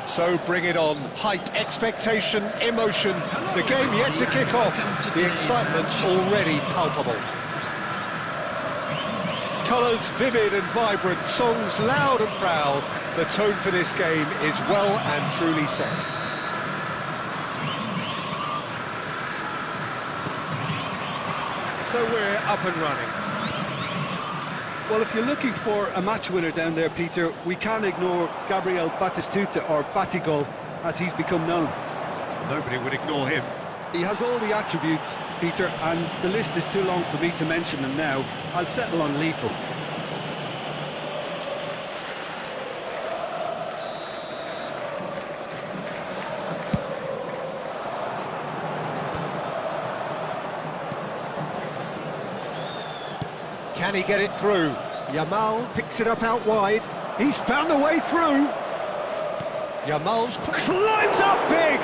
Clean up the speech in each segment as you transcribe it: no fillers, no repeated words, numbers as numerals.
So bring it on. Hype, expectation, emotion. The game yet to kick off. The excitement already palpable. Colours vivid and vibrant, songs loud and proud. The tone for this game is well and truly set. So we're up and running. Well, if you're looking for a match winner down there, Peter, we can't ignore Gabriel Batistuta, or Batigol, as he's become known. Nobody would ignore him. He has all the attributes, Peter, and the list is too long for me to mention them now. I'll settle on lethal. Can he get it through? Yamal picks it up out wide. He's found the way through. Yamal's climbs up big.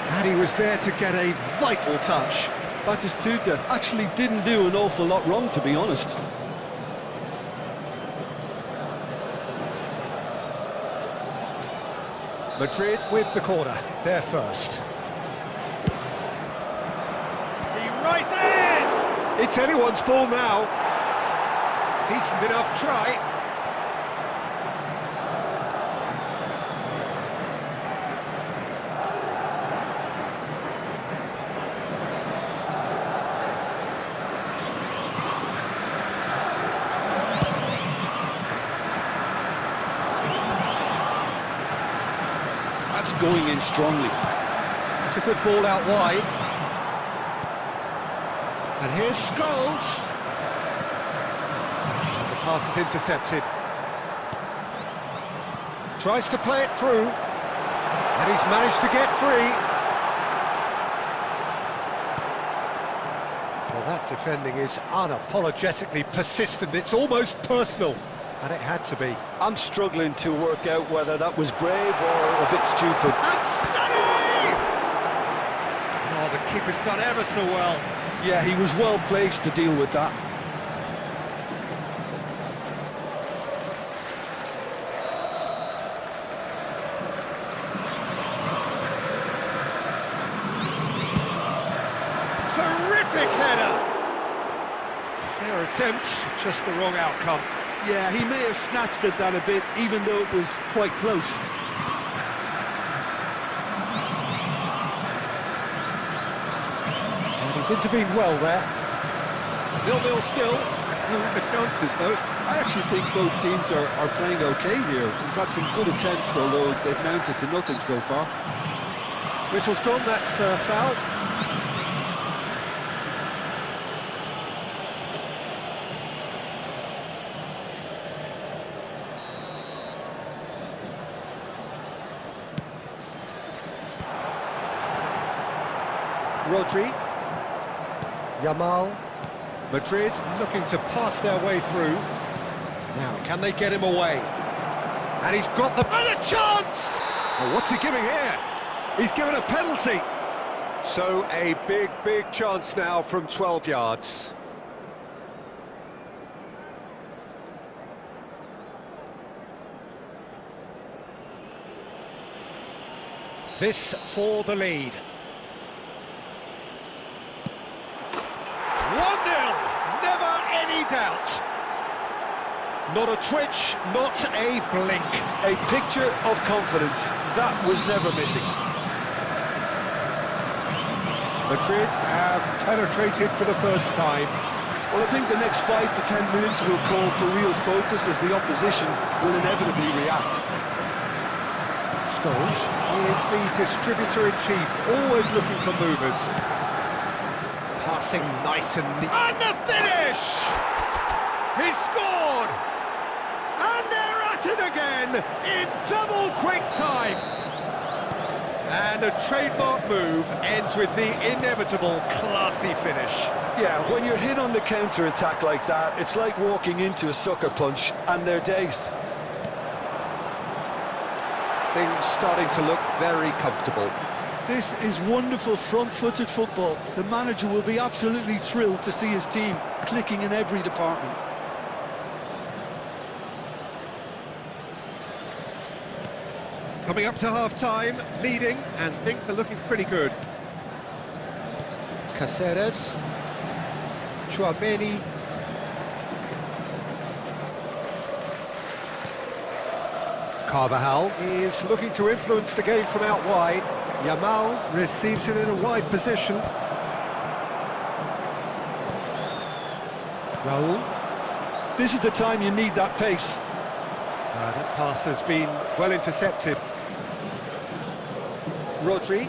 And he was there to get a vital touch. Batistuta actually didn't do an awful lot wrong, to be honest. Madrid with the corner, they're first. He rises! It's anyone's ball now. Decent enough try. That's going in strongly. It's a good ball out wide. And here's Scholes. The pass is intercepted. Tries to play it through. And he's managed to get free. Well, that defending is unapologetically persistent. It's almost personal. And it had to be. I'm struggling to work out whether that was brave or a bit stupid. And Sonny! Oh, the keeper's done ever so well. Yeah, he was well placed to deal with that. Terrific header! Fair attempt, just the wrong outcome. Yeah, he may have snatched at that a bit, even though it was quite close. He's intervened well there. 0-0 still. No lack of chances, though. I actually think both teams are playing okay here. We've had some good attempts, although they've mounted to nothing so far. Whistle's gone, that's foul. Rodri. Yamal. Madrid looking to pass their way through. Now, can they get him away? And he's got the... And a chance! Oh, what's he giving here? He's given a penalty. So, a big chance now from 12 yards. This for the lead. 1-0, never any doubt. Not a twitch, not a blink. A picture of confidence, that was never missing. Madrid have penetrated for the first time. Well, I think the next 5 to 10 minutes will call for real focus as the opposition will inevitably react. Scholes is the distributor-in-chief, always looking for movers. Passing nice and neat. And the finish! He's scored! And they're at it again in double quick time. And a trademark move ends with the inevitable classy finish. Yeah, when you're hit on the counter-attack like that, it's like walking into a sucker punch and they're dazed. Things starting to look very comfortable. This is wonderful front-footed football. The manager will be absolutely thrilled to see his team clicking in every department. Coming up to half-time, leading, and things are looking pretty good. Caceres, Chouameni, Carvajal is looking to influence the game from out wide. Yamal receives it in a wide position. Raul. This is the time you need that pace. That pass has been well intercepted. Rodri.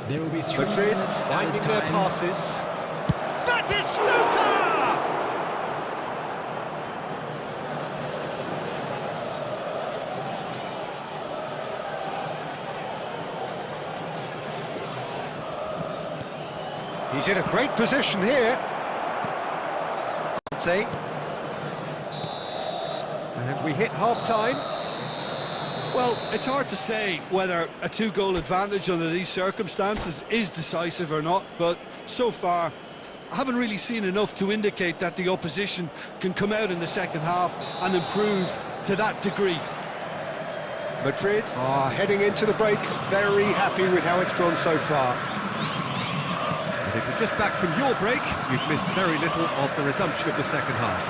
There will be Madrid finding their passes. Batistuta! He's in a great position here. Conte. And we hit half-time. Well, it's hard to say whether a two-goal advantage under these circumstances is decisive or not, but so far I haven't really seen enough to indicate that the opposition can come out in the second half and improve to that degree. Madrid are heading into the break, very happy with how it's gone so far. But if you're just back from your break, you've missed very little of the resumption of the second half.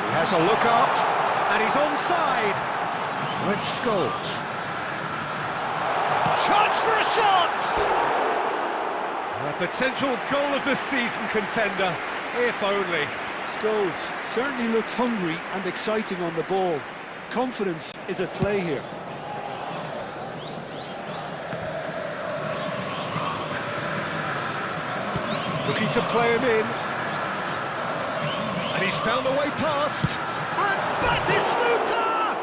He has a look up, and he's onside. Red Scholes. Chance for a shot! A potential goal of the season contender, if only. Scholes certainly looked hungry and exciting on the ball. Confidence is at play here. Looking to play him in. And he's found a way past. And Batistuta!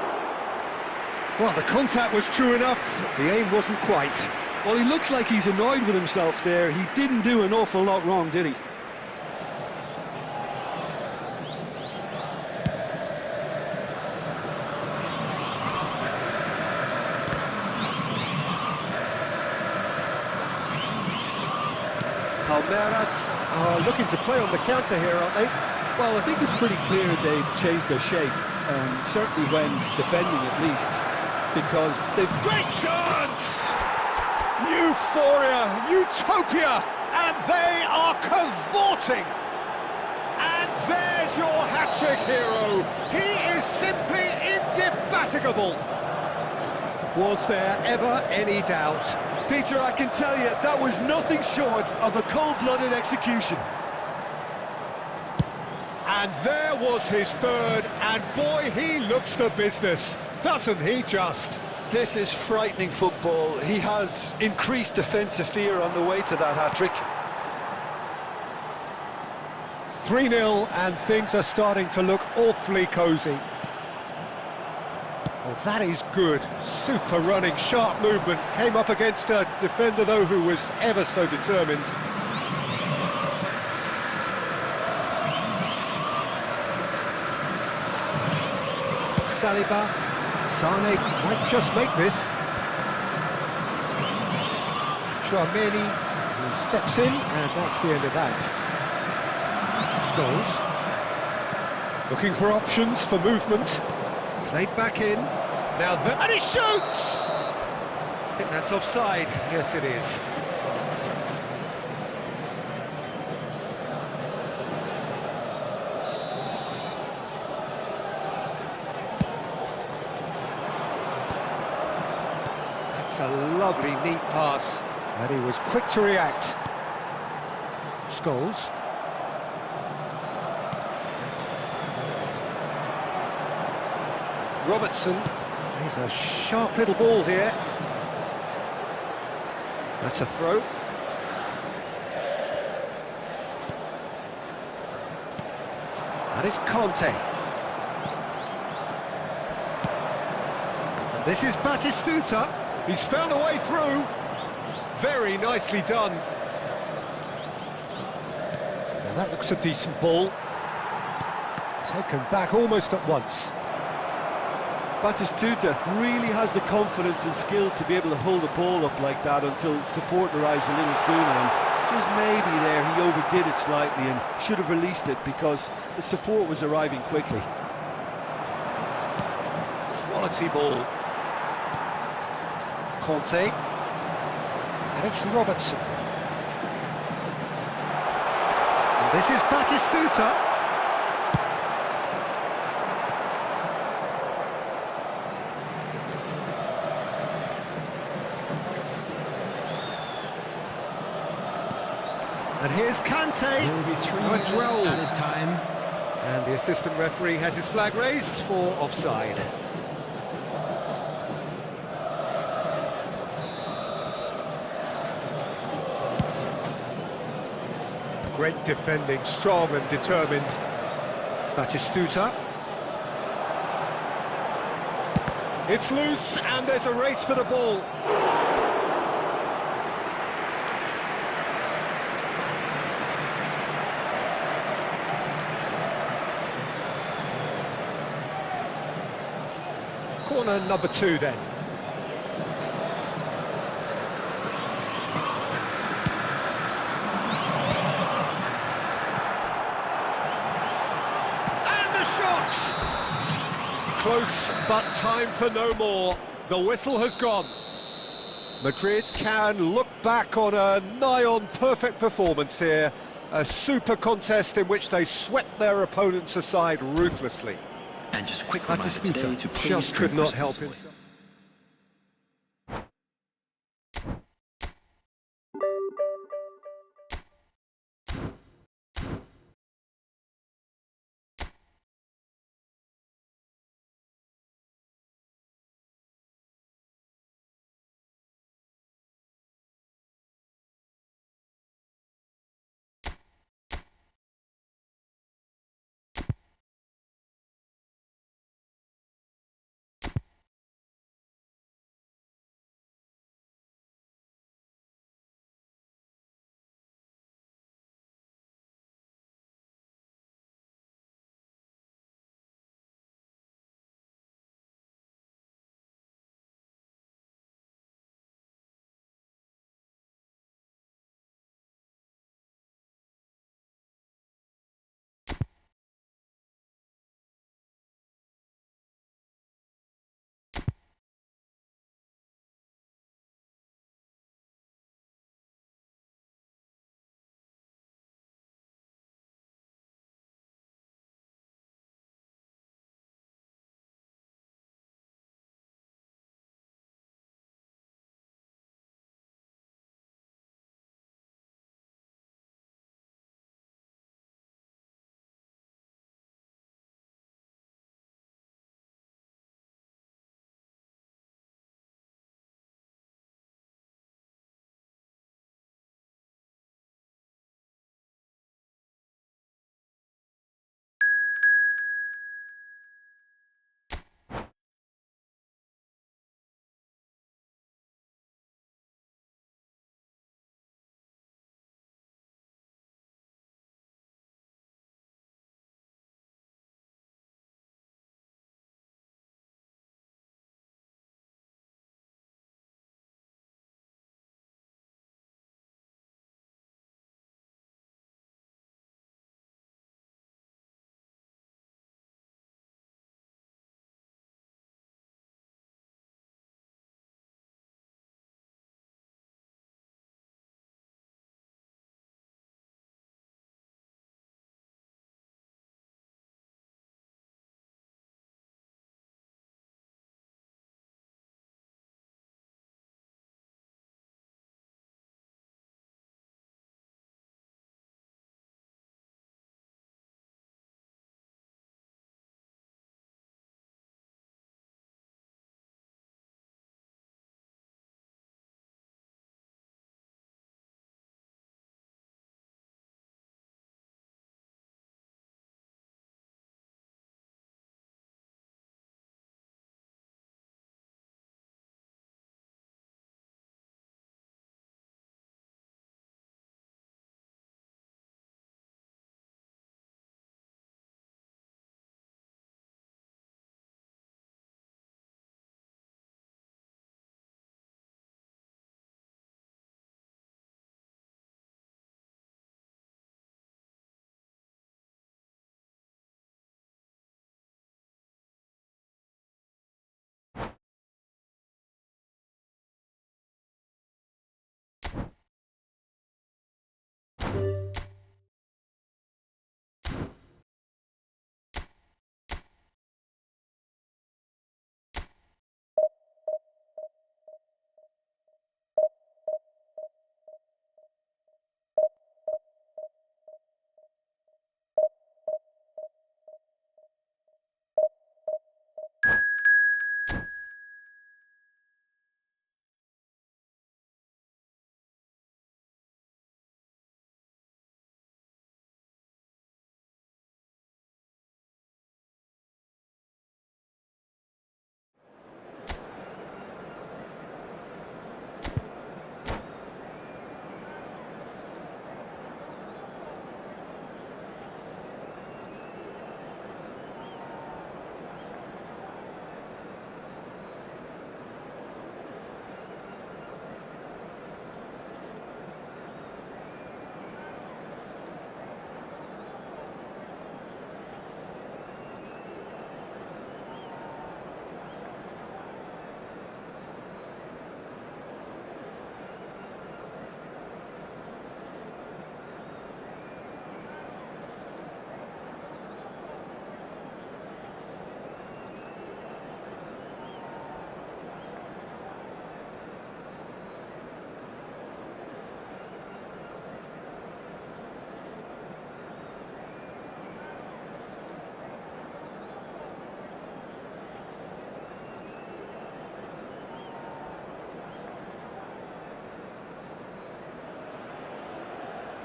Well, the contact was true enough. The aim wasn't quite. Well, he looks like he's annoyed with himself there. He didn't do an awful lot wrong, did he? Palmeiras are looking to play on the counter here, aren't they? Well, I think it's pretty clear they've changed their shape, certainly when defending at least, because they've... Great chance! Euphoria, utopia, and they are cavorting! And there's your hat-trick hero. He is simply indefatigable. Was there ever any doubt? Peter, I can tell you, that was nothing short of a cold-blooded execution. And there was his third, and boy, he looks the business, doesn't he just? This is frightening football. He has increased defensive fear on the way to that hat-trick. 3-0, and things are starting to look awfully cosy. Well, that is good. Super running, sharp movement. Came up against a defender, though, who was ever so determined. Saliba. Sane might just make this. Chouameni. He steps in, and that's the end of that. Scholes. Looking for options for movement. Played back in. Now and he shoots! I think that's offside. Yes, it is. That's a lovely, neat pass. And he was quick to react. Scholes. Robertson, he's a sharp little ball here. That's a throw. And it's Conte. And this is Batistuta. He's found a way through. Very nicely done. Now that looks a decent ball. Taken back almost at once. Batistuta really has the confidence and skill to be able to hold the ball up like that until support arrives a little sooner, and just maybe there he overdid it slightly and should have released it because the support was arriving quickly. quality ball. Conte. And it's Robertson. And this is Batistuta. And here's Kante. There will be 3 minutes Droll. added time. And the assistant referee has his flag raised for offside. Great defending, strong and determined. Batistuta. It's loose and there's a race for the ball. Corner number 2 then. And the shot! Close, but time for no more. The whistle has gone. Madrid can look back on a nigh-on perfect performance here. A super contest in which they swept their opponents aside ruthlessly. And just a quick reminder today Batistuta to please just could drink not help responsibly. himself.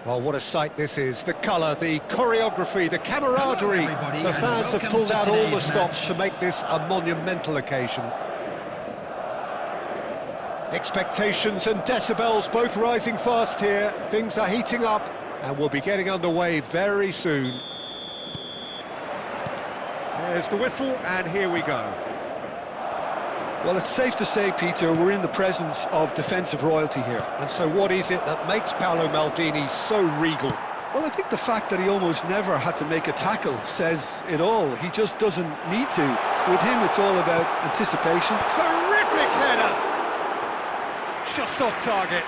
Well, what a sight this is. The colour, the choreography, the camaraderie. Everybody, The and fans have welcome pulled to out all the today's stops match. to make this a monumental occasion. Expectations and decibels both rising fast here. Things are heating up and we'll be getting underway very soon. There's the whistle and here we go. Well, it's safe to say, Peter, we're in the presence of defensive royalty here. And so what is it that makes Paolo Maldini so regal? Well, I think the fact that he almost never had to make a tackle says it all. He just doesn't need to. With him, it's all about anticipation. Terrific header! Just off target.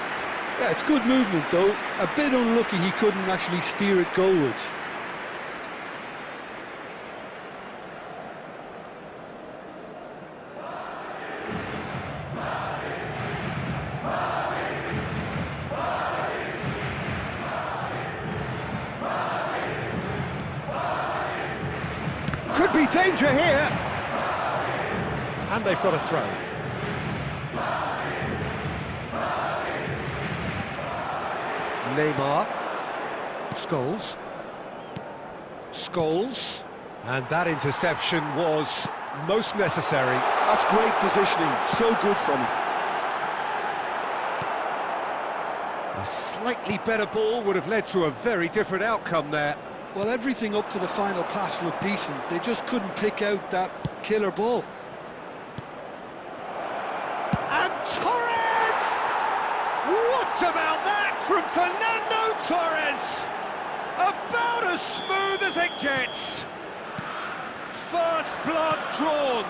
Yeah, it's good movement, though. A bit unlucky he couldn't actually steer it goalwards. Could be danger here. And they've got a throw. Neymar. Scholes. Scholes. And that interception was most necessary. That's great positioning. So good from him. A slightly better ball would have led to a very different outcome there. Well, everything up to the final pass looked decent. They just couldn't pick out that killer ball. And Torres! What about that from Fernando Torres? About as smooth as it gets. First blood drawn.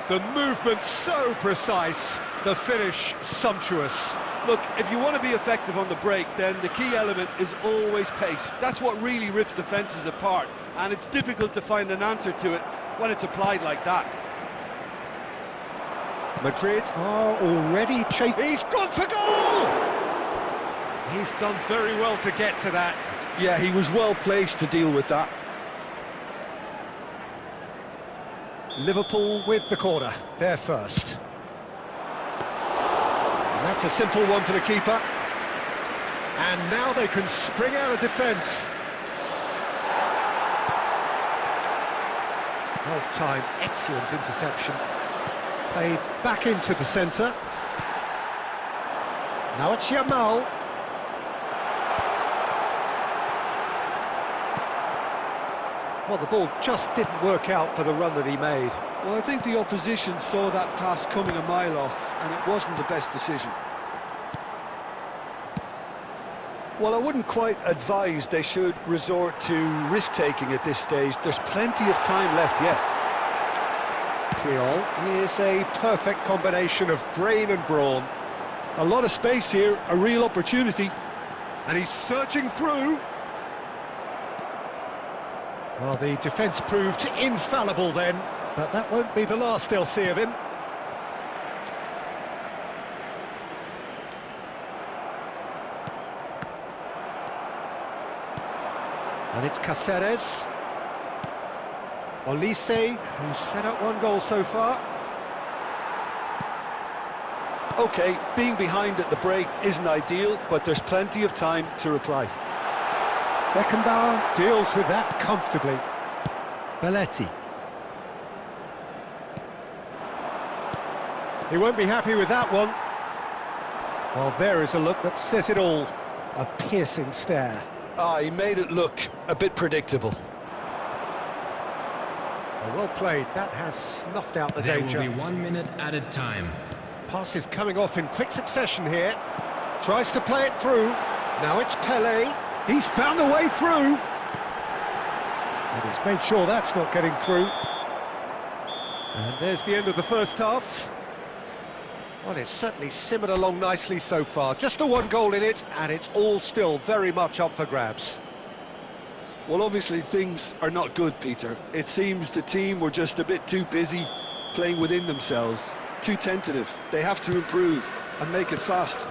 The movement so precise, the finish sumptuous. Look, if you want to be effective on the break, then the key element is always pace. That's what really rips defences apart, and it's difficult to find an answer to it when it's applied like that. Madrid are already chasing. He's gone for goal! He's done very well to get to that. Yeah, he was well placed to deal with that. Liverpool with the corner, they're first. And that's a simple one for the keeper. And now they can spring out of defence. Well-timed, excellent interception. Played back into the centre. Now it's Yamal. Well, the ball just didn't work out for the run that he made. Well, I think the opposition saw that pass coming a mile off, and it wasn't the best decision. Well, I wouldn't quite advise they should resort to risk-taking at this stage. There's plenty of time left yet. Triol is a perfect combination of brain and brawn. A lot of space here, a real opportunity. And he's searching through. Well, the defence proved infallible then, but that won't be the last they'll see of him. And it's Cáceres. Olise, who's set up one goal so far. OK, being behind at the break isn't ideal, but there's plenty of time to reply. Beckenbauer deals with that comfortably. Belletti. He won't be happy with that one. Well, there is a look that says it all. A piercing stare. Ah, he made it look a bit predictable. Well played. That has snuffed out the danger. There will be 1 minute added time. Pass is coming off in quick succession here. Tries to play it through. Now it's Pelé. He's found a way through. And he's made sure that's not getting through. And there's the end of the first half. Well, it's certainly simmered along nicely so far. Just the one goal in it, and it's all still very much up for grabs. Well, obviously things are not good, Peter. It seems the team were just a bit too busy playing within themselves. Too tentative. They have to improve and make it fast.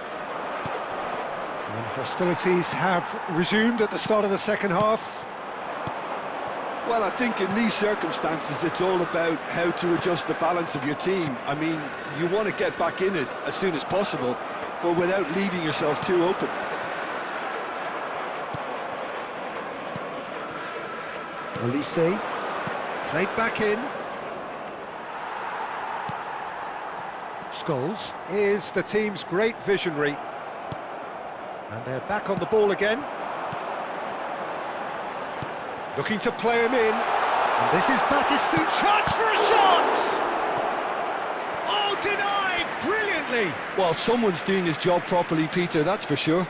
And hostilities have resumed at the start of the second half. Well, I think in these circumstances, it's all about how to adjust the balance of your team. I mean, you want to get back in it as soon as possible, but without leaving yourself too open. Olise, played back in. Scholes is the team's great visionary. And they're back on the ball again. Looking to play him in. And this is Batistu. Chance for a shot! Oh, denied brilliantly! Well, someone's doing his job properly, Peter, that's for sure.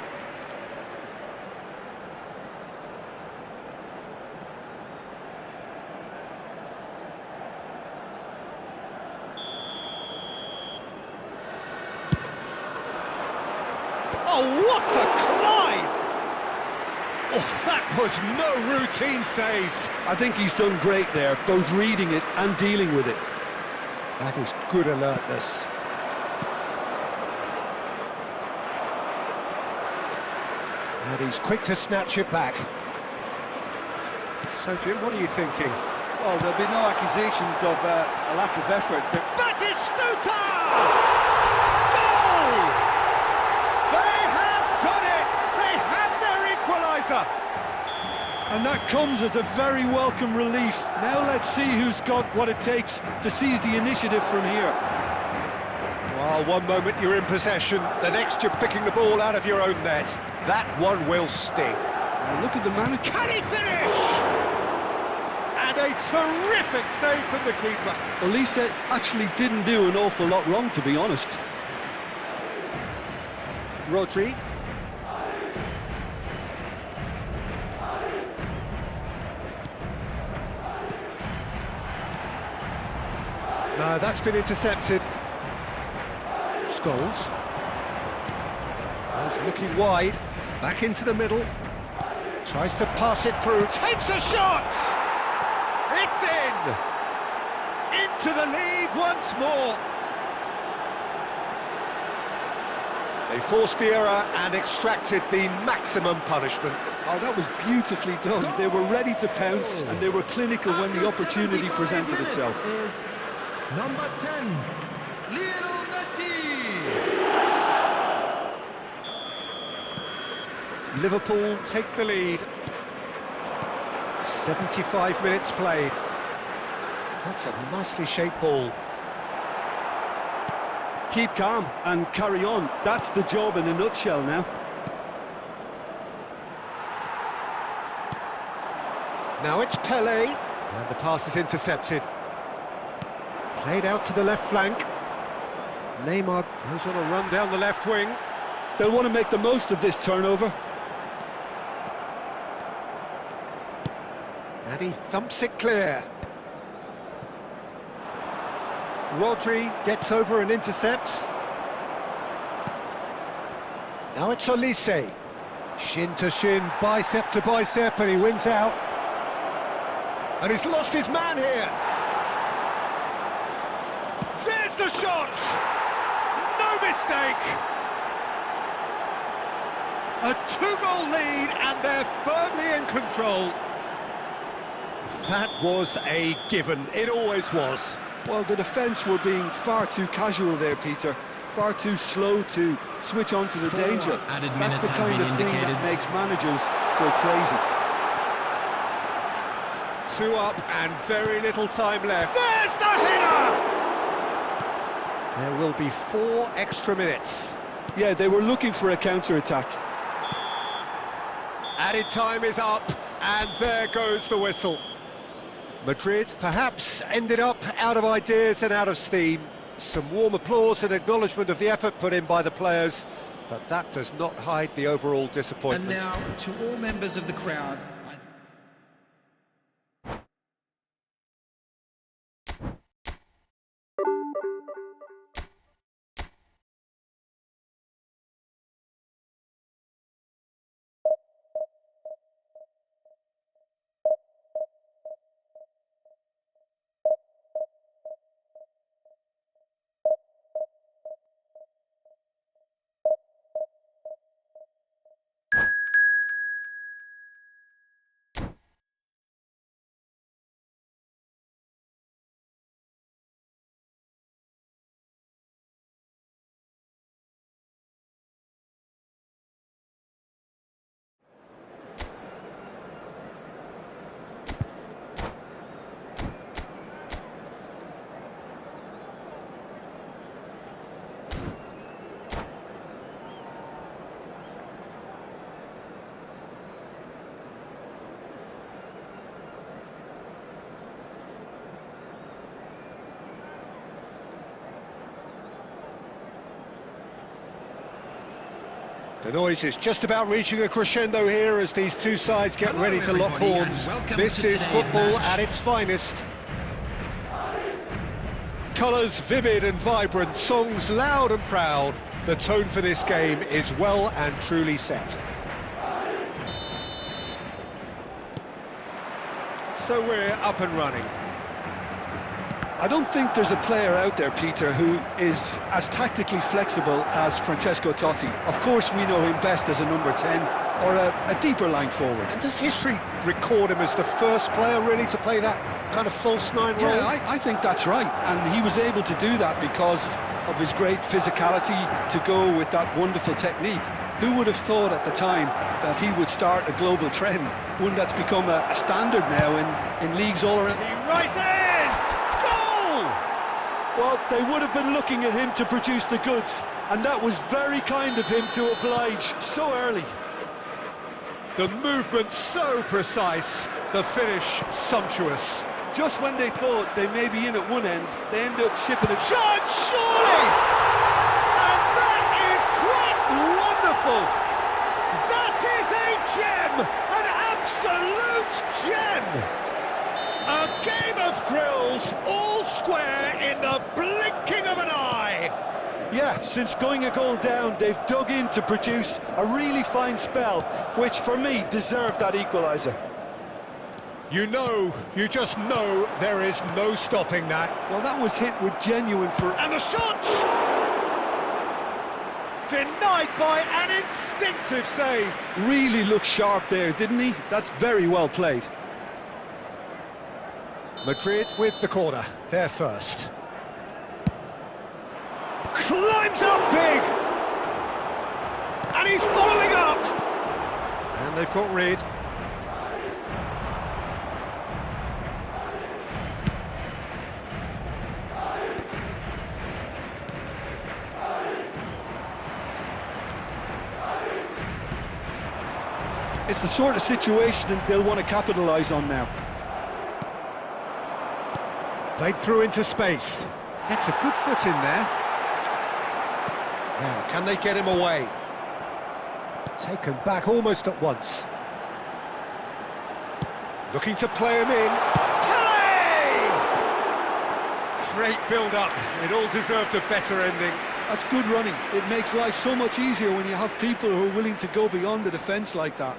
Oh, what a climb! Oh, that was no routine save. I think he's done great there, both reading it and dealing with it. That is good alertness. And he's quick to snatch it back. So, Jim, what are you thinking? Well, there'll be no accusations of a lack of effort, but... Batistuta! Goal! They have done it! They have their equaliser! And that comes as a very welcome relief. Now let's see who's got what it takes to seize the initiative from here. Well, one moment you're in possession, the next you're picking the ball out of your own net. That one will sting. Now look at the man who... Can he finish? And a terrific save from the keeper. Olise actually didn't do an awful lot wrong, to be honest. Rodri. No, that's been intercepted. Scholes. He's looking wide. Back into the middle. Tries to pass it through. Takes a shot! It's in! Into the lead once more. They forced the error and extracted the maximum punishment. Oh, that was beautifully done. They were ready to pounce and they were clinical when the opportunity presented itself. Is number 10, Lionel Messi. Liverpool take the lead. 75 minutes played. That's a nicely shaped ball. Keep calm and carry on. That's the job in a nutshell now. Now it's Pele. And the pass is intercepted. Played out to the left flank. Neymar goes on a run down the left wing. They'll want to make the most of this turnover. And he thumps it clear. Rodri gets over and intercepts. Now it's Olise. Shin to shin, bicep to bicep, and he wins out. And he's lost his man here. There's the shot! No mistake! A two-goal lead, and they're firmly in control. That was a given. It always was. Well, the defence were being far too casual there, Peter. Far too slow to switch on to the danger. Added That's minutes the have kind been of thing indicated. that makes managers go crazy. 2 up and very little time left. There's the header! There will be 4 extra minutes. Yeah, they were looking for a counter-attack. Added time is up, and there goes the whistle. Madrid perhaps ended up out of ideas and out of steam. Some warm applause and acknowledgement of the effort put in by the players, but that does not hide the overall disappointment. And now, to all members of the crowd, The noise is just about reaching a crescendo here as these two sides get ready to lock horns. This is football at its finest. Colours vivid and vibrant, songs loud and proud. The tone for this game is well and truly set. So we're up and running. I don't think there's a player out there, Peter, who is as tactically flexible as Francesco Totti. Of course, we know him best as a number 10 or a deeper line forward. And does history record him as the first player really to play that kind of false nine role? Yeah, I think that's right. And he was able to do that because of his great physicality to go with that wonderful technique. Who would have thought at the time that he would start a global trend, one that's become a standard now in leagues all around? He rises! Well, they would have been looking at him to produce the goods, and that was very kind of him to oblige so early. The movement so precise, the finish sumptuous. Just when they thought they may be in at one end, they end up shipping it. Chance, surely! And that is quite wonderful! That is a gem! An absolute gem! A game of thrills, all square in the blinking of an eye! Yeah, since going a goal down, they've dug in to produce a really fine spell, which for me deserved that equaliser. You just know there is no stopping that. Well, that was hit with genuine And the shot! Denied by an instinctive save. Really looked sharp there, didn't he? That's very well played. Madrid with the corner, they're first. Climbs up big! And he's following up! And they've caught Reed. It's the sort of situation that they'll want to capitalise on now. Played through into space. Gets a good foot in there. Now, can they get him away? Taken back almost at once. Looking to play him in. Play! Great build-up. It all deserved a better ending. That's good running. It makes life so much easier when you have people who are willing to go beyond the defence like that.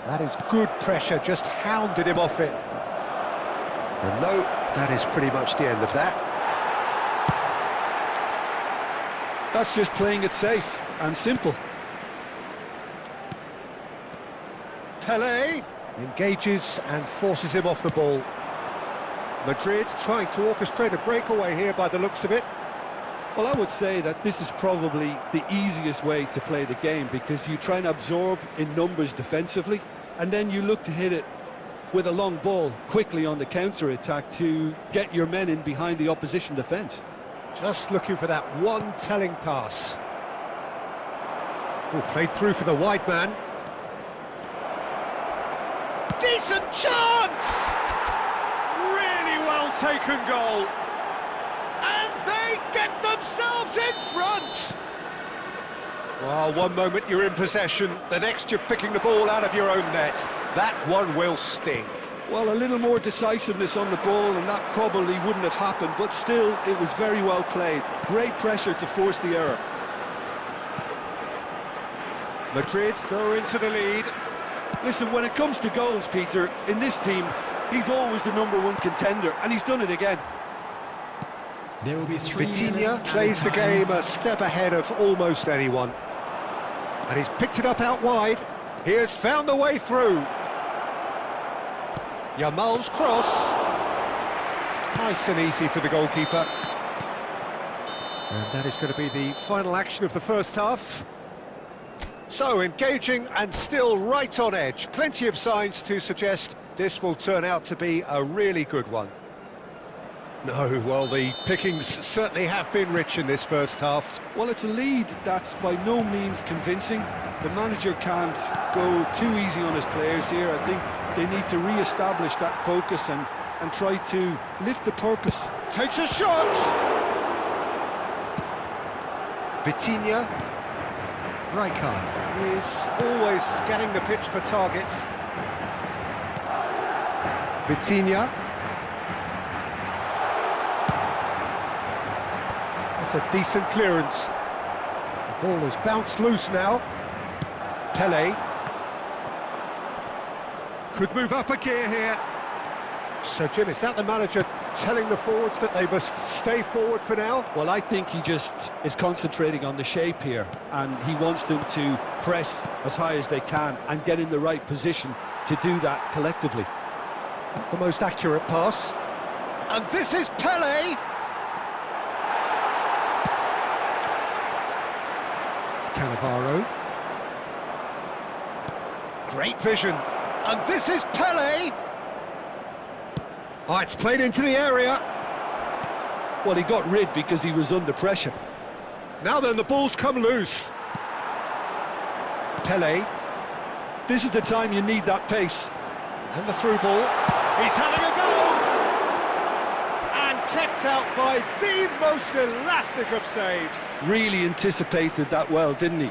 That is good pressure, just hounded him off it. And no, that is pretty much the end of that. That's just playing it safe and simple. Pelé engages and forces him off the ball. Madrid trying to orchestrate a breakaway here by the looks of it. Well, I would say that this is probably the easiest way to play the game because you try and absorb in numbers defensively and then you look to hit it with a long ball quickly on the counter-attack to get your men in behind the opposition defence. Just looking for that one telling pass. Oh, played through for the wide man. Decent chance! Really well taken goal. And they get themselves in front! Well, one moment you're in possession, the next you're picking the ball out of your own net. That one will sting. Well, a little more decisiveness on the ball and that probably wouldn't have happened, but still, it was very well played. Great pressure to force the error. Madrid go into the lead. Listen, when it comes to goals, Peter, in this team, he's always the #1 contender, and he's done it again. There will be 3 Vitinha plays the game a step ahead of almost anyone. And he's picked it up out wide. He has found the way through. Yamal's cross. Nice and easy for the goalkeeper. And that is going to be the final action of the first half. So, engaging and still right on edge. Plenty of signs to suggest this will turn out to be a really good one. No, well, the pickings certainly have been rich in this first half. Well, it's a lead that's by no means convincing. The manager can't go too easy on his players here. I think they need to re-establish that focus and try to lift the purpose. Takes a shot! Vitinha. Rijkaard is always scanning the pitch for targets. Vitinha. That's a decent clearance. The ball has bounced loose now. Pele. Could move up a gear here. So, Jim, is that the manager telling the forwards that they must stay forward for now? Well, I think he just is concentrating on the shape here, and he wants them to press as high as they can and get in the right position to do that collectively. Not the most accurate pass. And this is Pele! Cannavaro. Great vision. And this is Pele! Oh, it's played into the area. Well, he got rid because he was under pressure. Now then, the ball's come loose. Pele. This is the time you need that pace. And the through ball. He's having a go! And kept out by the most elastic of saves. Really anticipated that well, didn't he?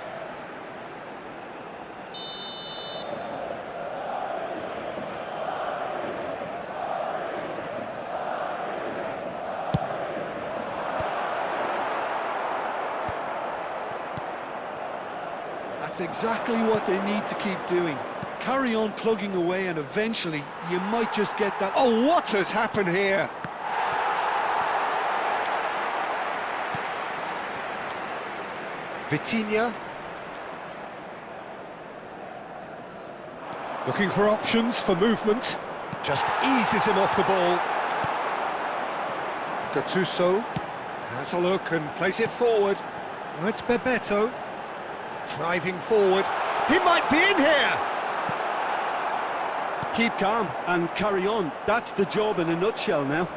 That's exactly what they need to keep doing. Carry on plugging away and eventually you might just get that... Oh, what has happened here? Vitinha. Looking for options for movement. Just eases him off the ball. Gattuso has a look and plays it forward. Oh, it's Bebeto. Driving forward. He might be in here! Keep calm and carry on. That's the job in a nutshell now.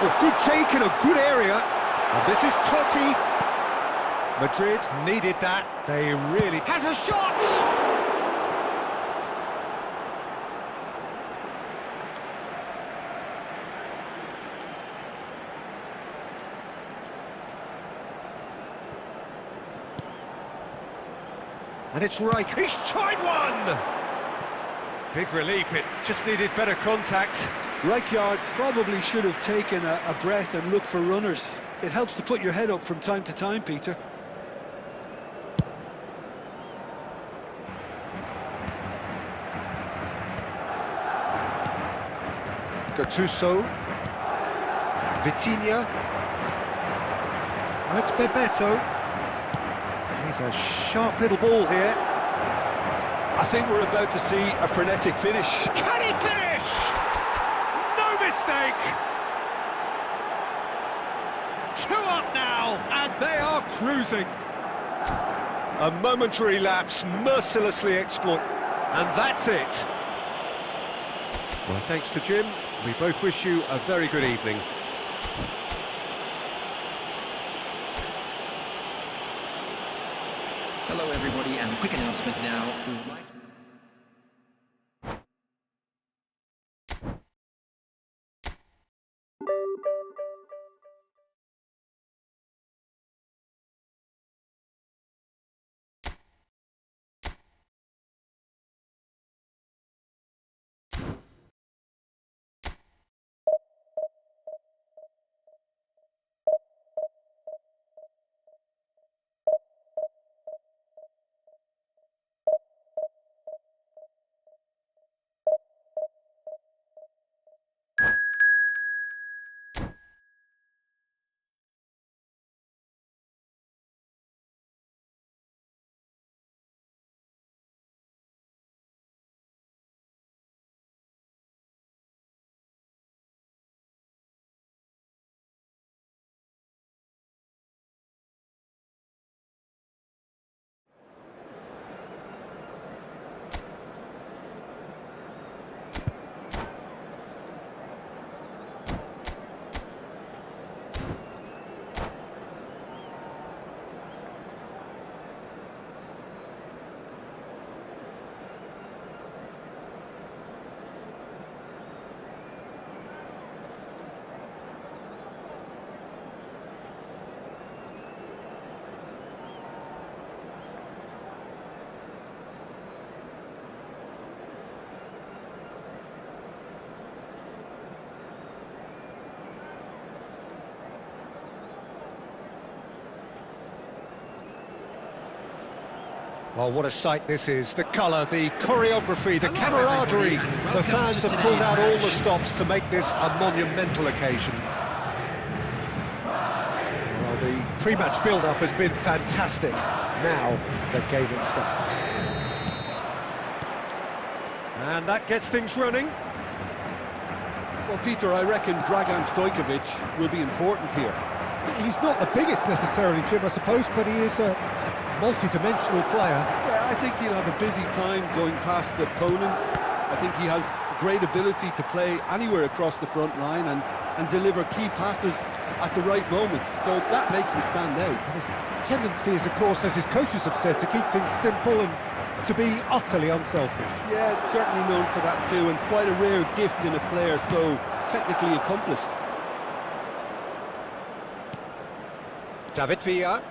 Oh, good take in a good area. And this is Totti. Madrid needed that. They really... Has a shot! And it's Reich. He's tried one! Big relief. It just needed better contact. Rijkaard probably should have taken a breath and looked for runners. It helps to put your head up from time to time, Peter. Gattuso. Vitinha. That's Bebeto. He's a sharp little ball here. I think we're about to see a frenetic finish. Can he finish? No mistake! 2 up now, and they are cruising. A momentary lapse, mercilessly exploited. And that's it. Well, thanks to Jim. We both wish you a very good evening. Hello everybody, and a quick announcement now. We would like to Well, what a sight this is. The colour, the choreography, the camaraderie. The fans have pulled out all the stops to make this a monumental occasion. Well, the pre-match build-up has been fantastic. Now, the game itself. And that gets things running. Well, Peter, I reckon Dragan Stojkovic will be important here. He's not the biggest necessarily, Jim, I suppose, but he is a multi-dimensional player. Yeah, I think he'll have a busy time going past the opponents. I think he has great ability to play anywhere across the front line and deliver key passes at the right moments, so that makes him stand out. And his tendency is, of course, as his coaches have said, to keep things simple and to be utterly unselfish. Yeah, it's certainly known for that too, and quite a rare gift in a player so technically accomplished. David Villa.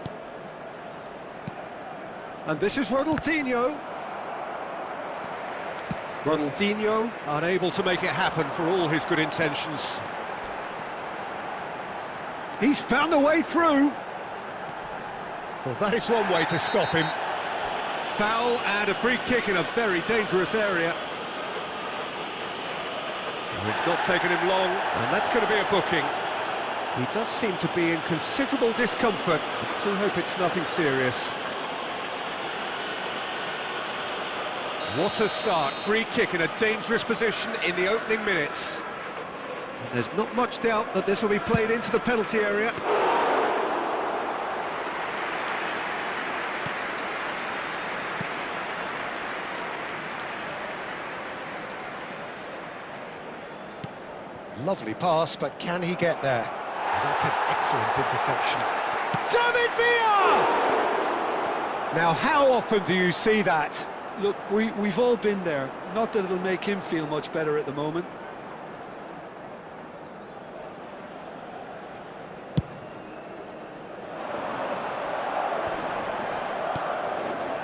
And this is Ronaldinho. Ronaldinho unable to make it happen for all his good intentions. He's found a way through. Well, that is one way to stop him. Foul and a free kick in a very dangerous area. It's not taken him long, and that's going to be a booking. He does seem to be in considerable discomfort. I do hope it's nothing serious. What a start. Free kick in a dangerous position in the opening minutes. And there's not much doubt that this will be played into the penalty area. Lovely pass, but can he get there? And that's an excellent interception. David Villa! Now, how often do you see that? Look, we've all been there. Not that it'll make him feel much better at the moment.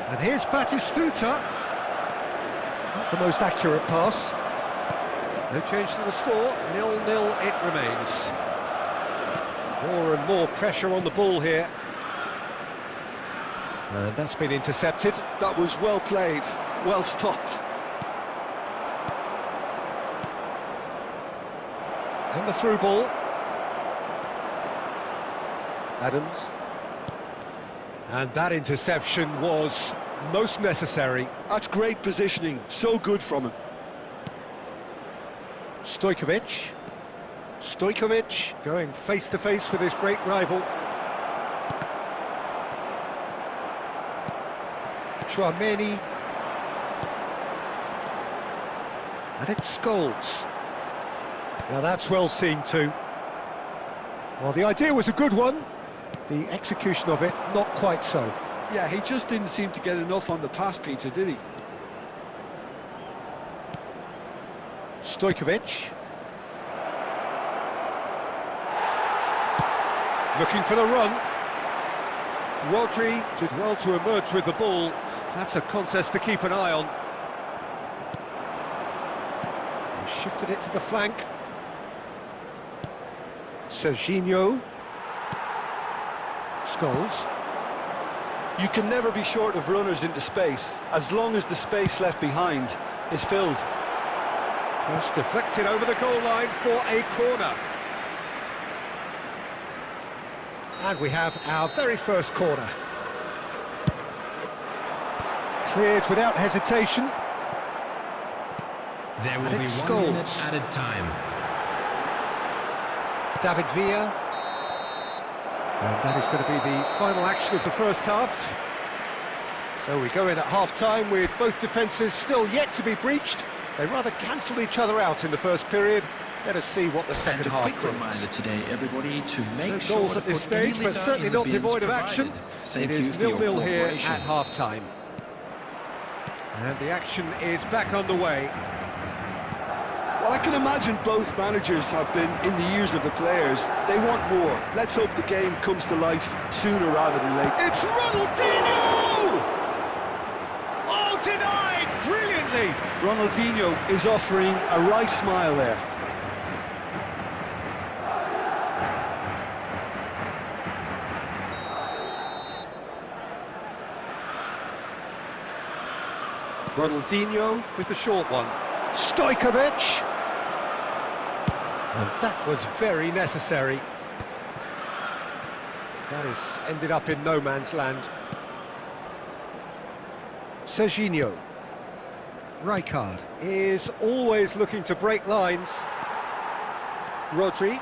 And here's Batistuta. Not the most accurate pass. No change to the score, 0-0 it remains. More and more pressure on the ball here. And that's been intercepted. That was well played, well stopped. And the through ball. Adams. And that interception was most necessary. That's great positioning, so good from him. Stojkovic. Stojkovic going face-to-face with his great rival. Chouameni. And it's Scholes. Now that's well seen too. Well, the idea was a good one. The execution of it, not quite so. Yeah, he just didn't seem to get enough on the pass, Peter, did he? Stojkovic. Looking for the run. Rodri did well to emerge with the ball. That's a contest to keep an eye on. He shifted it to the flank. Serginho. Scholes. You can never be short of runners into space, as long as the space left behind is filled. Cross deflected over the goal line for a corner. And we have our very first corner. Cleared without hesitation. There will And be it's 1 minute Scholes. added time. David Villa. And that is going to be the final action of the first half. So we go in at half-time with both defences still yet to be breached. They rather cancelled each other out in the first period. Let us see what the second And a half quick brings. reminder today, everybody, to make No sure goals to at this put any stage, but litter certainly in the not bins devoid of provided. action. Thank It is you for your 0-0 here cooperation. at half-time. And the action is back underway. Well, I can imagine both managers have been in the ears of the players. They want more. Let's hope the game comes to life sooner rather than later. It's Ronaldinho! Oh, denied brilliantly! Ronaldinho is offering a right smile there. Ronaldinho with the short one. Stojkovic! And that was very necessary. That is ended up in no man's land. Serginho. Rijkaard is always looking to break lines. Rodri.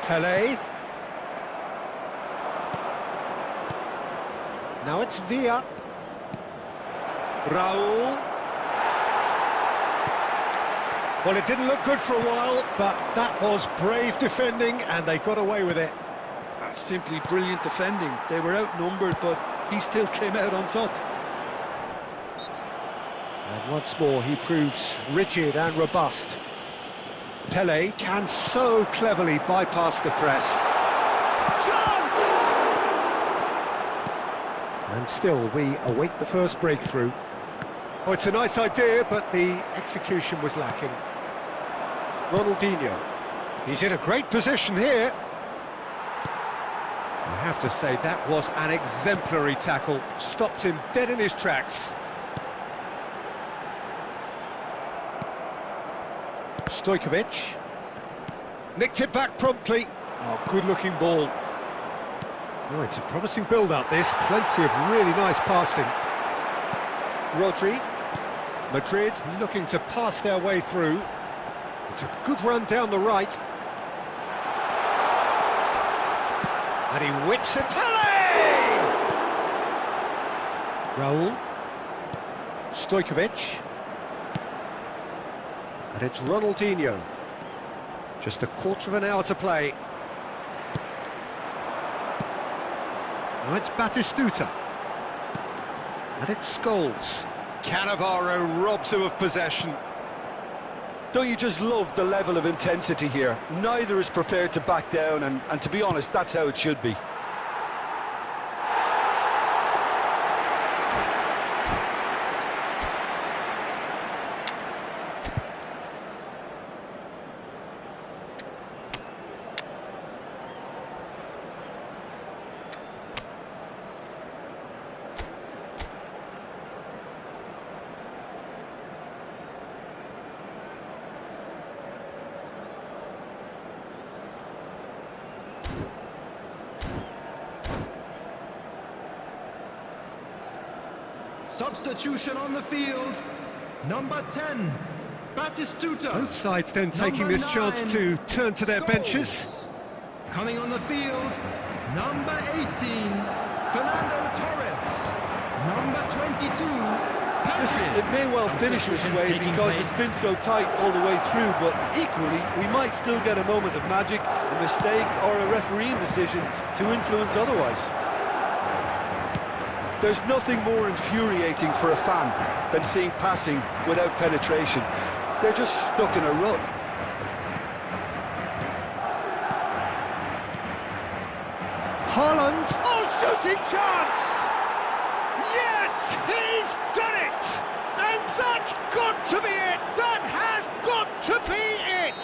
Pelé. Now it's Villa. Raul. Well, it didn't look good for a while, but that was brave defending, and they got away with it. That's simply brilliant defending. They were outnumbered, but he still came out on top. And once more, he proves rigid and robust. Pelé can so cleverly bypass the press. Chance! And still, we await the first breakthrough. Oh, it's a nice idea, but the execution was lacking. Ronaldinho. He's in a great position here. I have to say, that was an exemplary tackle. Stopped him dead in his tracks. Stojkovic. Nicked it back promptly. Oh, good-looking ball. Oh, it's a promising build-up, this. Plenty of really nice passing. Rodri. Madrid looking to pass their way through. It's a good run down the right. And he whips it. Pelé! Raul. Stojkovic. And it's Ronaldinho. Just a quarter of an hour to play. Now it's Batistuta. And it's Scholes. Cannavaro robs him of possession. Don't you just love the level of intensity here? Neither is prepared to back down, and to be honest, that's how it should be. Substitution on the field. Number 10, Batistuta. Both sides then taking this chance to turn to their benches. Coming on the field, number 18, Fernando Torres. Number 22, Listen, it may well finish this way because it's been so tight all the way through, but equally, we might still get a moment of magic, a mistake, or a refereeing decision to influence otherwise. There's nothing more infuriating for a fan than seeing passing without penetration. They're just stuck in a rut. Haaland, oh, shooting chance! Yes, he's done it! And that's got to be it! That has got to be it!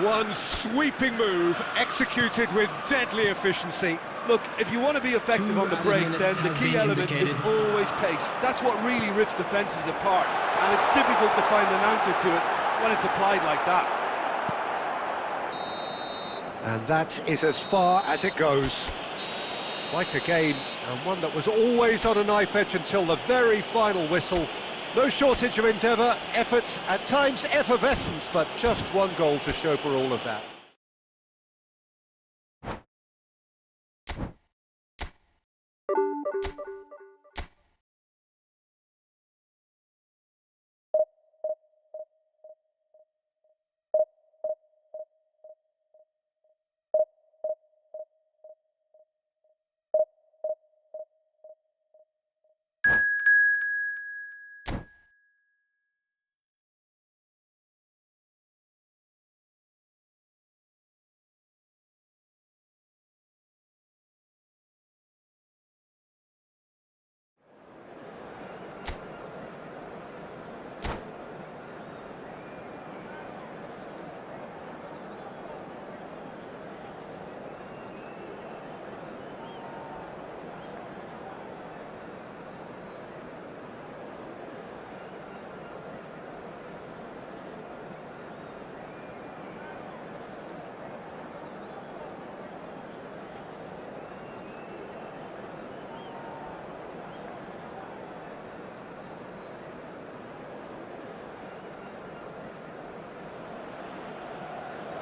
One sweeping move, executed with deadly efficiency. Look, if you want to be effective on the break, then the key element is always pace. That's what really rips defences apart, and it's difficult to find an answer to it when it's applied like that. And that is as far as it goes. Quite a game, and one that was always on a knife edge until the very final whistle. No shortage of endeavour, effort, at times effervescence, but just one goal to show for all of that.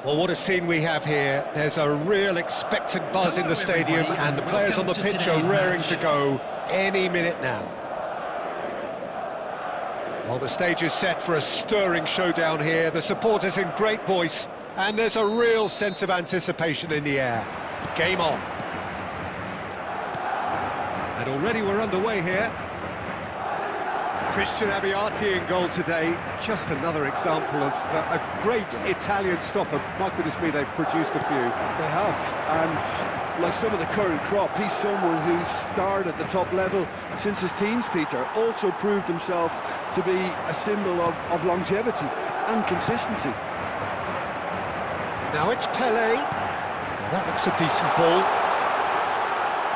Well, what a scene we have here. There's a real expectant buzz in the stadium, and the players on the pitch are raring to go any minute now. Well, the stage is set for a stirring showdown here. The supporters in great voice, and there's a real sense of anticipation in the air. Game on. And already we're underway here. Christian Abbiati in goal today. Just another example of a great Italian stopper. My goodness me, they've produced a few. They have, and like some of the current crop, he's someone who's starred at the top level since his teens, Peter. Also proved himself to be a symbol of longevity and consistency. Now it's Pelé. Now that looks a decent ball.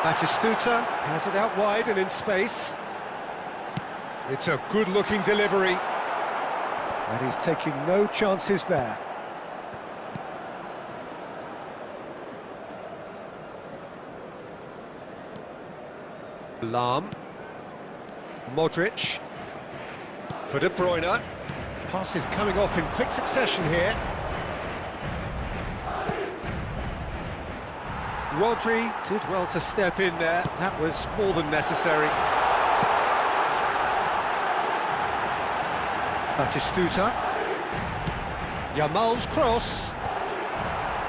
Batistuta has it out wide and in space. It's a good-looking delivery. And he's taking no chances there. Lahm. Modric. For De Bruyne. Passes coming off in quick succession here. Rodri did well to step in there. That was more than necessary. Batistuta. Yamal's cross.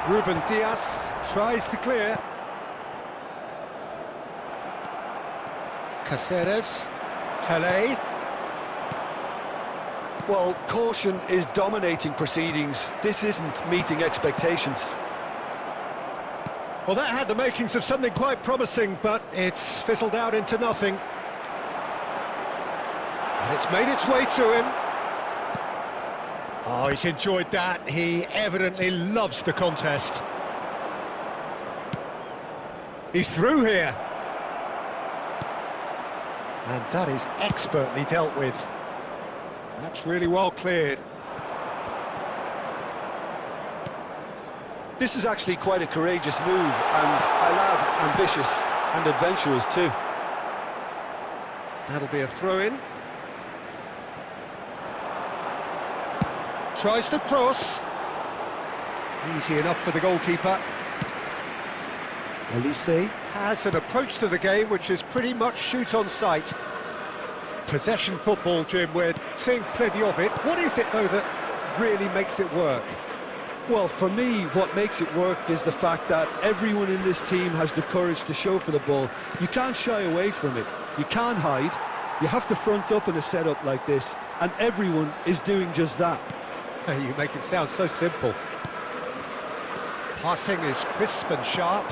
Ruben Dias tries to clear. Caceres. Pelé. Well, caution is dominating proceedings. This isn't meeting expectations. Well, that had the makings of something quite promising, but it's fizzled out into nothing. And it's made its way to him. Oh, he's enjoyed that. He evidently loves the contest. He's through here. And that is expertly dealt with. That's really well cleared. This is actually quite a courageous move, and I'll add ambitious and adventurous too. That'll be a throw-in. Tries to cross. Easy enough for the goalkeeper. Elise has an approach to the game which is pretty much shoot on sight. Possession football, Jim, we're seeing plenty of it. What is it, though, that really makes it work? Well, for me, what makes it work is the fact that everyone in this team has the courage to show for the ball. You can't shy away from it. You can't hide. You have to front up in a setup like this, and everyone is doing just that. You make it sound so simple. Passing is crisp and sharp.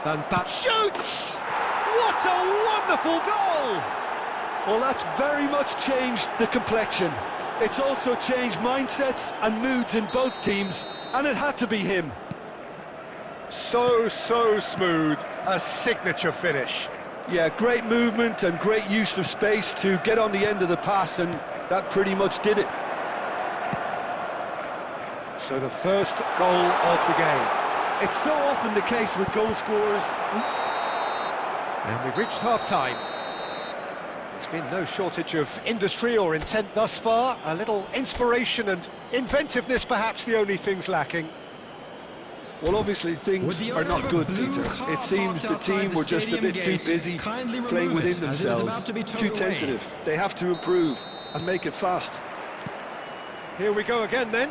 Van Basten shoots! What a wonderful goal! Well, that's very much changed the complexion. It's also changed mindsets and moods in both teams, and it had to be him. So smooth, a signature finish. Yeah, great movement and great use of space to get on the end of the pass, and that pretty much did it. So the first goal of the game. It's so often the case with goal scorers. And we've reached half-time. There's been no shortage of industry or intent thus far. A little inspiration and inventiveness, perhaps the only things lacking. Well, obviously things are not good, Peter. It seems the team were just a bit too busy playing within themselves, too tentative. They have to improve and make it fast. Here we go again then.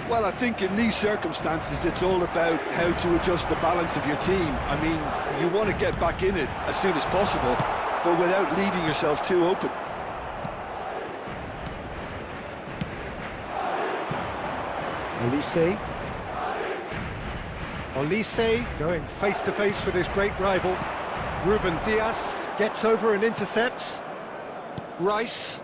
Well, I think in these circumstances it's all about how to adjust the balance of your team. I mean, you want to get back in it as soon as possible, but without leaving yourself too open. Olise going face-to-face with his great rival. Ruben Dias gets over and intercepts. Rice.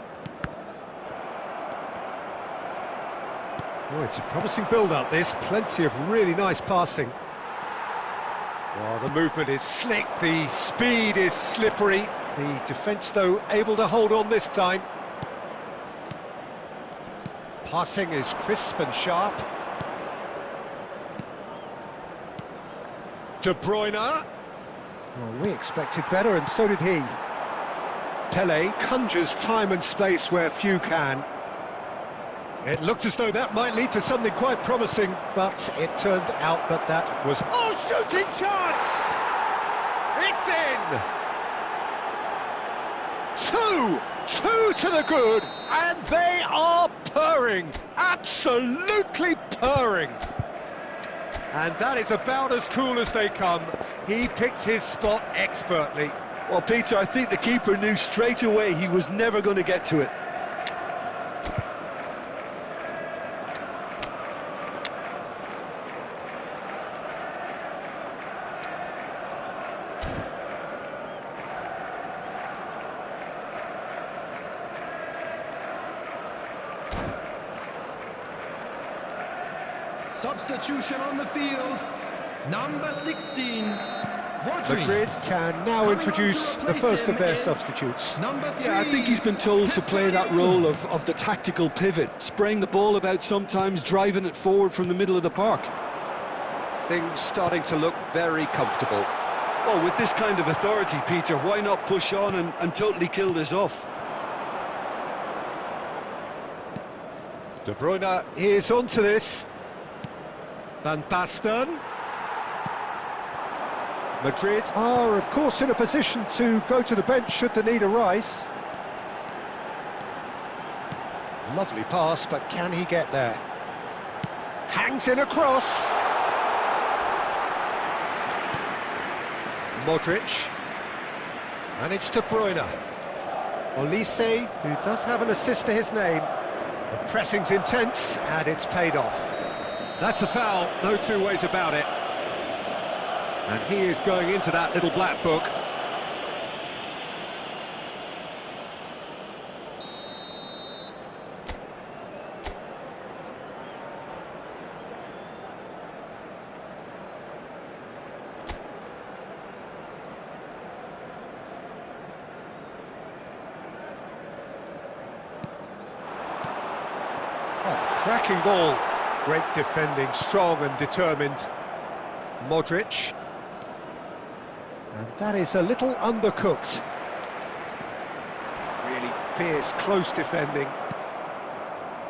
Oh, it's a promising build-up, this. Plenty of really nice passing. Oh, the movement is slick, the speed is slippery. The defence, though, able to hold on this time. Passing is crisp and sharp. De Bruyne. Oh, we expected better, and so did he. Pelé conjures time and space where few can. It looked as though that might lead to something quite promising, but it turned out that that was... Oh, shooting chance! It's in! Two to the good, and they are purring, absolutely purring. And that is about as cool as they come. He picked his spot expertly. Well, Peter, I think the keeper knew straight away he was never going to get to it. Substitution on the field. Number 16, Rodri. Madrid can now introduce the first of their substitutes. Number 3. Yeah, I think he's been told to play that role of the tactical pivot, spraying the ball about sometimes, driving it forward from the middle of the park. Things starting to look very comfortable. Well, with this kind of authority, Peter, why not push on and totally kill this off? De Bruyne is onto this. Van Basten. Madrid are, of course, in a position to go to the bench should the need arise. Lovely pass, but can he get there? Hangs in a cross. Modric. And it's De Bruyne. Olise, who does have an assist to his name. The pressing's intense, and it's paid off. That's a foul, no two ways about it. And he is going into that little black book. Oh, cracking ball. Great defending, strong and determined. Modric. And that is a little undercooked. Really fierce, close defending.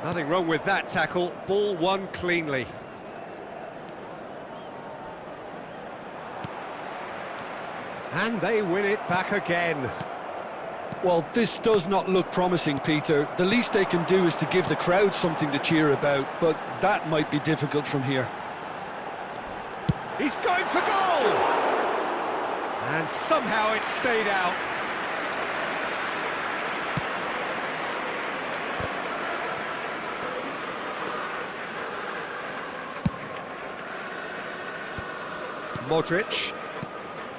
Nothing wrong with that tackle. Ball won cleanly. And they win it back again. Well, this does not look promising, Peter. The least they can do is to give the crowd something to cheer about, but that might be difficult from here. He's going for goal! And somehow it stayed out. Modric.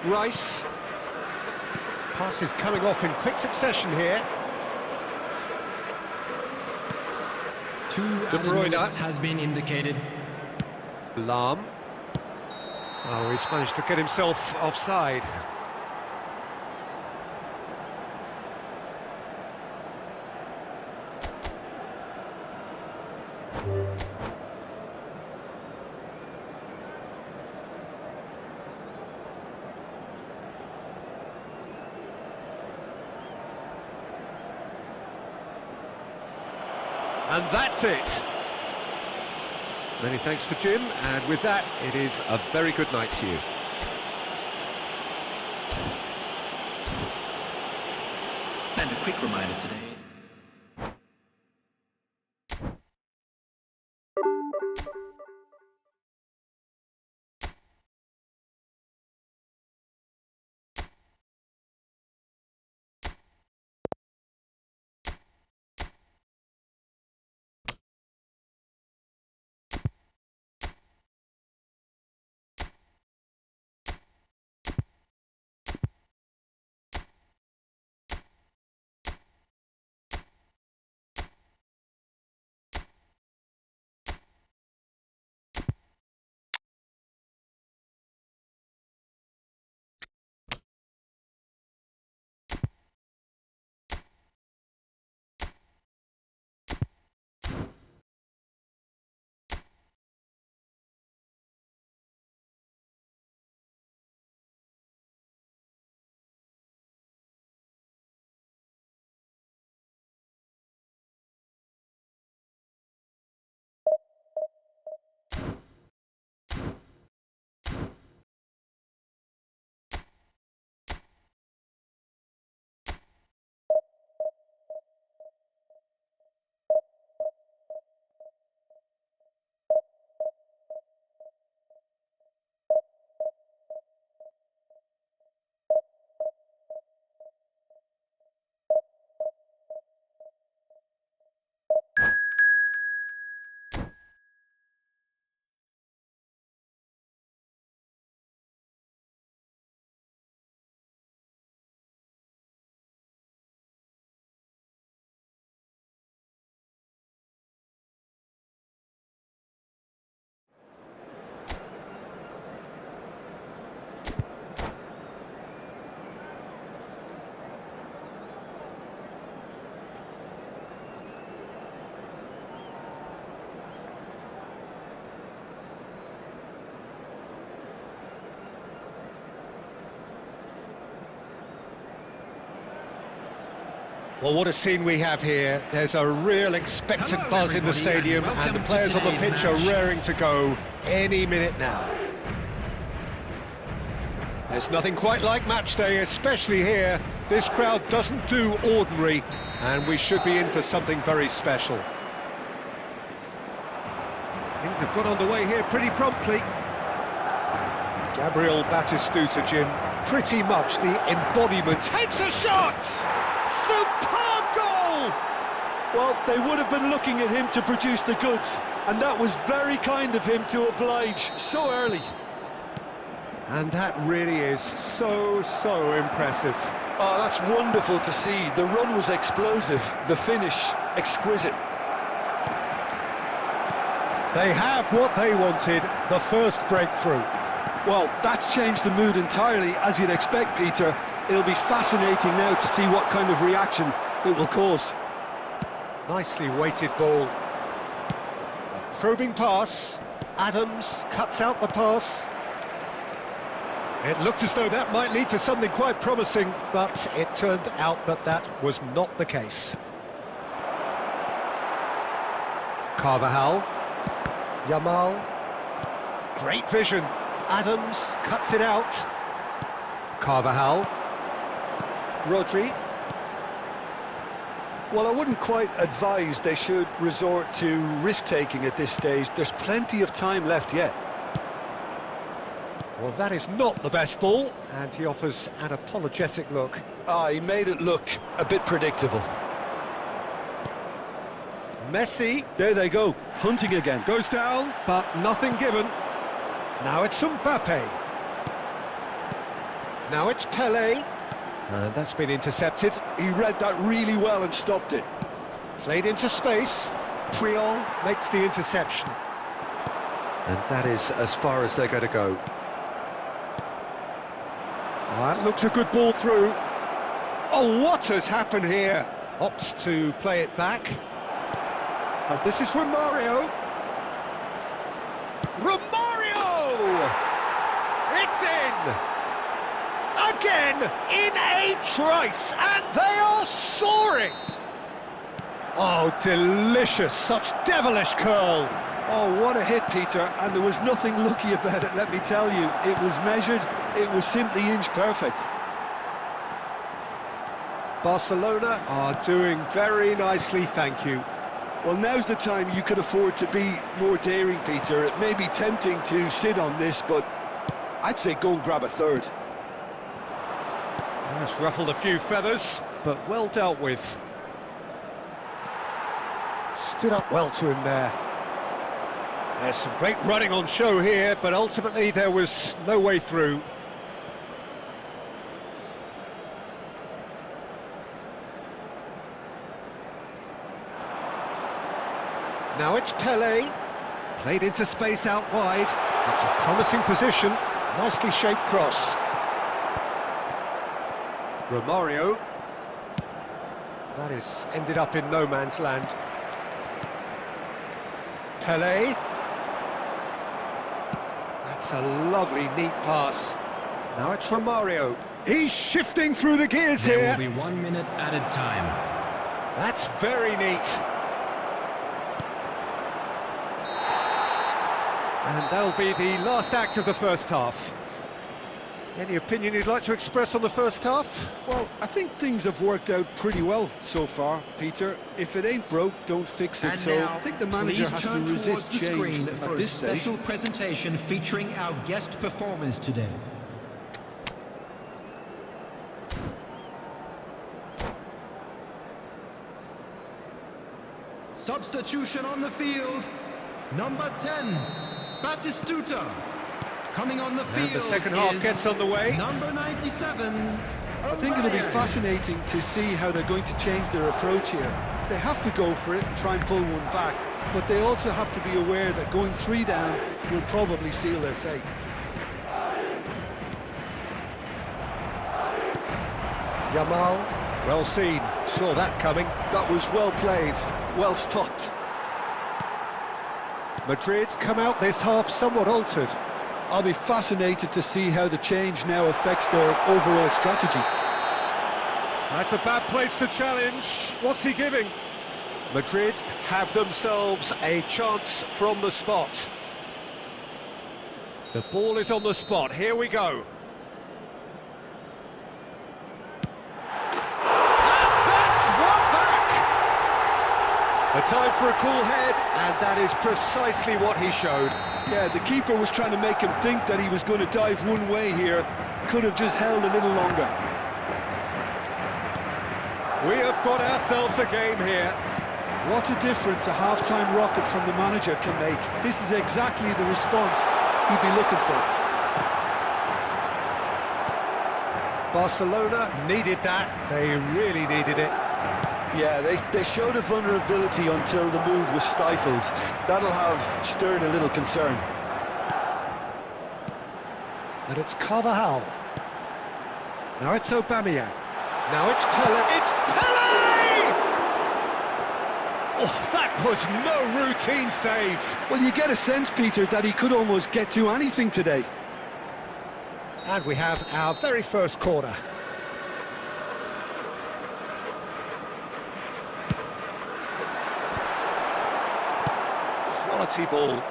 Rice. Passes coming off in quick succession here. De Bruyne has been indicated. Lam. Oh, he's managed to get himself offside. And that's it. Many thanks to Jim, and with that, it is a very good night to you. And a quick reminder today. Well, what a scene we have here. There's a real expectant Hello, buzz in the everybody, stadium, and and the welcome players to on the today's pitch are match. raring to go any minute now. There's nothing quite like match day, especially here. This crowd doesn't do ordinary, and we should be in for something very special. Things have got underway here pretty promptly. Gabriel Batistuta, Jim, pretty much the embodiment. Takes a shot! Superb goal! Well, they would have been looking at him to produce the goods, and that was very kind of him to oblige so early. And that really is so impressive. Oh, that's wonderful to see. The run was explosive, the finish exquisite. They have what they wanted, the first breakthrough. Well, that's changed the mood entirely, as you'd expect, Peter. It'll be fascinating now to see what kind of reaction it will cause. Nicely weighted ball. A probing pass. Adams cuts out the pass. It looked as though that might lead to something quite promising, but it turned out that that was not the case. Carvajal. Yamal. Great vision. Adams cuts it out. Carvajal. Rodri. Well, I wouldn't quite advise they should resort to risk-taking at this stage. There's plenty of time left yet. Well, that is not the best ball, and he offers an apologetic look. He made it look a bit predictable. Messi There they go, hunting again. goes down, but nothing given. Now it's Mbappe. Now it's Pelé. And that's been intercepted. He read that really well and stopped it. Played into space. Puyol makes the interception. And that is as far as they're going to go. That looks a good ball through. Oh, what has happened here? Opts to play it back. And this is Romario. Romario! It's in! Again, in a trice, and they are soaring! Oh, delicious, such devilish curl. Oh, what a hit, Peter, and there was nothing lucky about it, let me tell you. It was measured, it was simply inch perfect. Barcelona are doing very nicely, thank you. Well, now's the time you can afford to be more daring, Peter. It may be tempting to sit on this, but I'd say go and grab a third. That's ruffled a few feathers, but well dealt with. Stood up well to him there. There's some great running on show here, but ultimately there was no way through. Now it's Pelé. Played into space out wide. That's a promising position. Nicely shaped cross. Romario. That is ended up in no man's land. Pelé. That's a lovely, neat pass. Now it's Romario. He's shifting through the gears There here. will be 1 minute added time. That's very neat. And that'll be the last act of the first half. Any opinion you'd like to express on the first half? Well, I think things have worked out pretty well so far, Peter. If it ain't broke, don't fix it. And So now, I think the manager please has to turn resist towards the change screen at for this a stage. special presentation featuring our guest performers today. Substitution on the field. Number 10, Batistuta. Coming on the field. And the second half is gets underway. Number 97. I think it'll be fascinating to see how they're going to change their approach here. They have to go for it and try and pull one back, but they also have to be aware that going 3 down will probably seal their fate. Yamal, well seen, saw that coming. That was well played, well stopped. Madrid come out this half somewhat altered. I'll be fascinated to see how the change now affects their overall strategy. That's a bad place to challenge. What's he giving? Madrid have themselves a chance from the spot. The ball is on the spot. Here we go. A time for a cool head, and that is precisely what he showed. Yeah, the keeper was trying to make him think that he was going to dive one way here. Could have just held a little longer. We have got ourselves a game here. What a difference a half-time rocket from the manager can make. This is exactly the response he'd be looking for. Barcelona needed that. They really needed it. Yeah, they showed a vulnerability until the move was stifled. That'll have stirred a little concern. And it's Carvajal. Now it's Aubameyang. Now it's Pele. It's Pele! Oh, that was no routine save. Well, you get a sense, Peter, that he could almost get to anything today. And we have our very first corner. Quality ball.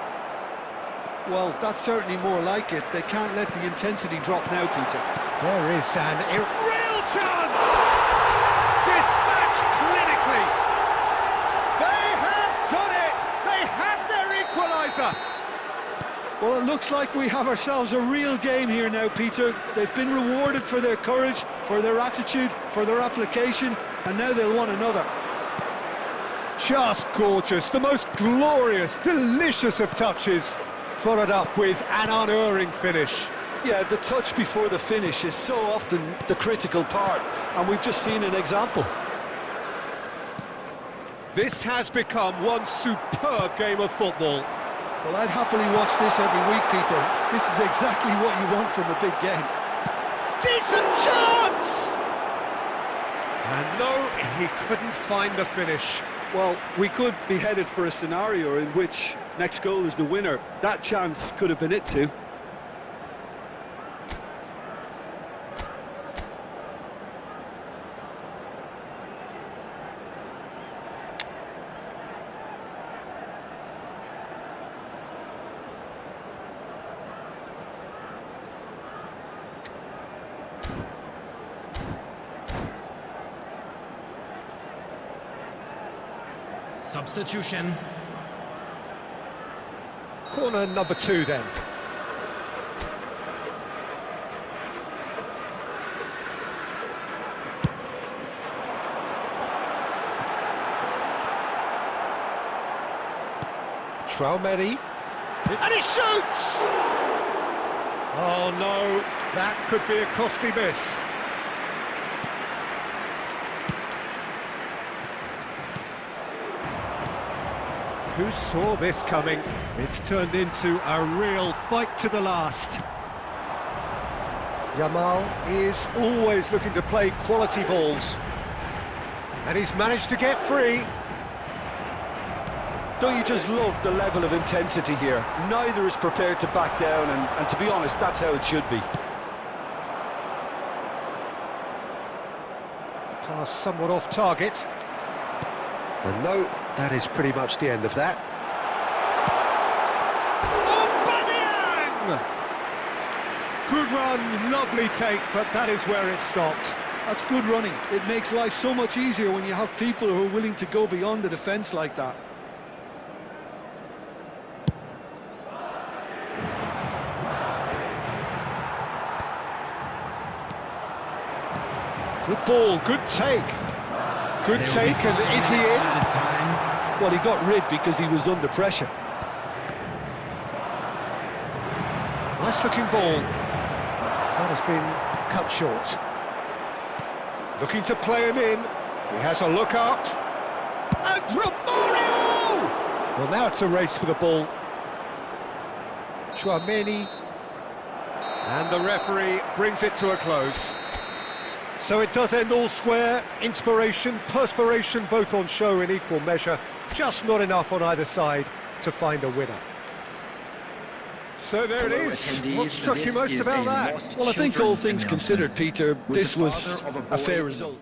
Well, that's certainly more like it. They can't let the intensity drop now, Peter. There is an real chance! Dispatched clinically! They have done it! They have their equaliser! Well, it looks like we have ourselves a real game here now, Peter. They've been rewarded for their courage, for their attitude, for their application, and now they'll want another. Just gorgeous, the most glorious, delicious of touches, followed up with an unerring finish. Yeah, the touch before the finish is so often the critical part, and we've just seen an example. This has become one superb game of football. Well, I'd happily watch this every week, Peter. This is exactly what you want from a big game. Decent chance! And no, he couldn't find the finish. Well, we could be headed for a scenario in which next goal is the winner. That chance could have been it too. Substitution. Corner number 2 then. Traumeri. And he shoots! Oh no, that could be a costly miss. Who saw this coming? It's turned into a real fight to the last. Yamal is always looking to play quality balls. And he's managed to get free. Don't you just love the level of intensity here? Neither is prepared to back down, and to be honest, that's how it should be. Pass somewhat off target. And no, that is pretty much the end of that. Aubameyang! Good run, lovely take, but that is where it stopped. That's good running. It makes life so much easier when you have people who are willing to go beyond the defence like that. Good ball, good take. Good take, and is he in? Well, he got rid because he was under pressure. Nice looking ball. That has been cut short. Looking to play him in. He has a look up. And Romario! Well, now it's a race for the ball. Traumeri. And the referee brings it to a close. So it does end all square. Inspiration, perspiration, both on show in equal measure. Just not enough on either side to find a winner. So there it is. What struck you most about that? Well, I think all things considered, Peter, this was a fair result.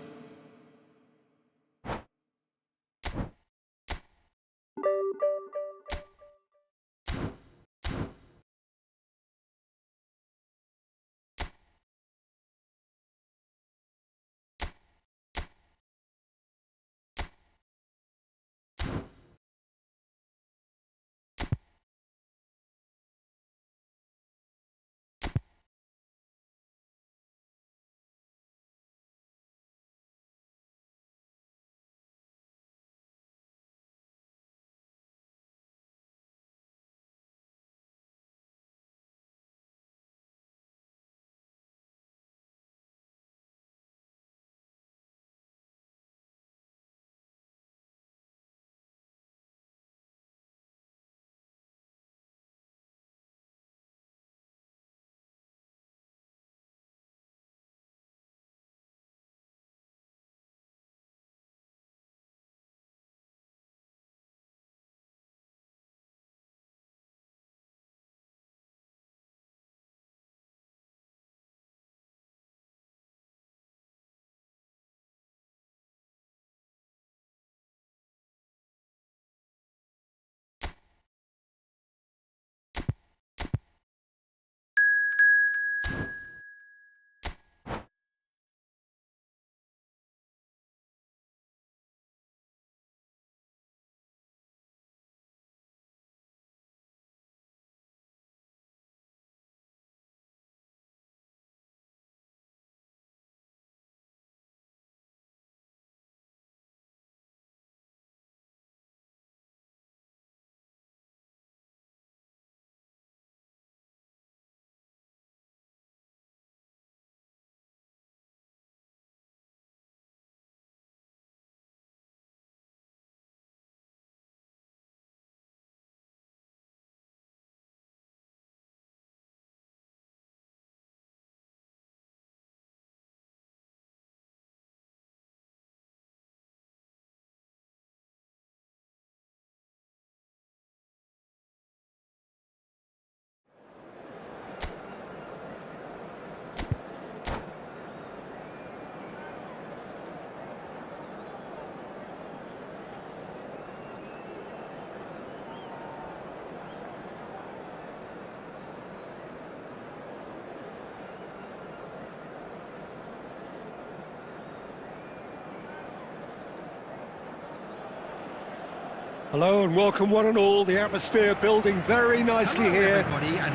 Hello and welcome one and all. The atmosphere building very nicely here.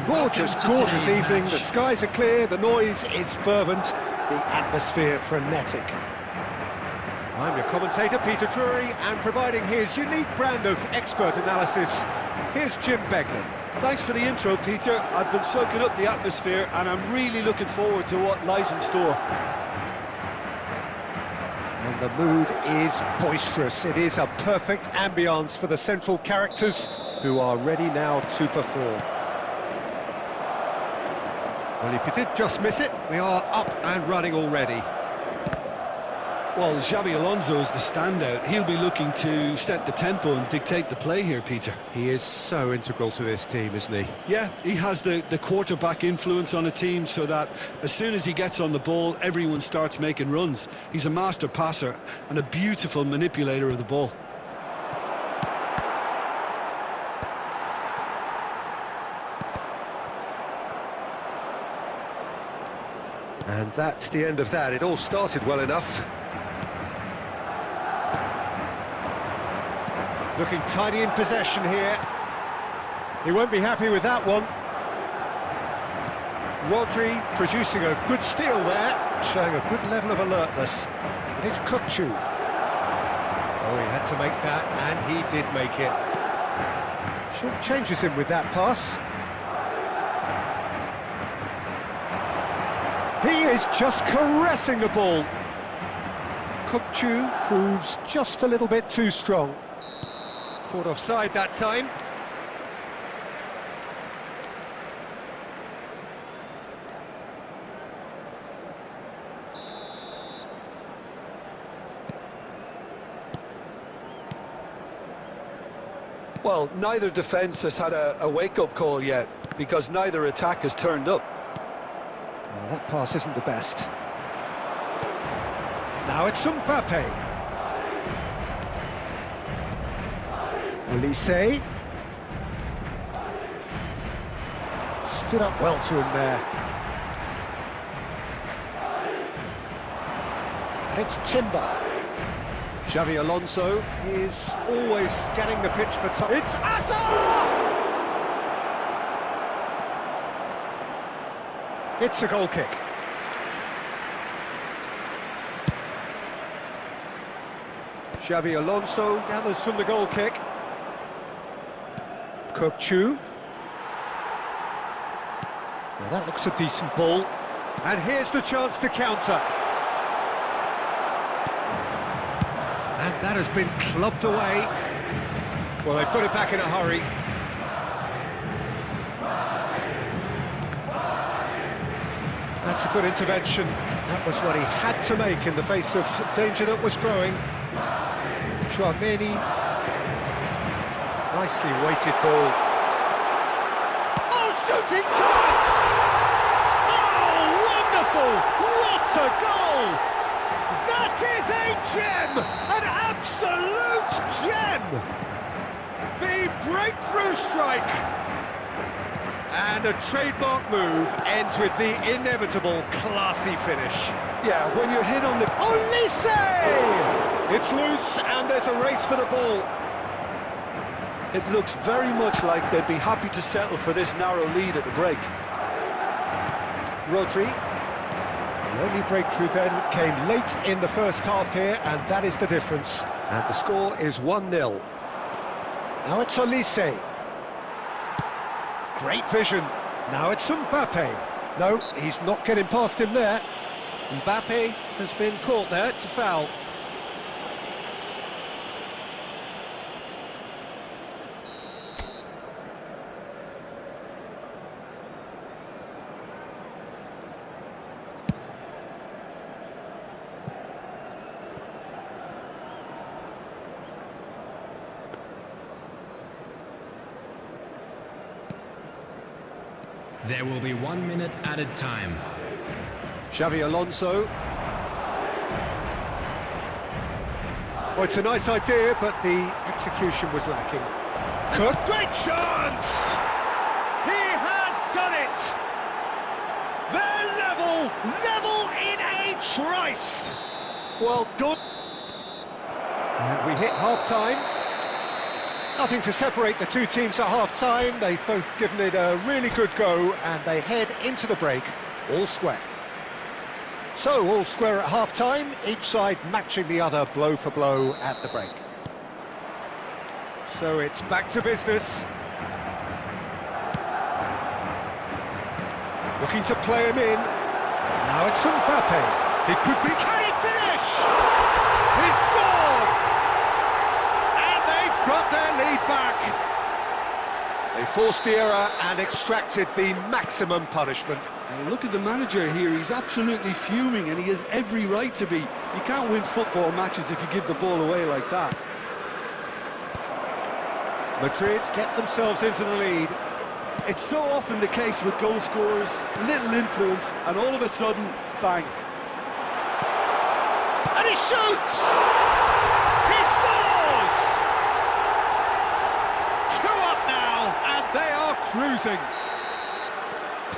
Gorgeous, gorgeous evening. The skies are clear, the noise is fervent, the atmosphere frenetic. I'm your commentator, Peter Drury, and providing his unique brand of expert analysis, here's Jim Beglin. Thanks for the intro, Peter. I've been soaking up the atmosphere and I'm really looking forward to what lies in store. And the mood is boisterous. It is a perfect ambience for the central characters who are ready now to perform. Well, if you did just miss it, we are up and running already. Well, Xabi Alonso is the standout. He'll be looking to set the tempo and dictate the play here, Peter. He is so integral to this team, isn't he? Yeah, he has the quarterback influence on a team so that as soon as he gets on the ball, everyone starts making runs. He's a master passer and a beautiful manipulator of the ball. And that's the end of that. It all started well enough. Looking tidy in possession here. He won't be happy with that one. Rodri producing a good steal there, showing a good level of alertness. And it's Kukçu. Oh, he had to make that, and he did make it. Short changes him with that pass. He is just caressing the ball. Kukçu proves just a little bit too strong. Caught offside that time. Well, neither defence has had a wake-up call yet, because neither attack has turned up. Oh, that pass isn't the best. Now it's Mbappe. Olise. Stood up well to him there. And it's Timber. Xabi Alonso is always scanning the pitch for time. It's Asa! It's a goal kick. Xabi Alonso gathers from the goal kick. Kukçu. Well, that looks a decent ball. And here's the chance to counter. And that has been clubbed away. Well, they've got it back in a hurry. That's a good intervention. That was what he had to make in the face of danger that was growing. Chouameni. Nicely weighted ball. Oh, shooting chance! Oh, wonderful! What a goal! That is a gem! An absolute gem! The breakthrough strike! And a trademark move ends with the inevitable classy finish. Yeah, when you're hit on the... Olise! It's loose and there's a race for the ball. It looks very much like they'd be happy to settle for this narrow lead at the break. Rodri. The only breakthrough then came late in the first half here, and that is the difference. And the score is 1-0. Now it's Olise. Great vision. Now it's Mbappe. No, he's not getting past him there. Mbappe has been caught there, it's a foul. There will be 1 minute added time. Xabi Alonso. Well, it's a nice idea, but the execution was lacking. Cook, great chance! He has done it! They're level in a trice! Well, good. And we hit half-time. Nothing to separate the two teams at half-time. They've both given it a really good go, and they head into the break all square. So, all square at half-time, each side matching the other blow for blow at the break. So it's back to business. Looking to play him in. Now it's Mbappe. He could be... Can he finish? He's scored! And they've got their lead back. They forced the error and extracted the maximum punishment. Now look at the manager here, he's absolutely fuming and he has every right to be. You can't win football matches if you give the ball away like that. Madrid get themselves into the lead. It's so often the case with goal scorers, little influence, and all of a sudden, bang. And he shoots! He scores! 2 up now, and they are cruising.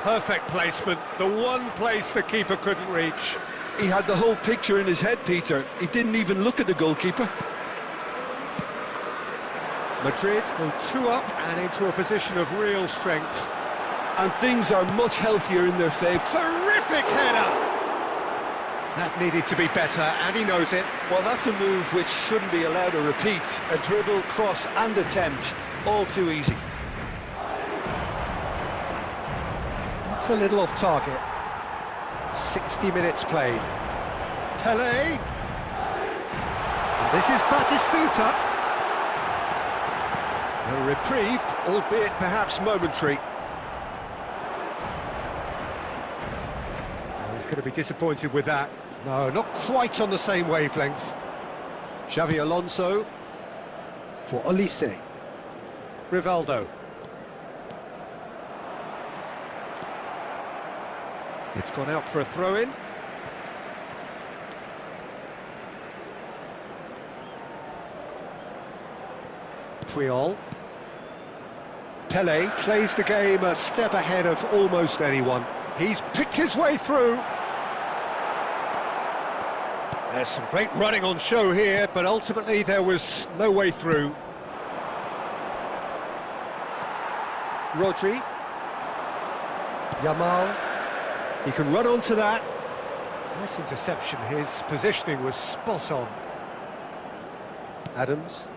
Perfect placement, the one place the keeper couldn't reach. He had the whole picture in his head, Peter. He didn't even look at the goalkeeper. Madrid go 2 up and into a position of real strength. And things are much healthier in their favour. Terrific header! That needed to be better, and he knows it. Well, that's a move which shouldn't be allowed to repeat. A dribble, cross and attempt, all too easy. That's a little off target. 60 minutes played. Pelé. And this is Batistuta. A reprieve, albeit perhaps momentary. Oh, he's going to be disappointed with that. No, not quite on the same wavelength. Xavi Alonso for Olise. Rivaldo. It's gone out for a throw-in. Puyol. Pelé plays the game a step ahead of almost anyone. He's picked his way through. There's some great running on show here, but ultimately there was no way through. Rodri. Yamal. He can run onto that. Nice interception. His positioning was spot on. Adams.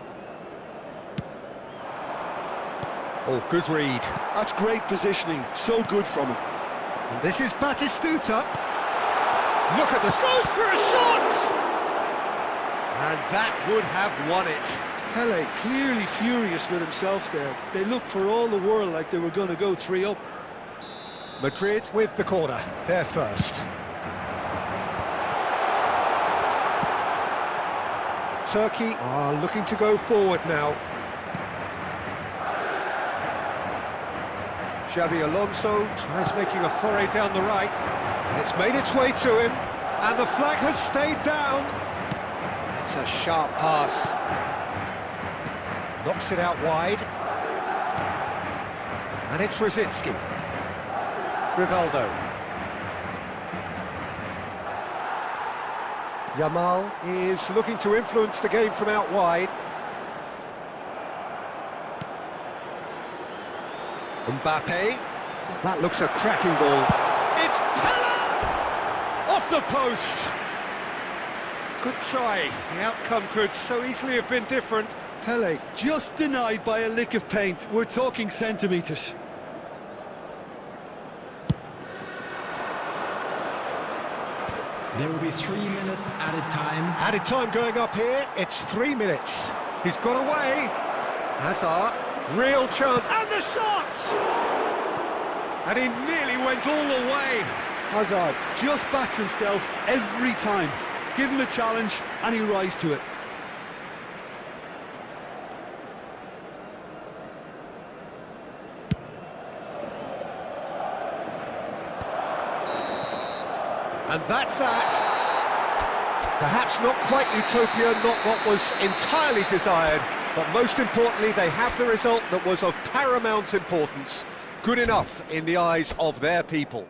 Oh, good read. That's great positioning, so good from him. And this is Batistuta. Look at this, goes for a shot! And that would have won it. Pelé clearly furious with himself there. They looked for all the world like they were going to go 3 up. Madrid with the corner, they're first. Turkey are looking to go forward now. Xavi Alonso tries making a foray down the right, and it's made its way to him, and the flag has stayed down. It's a sharp pass. Knocks it out wide. And it's Rosicky. Rivaldo. Yamal is looking to influence the game from out wide. Mbappe. That looks a cracking ball. It's Pelé! Off the post! Good try. The outcome could so easily have been different. Pelé just denied by a lick of paint. We're talking centimetres. There will be 3 minutes added time. Added time going up here. It's 3 minutes. He's got away. Hazard. Real chance. And the shot! And he nearly went all the way. Hazard just backs himself every time. Give him a challenge and he'll rise to it. And that's that. Perhaps not quite utopia, not what was entirely desired, but most importantly, they have the result that was of paramount importance. Good enough in the eyes of their people.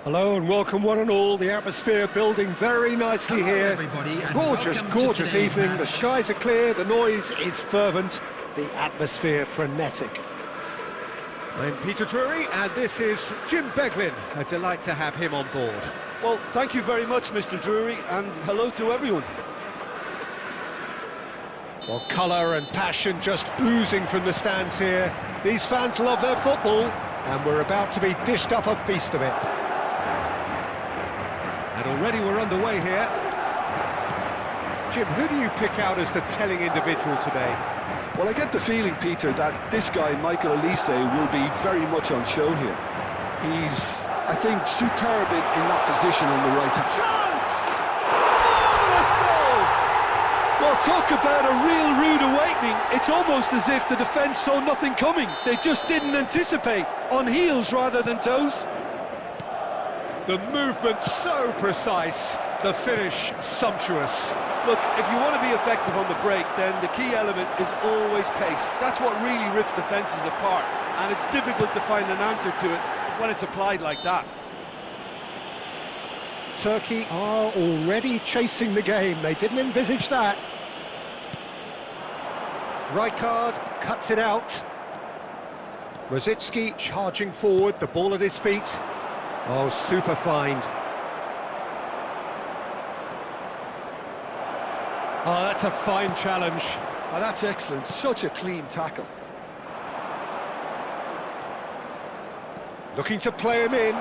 Hello and welcome one and all. The atmosphere building very nicely Hello, here. everybody, and Gorgeous, welcome to gorgeous today's evening. The match. skies are clear, the noise is fervent, the atmosphere frenetic. I'm Peter Drury and this is Jim Beglin. A delight to have him on board. Well, thank you very much, Mr. Drury, and hello to everyone. Well, colour and passion just oozing from the stands here. These fans love their football and we're about to be dished up a feast of it. And already we're underway here. Jim, who do you pick out as the telling individual today? Well, I get the feeling, Peter, that this guy, Michael Elise, will be very much on show here. He's, I think, superb in that position on the right hand. Chance! Marvellous goal! Well, talk about a real rude awakening. It's almost as if the defence saw nothing coming. They just didn't anticipate, on heels rather than toes. The movement so precise, the finish sumptuous. Look, if you want to be effective on the break, then the key element is always pace. That's what really rips defences apart, and it's difficult to find an answer to it when it's applied like that. Turkey are already chasing the game. They didn't envisage that. Rijkaard cuts it out. Rosicki charging forward, the ball at his feet. Oh, super find. Oh, that's a fine challenge. Oh, that's excellent. Such a clean tackle. Looking to play him in.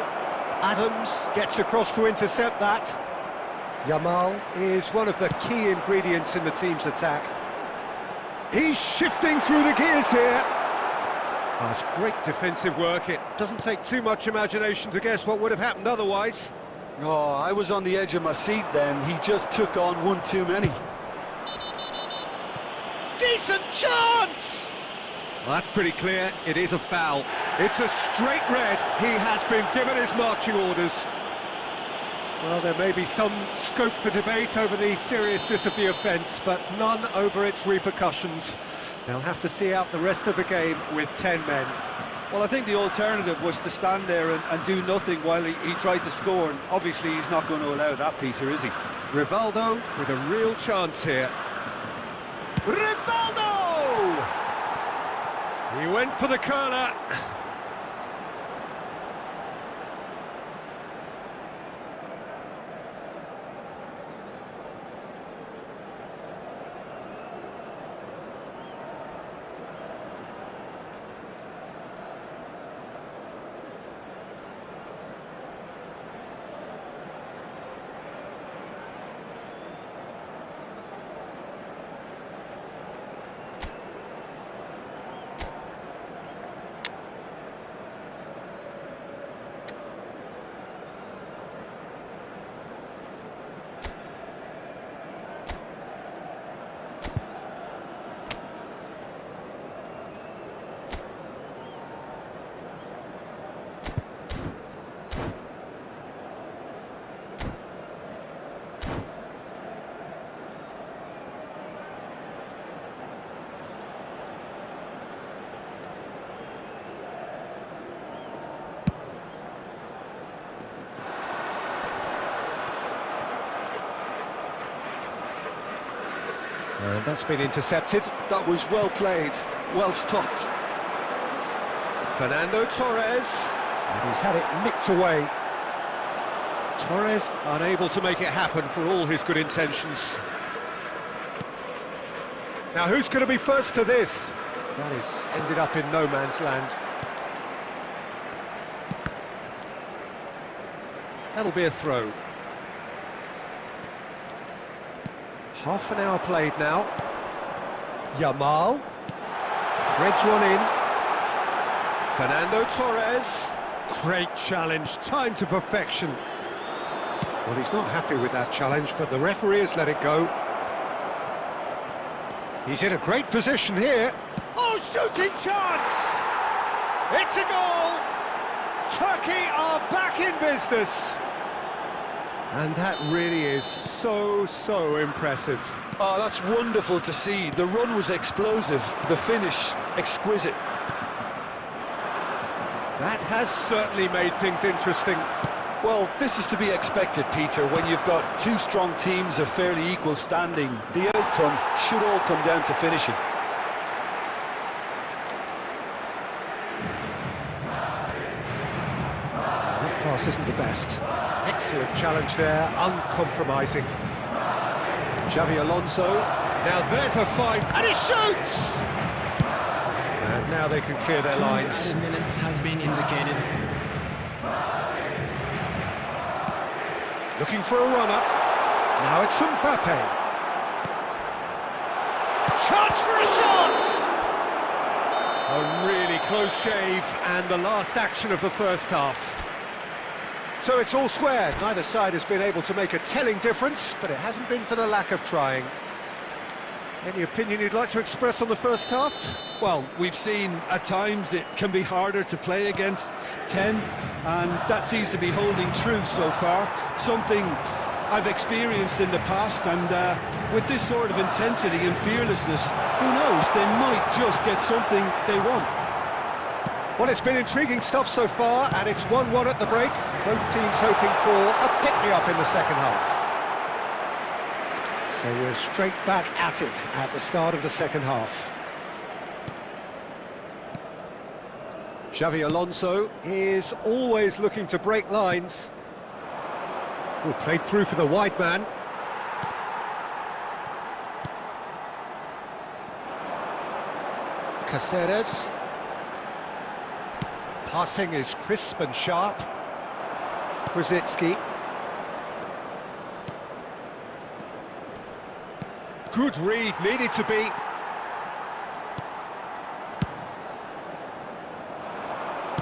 Adams gets across to intercept that. Yamal is one of the key ingredients in the team's attack. He's shifting through the gears here. Oh, it's great defensive work. It doesn't take too much imagination to guess what would have happened otherwise. Oh, I was on the edge of my seat then. He just took on one too many. Decent chance! Well, that's pretty clear. It is a foul. It's a straight red. He has been given his marching orders. Well, there may be some scope for debate over the seriousness of the offence, but none over its repercussions. They'll have to see out the rest of the game with 10 men. Well, I think the alternative was to stand there and do nothing while he tried to score, and obviously he's not going to allow that, Peter, is he? Rivaldo with a real chance here. Rivaldo! He went for the curler. And that's been intercepted. That was well played, well stopped. Fernando Torres, and he's had it nicked away. Torres unable to make it happen for all his good intentions. Now who's going to be first to this? That is ended up in no man's land. That'll be a throw. Half an hour played now. Yamal threads one in. Fernando Torres. Great challenge, timed to perfection. Well, he's not happy with that challenge, but the referee has let it go. He's in a great position here. Oh, shooting chance! It's a goal! Turkey are back in business. And that really is so impressive. Oh, that's wonderful to see. The run was explosive, the finish exquisite. That has certainly made things interesting. Well, this is to be expected, Peter. When you've got two strong teams of fairly equal standing, the outcome should all come down to finishing. That pass isn't the best. Excellent challenge there, uncompromising. Xavi Alonso, now there's a fine, and he shoots! And now they can clear their lines. 2 minutes has been indicated. Looking for a runner. Now it's Mbappe. Chance for a shot! A really close shave, and the last action of the first half. So it's all square. Neither side has been able to make a telling difference, but it hasn't been for the lack of trying. Any opinion you'd like to express on the first half? Well, we've seen at times it can be harder to play against 10, and that seems to be holding true so far. Something I've experienced in the past, and with this sort of intensity and fearlessness, who knows, they might just get something they want. Well, it's been intriguing stuff so far, and it's 1-1 at the break. Both teams hoping for a pick-me-up in the second half. So we're straight back at it at the start of the second half. Xavi Alonso is always looking to break lines. Well, played through for the wide man. Caceres. Passing is crisp and sharp. Brzezinski. Good read, needed to be.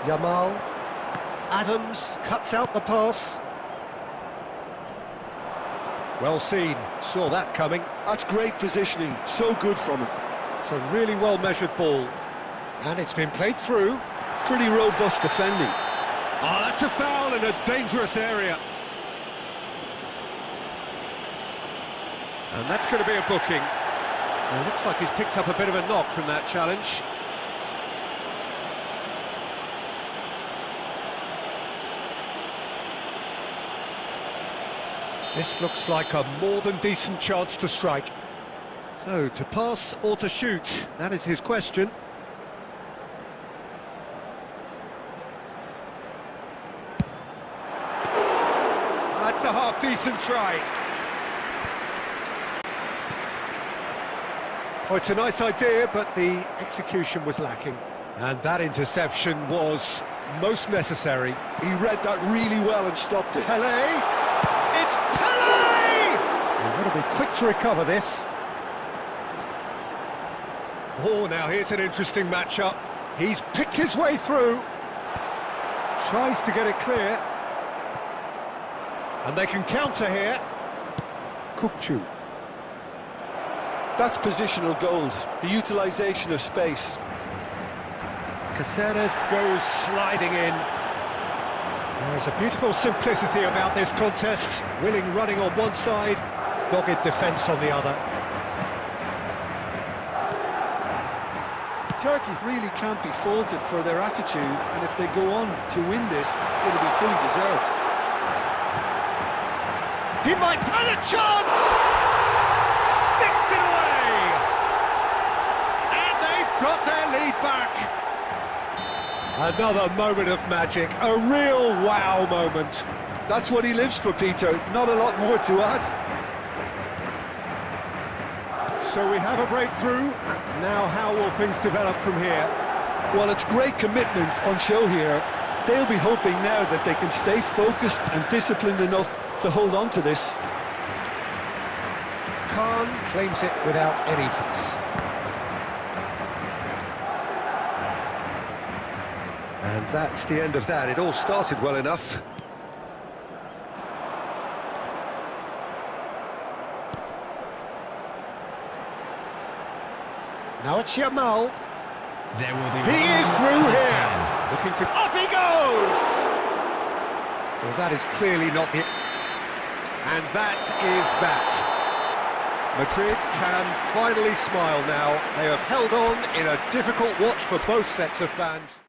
Yamal. Adams cuts out the pass. Well seen, saw that coming. That's great positioning, so good from him. It's a really well-measured ball. And it's been played through. Pretty robust defending. Oh, that's a foul in a dangerous area. And that's going to be a booking. It looks like he's picked up a bit of a knock from that challenge. This looks like a more than decent chance to strike. So, to pass or to shoot? That is his question. That's a half-decent try. Oh, it's a nice idea, but the execution was lacking. And that interception was most necessary. He read that really well and stopped it. Pelé! It's Pelé! You've got to be quick to recover this. Oh, now here's an interesting matchup. He's picked his way through. Tries to get it clear. And they can counter here. Kukçu. That's positional gold, the utilisation of space. Caceres goes sliding in. There's a beautiful simplicity about this contest. Willing running on one side, dogged defence on the other. Turkey really can't be faulted for their attitude, and if they go on to win this, it'll be fully deserved. He might have a chance! Sticks it away! And they've got their lead back. Another moment of magic, a real wow moment. That's what he lives for, Peter. Not a lot more to add. So we have a breakthrough. Now how will things develop from here? Well, it's great commitment on show here. They'll be hoping now that they can stay focused and disciplined enough to hold on to this. Khan claims it without any fuss. And that's the end of that. It all started well enough. Now it's Yamal. There will be He is through here. Looking to... Up he goes! Well, that is clearly not the... And that is that. Madrid can finally smile now. They have held on in a difficult watch for both sets of fans.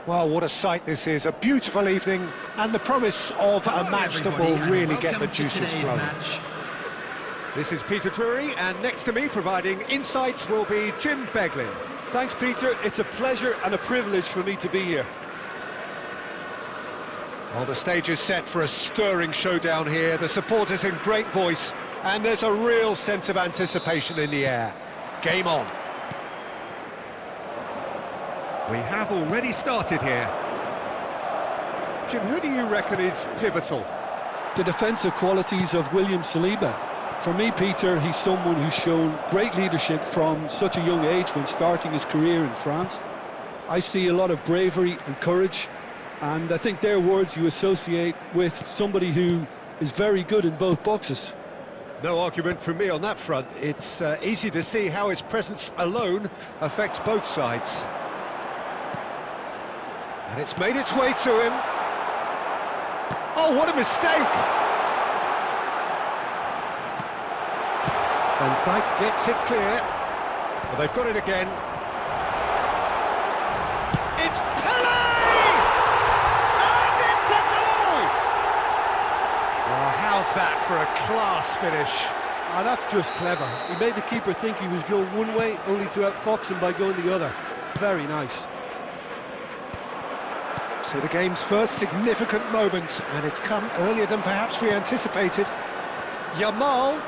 Well, what a sight this is. A beautiful evening and the promise of a match that will really get the juices flowing. This is Peter Drury, and next to me providing insights will be Jim Beglin. Thanks, Peter. It's a pleasure and a privilege for me to be here. Well, the stage is set for a stirring showdown here. The supporters in great voice, and there's a real sense of anticipation in the air. Game on. We have already started here. Jim, who do you reckon is pivotal? The defensive qualities of William Saliba. For me, Peter, he's someone who's shown great leadership from such a young age when starting his career in France. I see a lot of bravery and courage, and I think they're words you associate with somebody who is very good in both boxes. No argument from me on that front. It's easy to see how his presence alone affects both sides. And it's made its way to him. Oh, what a mistake! And Dijk gets it clear. Well, they've got it again. It's Pele! And it's a goal! Oh, how's that for a class finish? Ah, that's just clever. He made the keeper think he was going one way, only to outfox him by going the other. Very nice. So the game's first significant moment, and it's come earlier than perhaps we anticipated. Yamal,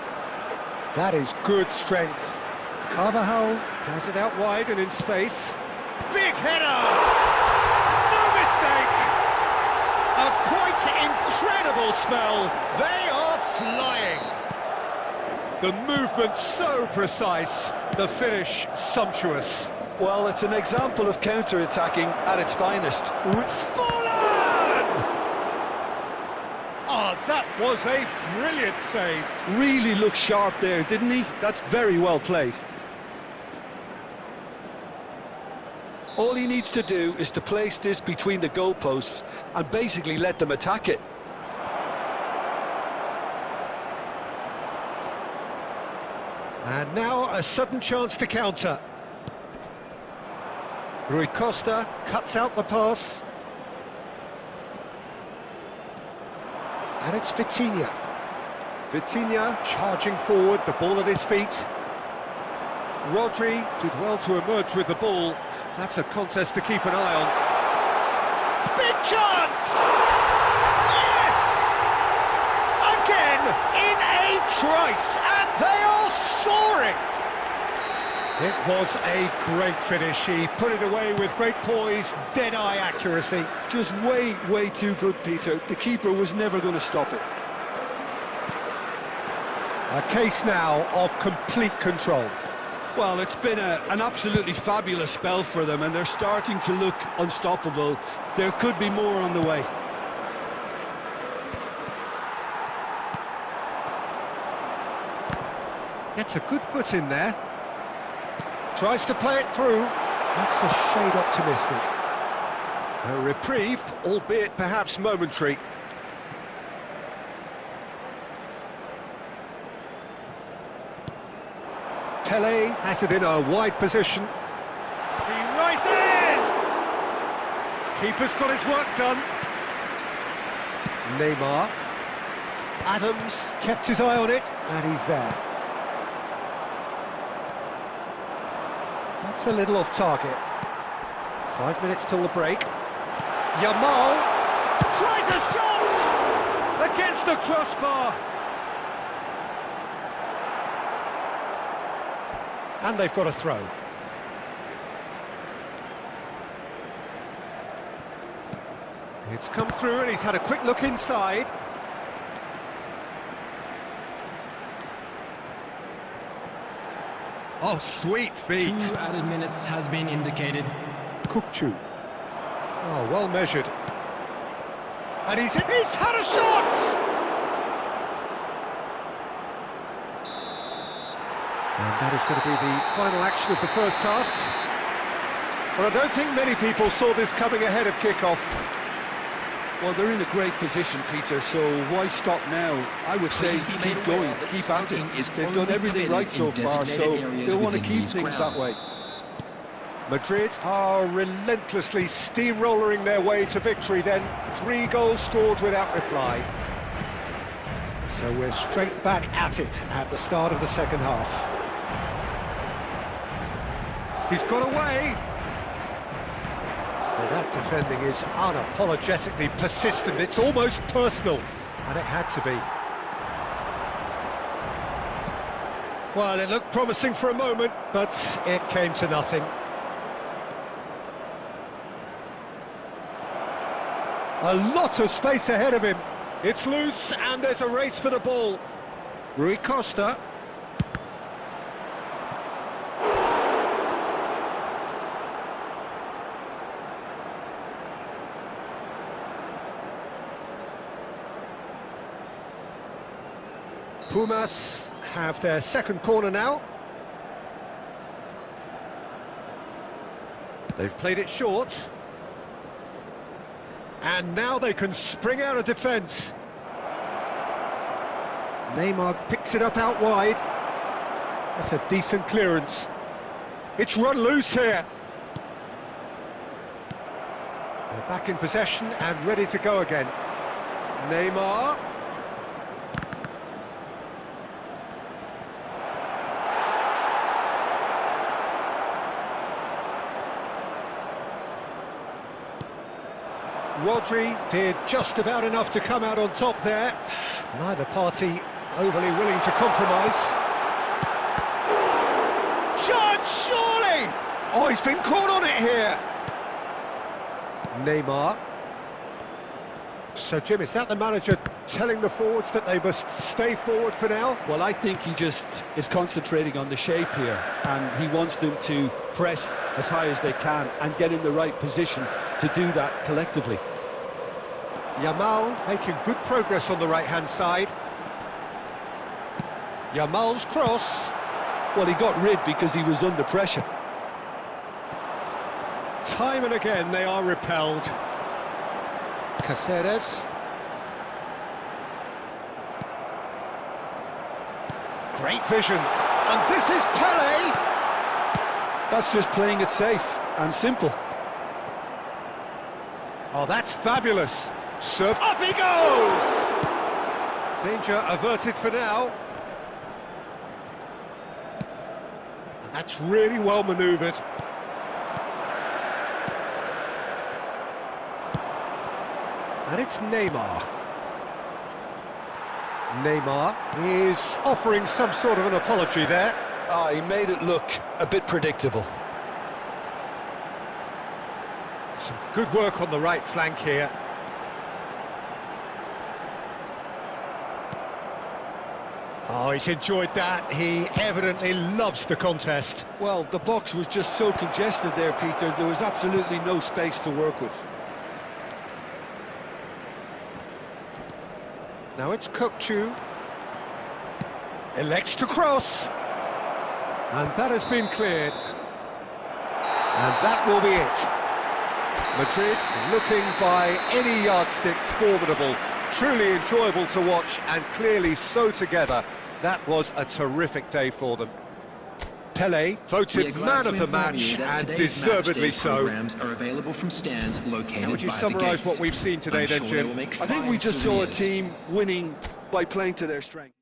that is good strength. Carvajal has it out wide and in space. Big header! No mistake! A quite incredible spell. They are flying. The movement so precise, the finish sumptuous. Well, it's an example of counter-attacking at its finest. Fallen! Oh, That was a brilliant save. Really looked sharp there, didn't he? That's very well played. All he needs to do is to place this between the goalposts and basically let them attack it. And now a sudden chance to counter. Rui Costa cuts out the pass. And it's Vitinha. Vitinha charging forward, the ball at his feet. Rodri did well to emerge with the ball. That's a contest to keep an eye on. Big chance! Yes! Again, in a trice, and they are soaring! It was a great finish. He put it away with great poise, dead-eye accuracy. Just way too good, Peter. The keeper was never going to stop it. A case now of complete control. Well, it's been an absolutely fabulous spell for them, and they're starting to look unstoppable. There could be more on the way. Gets a good foot in there. Tries to play it through. That's a shade optimistic. A reprieve, albeit perhaps momentary. Tele has it in a wide position. He rises! Keeper's got his work done. Neymar. Adams kept his eye on it, and he's there. That's a little off target. 5 minutes till the break. Yamal tries a shot! Against the crossbar! And they've got a throw. It's come through and he's had a quick look inside. Oh, sweet feet. 2 added minutes has been indicated. Kukçu. Oh, well measured. And he's had a shot! And that is going to be the final action of the first half. Well, I don't think many people saw this coming ahead of kick-off. Well, they're in a great position, Peter, so why stop now? I would say keep going, keep at it. They've done everything right so far, so they'll want to keep things that way. Madrid are relentlessly steamrolling their way to victory then. 3 goals scored without reply. So we're straight back at it at the start of the second half. He's got away. Well, that defending is unapologetically persistent. It's almost personal, and it had to be. Well, it looked promising for a moment, but it came to nothing. A lot of space ahead of him. It's loose, and there's a race for the ball. Rui Costa. Pumas have their second corner now. They've played it short. And now they can spring out of defence. Neymar picks it up out wide. That's a decent clearance. It's run loose here. They're back in possession and ready to go again. Neymar. Rodri did just about enough to come out on top there. Neither party overly willing to compromise. Chance, surely! Oh, he's been caught on it here. Neymar. So, Jim, is that the manager telling the forwards that they must stay forward for now? Well, I think he just is concentrating on the shape here, and he wants them to press as high as they can and get in the right position to do that collectively. Yamal making good progress on the right-hand side. Yamal's cross. Well, he got rid because he was under pressure. Time and again they are repelled. Caceres. Great vision. And this is Pele! That's just playing it safe and simple. Oh, that's fabulous. Serve. Up he goes! Danger averted for now. And that's really well manoeuvred. And it's Neymar. Neymar is offering some sort of an apology there. Ah, he made it look a bit predictable. Some good work on the right flank here. Oh, he's enjoyed that. He evidently loves the contest. Well, the box was just so congested there, Peter. There was absolutely no space to work with. Now it's Kökçü. Elects to cross. And that has been cleared. And that will be it. Madrid looking by any yardstick formidable. Truly enjoyable to watch and clearly so together. That was a terrific day for them. Pele voted man of the match and deservedly so. Programs are available from stands located How would you by the summarise gates. what we've seen today I'm then, sure Jim? they will make I think we fine just saw a souvenirs. team winning by playing to their strength.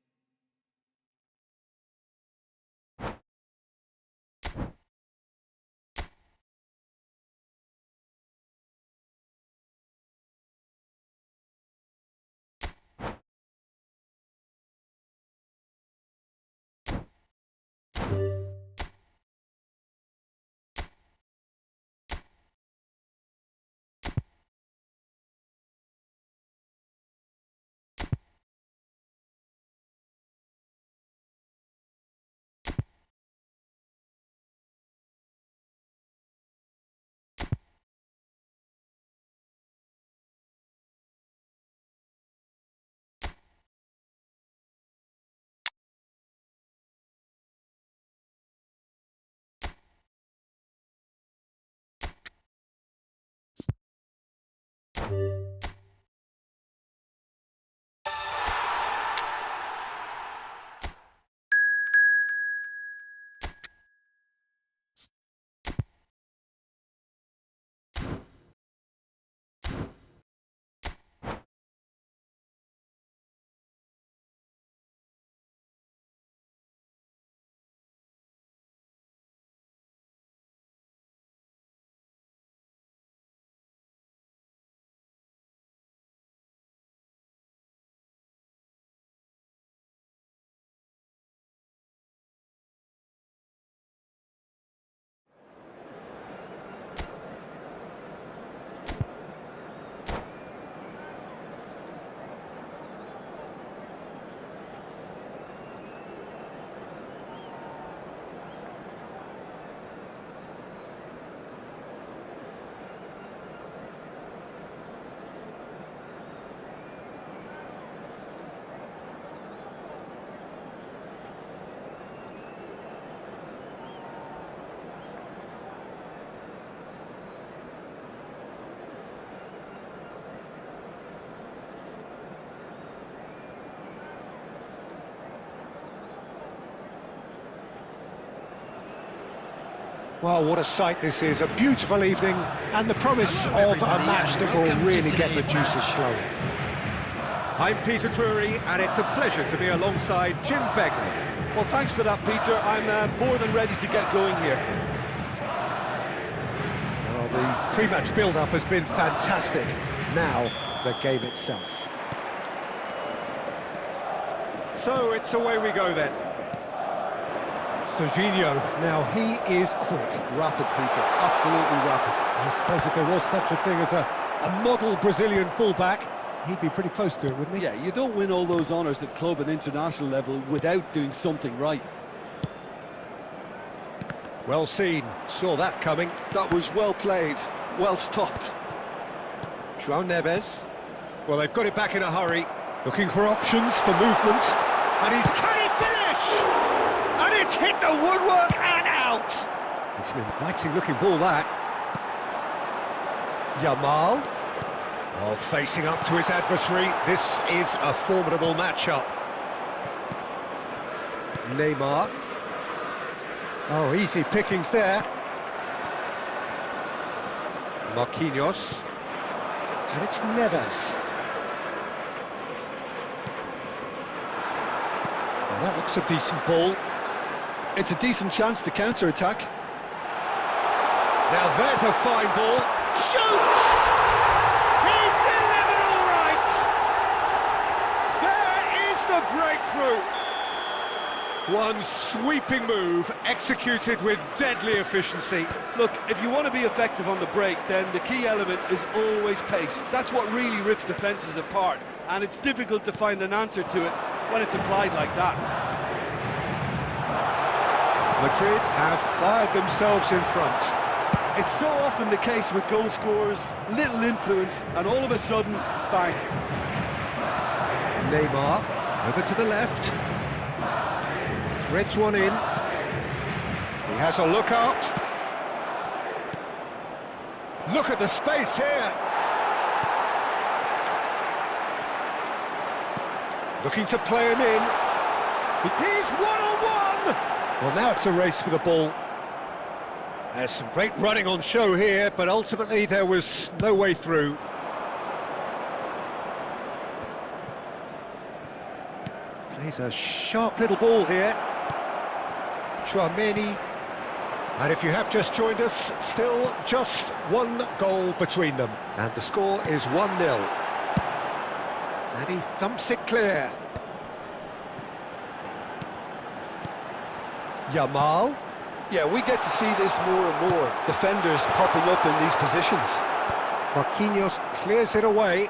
Well, what a sight this is. A beautiful evening and the promise of a match that will really get the juices flowing. I'm Peter Drury and it's a pleasure to be alongside Jim Begley. Well, thanks for that, Peter. I'm more than ready to get going here. Well, the pre-match build-up has been fantastic. Now, the game itself. So, it's away we go then. Serginho, now he is quick. Rapid, Peter. Absolutely rapid. I suppose if there was such a thing as a model Brazilian fullback, he'd be pretty close to it, wouldn't he? Yeah, you don't win all those honours at club and international level without doing something right. Well seen, saw that coming. That was well played, well stopped. João Neves. Well, they've got it back in a hurry, looking for options for movement. And can he finish? And it's hit the woodwork and out! It's an inviting-looking ball, that. Yamal. Oh, facing up to his adversary. This is a formidable matchup. Neymar. Oh, easy pickings there. Marquinhos. And it's Neves. Well, that looks a decent ball. It's a decent chance to counter-attack. Now there's a fine ball. Shoots! He's delivered all right! There is the breakthrough! One sweeping move, executed with deadly efficiency. Look, if you want to be effective on the break, then the key element is always pace. That's what really rips defences apart, and it's difficult to find an answer to it when it's applied like that. Madrid have fired themselves in front. It's so often the case with goal scorers, little influence, and all of a sudden, bang. Neymar, over to the left. Threads one in. He has a look out. Look at the space here. Looking to play him in. He's one-on-one! Well, now it's a race for the ball. There's some great running on show here, but ultimately there was no way through. Plays a sharp little ball here. Tchouaméni. And if you have just joined us, still just one goal between them. And the score is 1-0. And he thumps it clear. Yamal. Yeah, we get to see this more and more. Defenders popping up in these positions. Marquinhos clears it away.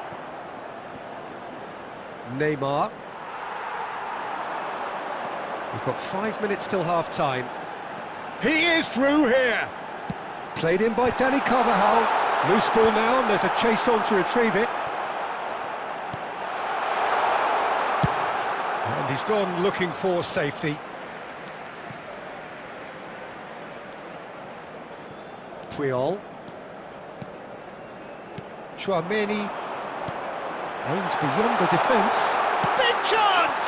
Neymar. We've got 5 minutes till half-time. He is through here! Played in by Danny Carvajal. Loose ball now, and there's a chase on to retrieve it. And he's gone looking for safety. Puyol. Tchouaméni aimed beyond the defence. Big chance!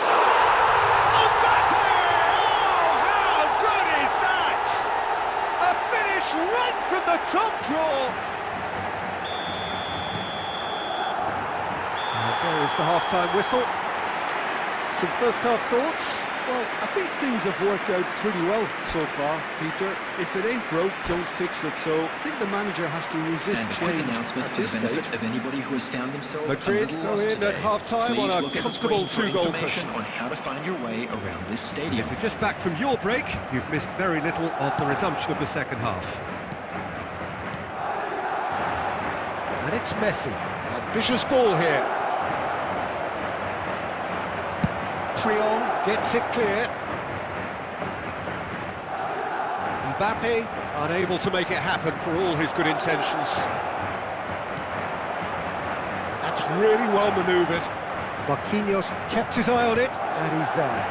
Mbappe! Oh, how good is that? A finish right from the top draw. And there is the half-time whistle. Some first-half thoughts? Well, I think things have worked out pretty well so far, Peter. If it ain't broke, don't fix it. So I think the manager has to resist And a quick change announcement at for this the benefit stage. of anybody who has found themselves Madrid a little go lost in at today. half-time on Please a look at the comfortable screen for two-goal information cushion. on how to find your way around this stadium. If you're just back from your break, you've missed very little of the resumption of the second half. And it's Messi. Ambitious ball here. Puyol gets it clear. Mbappe unable to make it happen for all his good intentions. That's really well manoeuvred. Marquinhos kept his eye on it, and he's there.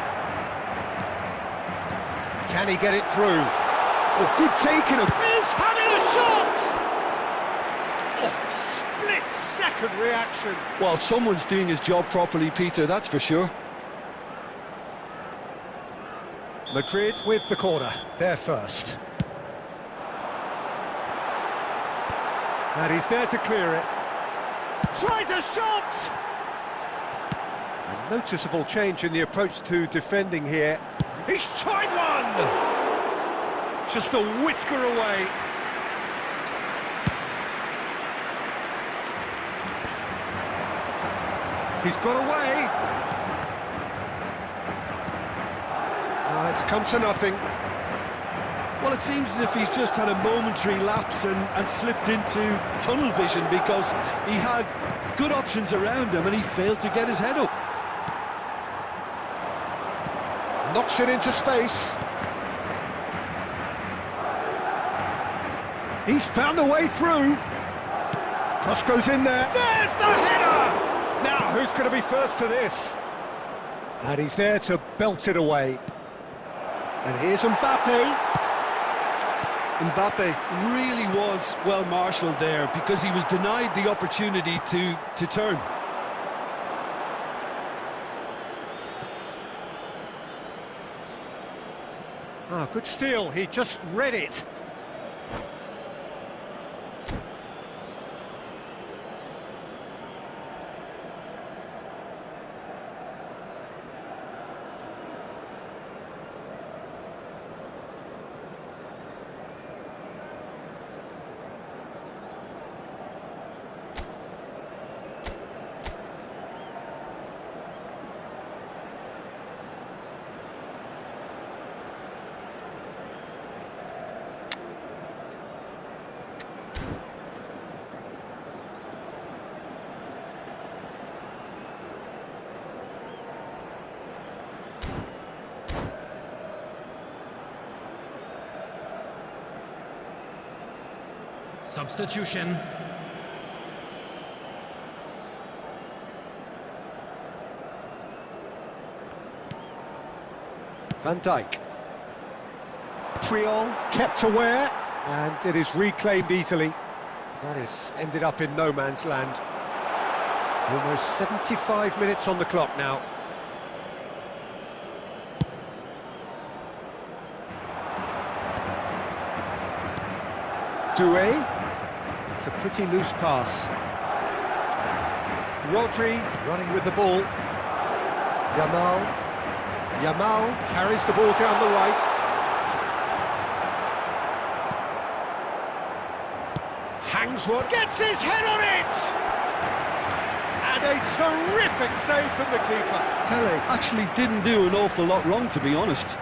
Can he get it through? Oh, good taking him. He's having a shot! Oh, split-second reaction. Well, someone's doing his job properly, Peter, that's for sure. Madrid with the corner, they're first. And he's there to clear it. Tries a shot! A noticeable change in the approach to defending here. He's tried one! Just a whisker away. He's got away. It's come to nothing. Well, it seems as if he's just had a momentary lapse and slipped into tunnel vision because he had good options around him and he failed to get his head up. Knocks it into space. He's found a way through. Cross goes in there. There's the header! Now, who's going to be first to this? And he's there to belt it away. And here's Mbappe. Mbappe really was well marshalled there because he was denied the opportunity to turn. Ah, good steal, he just read it. Substitution. Van Dijk. Triol kept aware, and it is reclaimed easily. That is ended up in no man's land. Almost 75 minutes on the clock now. Doué. It's a pretty loose pass. Rodri running with the ball. Yamal carries the ball down the right. Hangs one, gets his head on it! And a terrific save from the keeper. Pele actually didn't do an awful lot wrong, to be honest.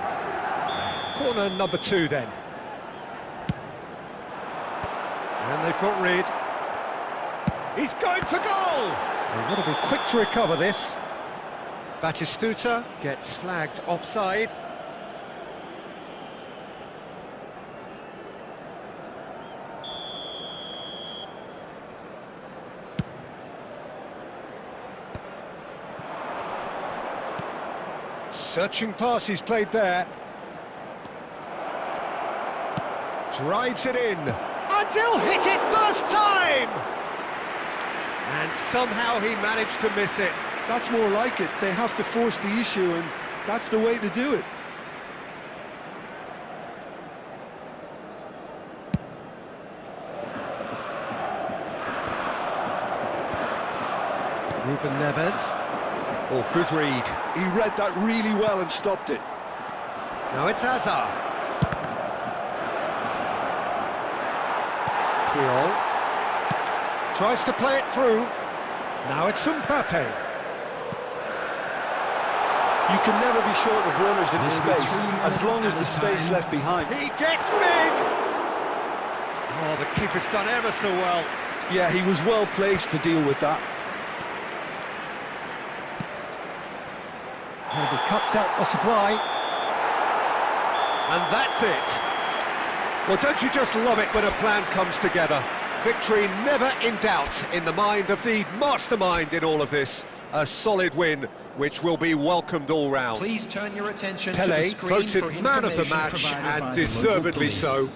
Corner number 2 then. And they've got rid. He's going for goal! They've got to be quick to recover this. Batistuta gets flagged offside. Searching pass he's played there. Drives it in. And he'll hit it first time! And somehow he managed to miss it. That's more like it. They have to force the issue, and that's the way to do it. Ruben Neves. Oh, good read. He read that really well and stopped it. Now it's Hazard. Triol. Tries to play it through. Now it's Mbappe. You can never be short of runners in the space, as long as the space left behind. He gets big! Oh, the keeper's done ever so well. Yeah, he was well placed to deal with that. And he cuts out the supply. And that's it. Well, don't you just love it when a plan comes together? Victory never in doubt in the mind of the mastermind in all of this. A solid win, which will be welcomed all round. Please turn your attention Pele to the screen for voted man of the information match, provided by and the local deservedly police. so.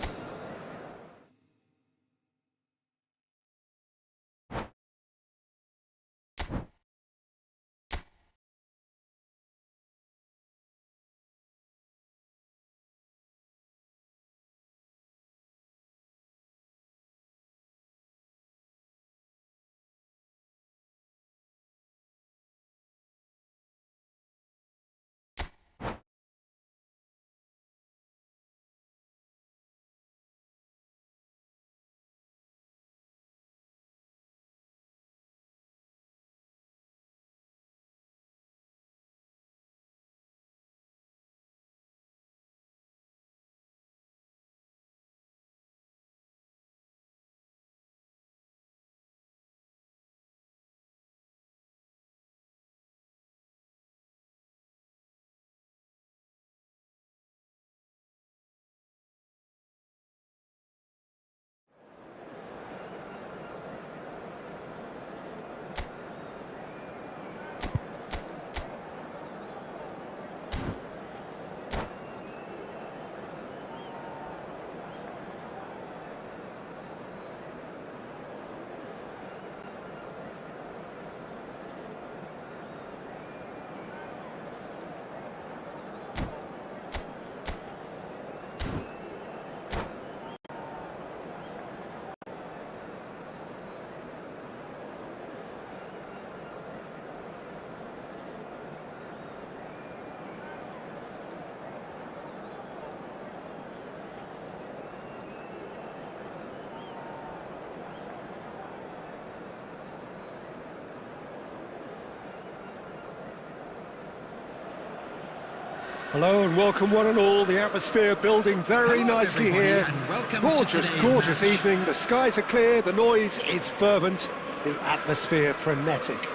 Hello and welcome one and all. The atmosphere building very Hello, nicely everybody, here. and welcome Gorgeous, to today's gorgeous match. evening. The skies are clear, the noise is fervent, the atmosphere frenetic.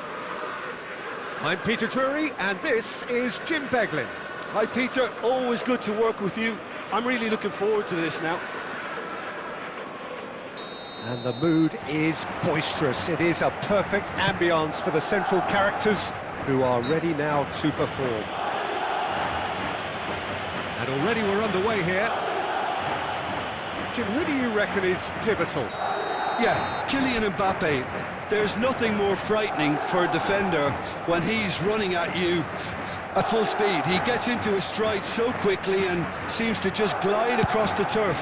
I'm Peter Drury and this is Jim Beglin. Hi Peter, always good to work with you. I'm really looking forward to this now. And the mood is boisterous. It is a perfect ambience for the central characters who are ready now to perform. And already we're underway here. Jim, who do you reckon is pivotal? Yeah, Kylian Mbappe. There's nothing more frightening for a defender when he's running at you at full speed. He gets into his stride so quickly and seems to just glide across the turf.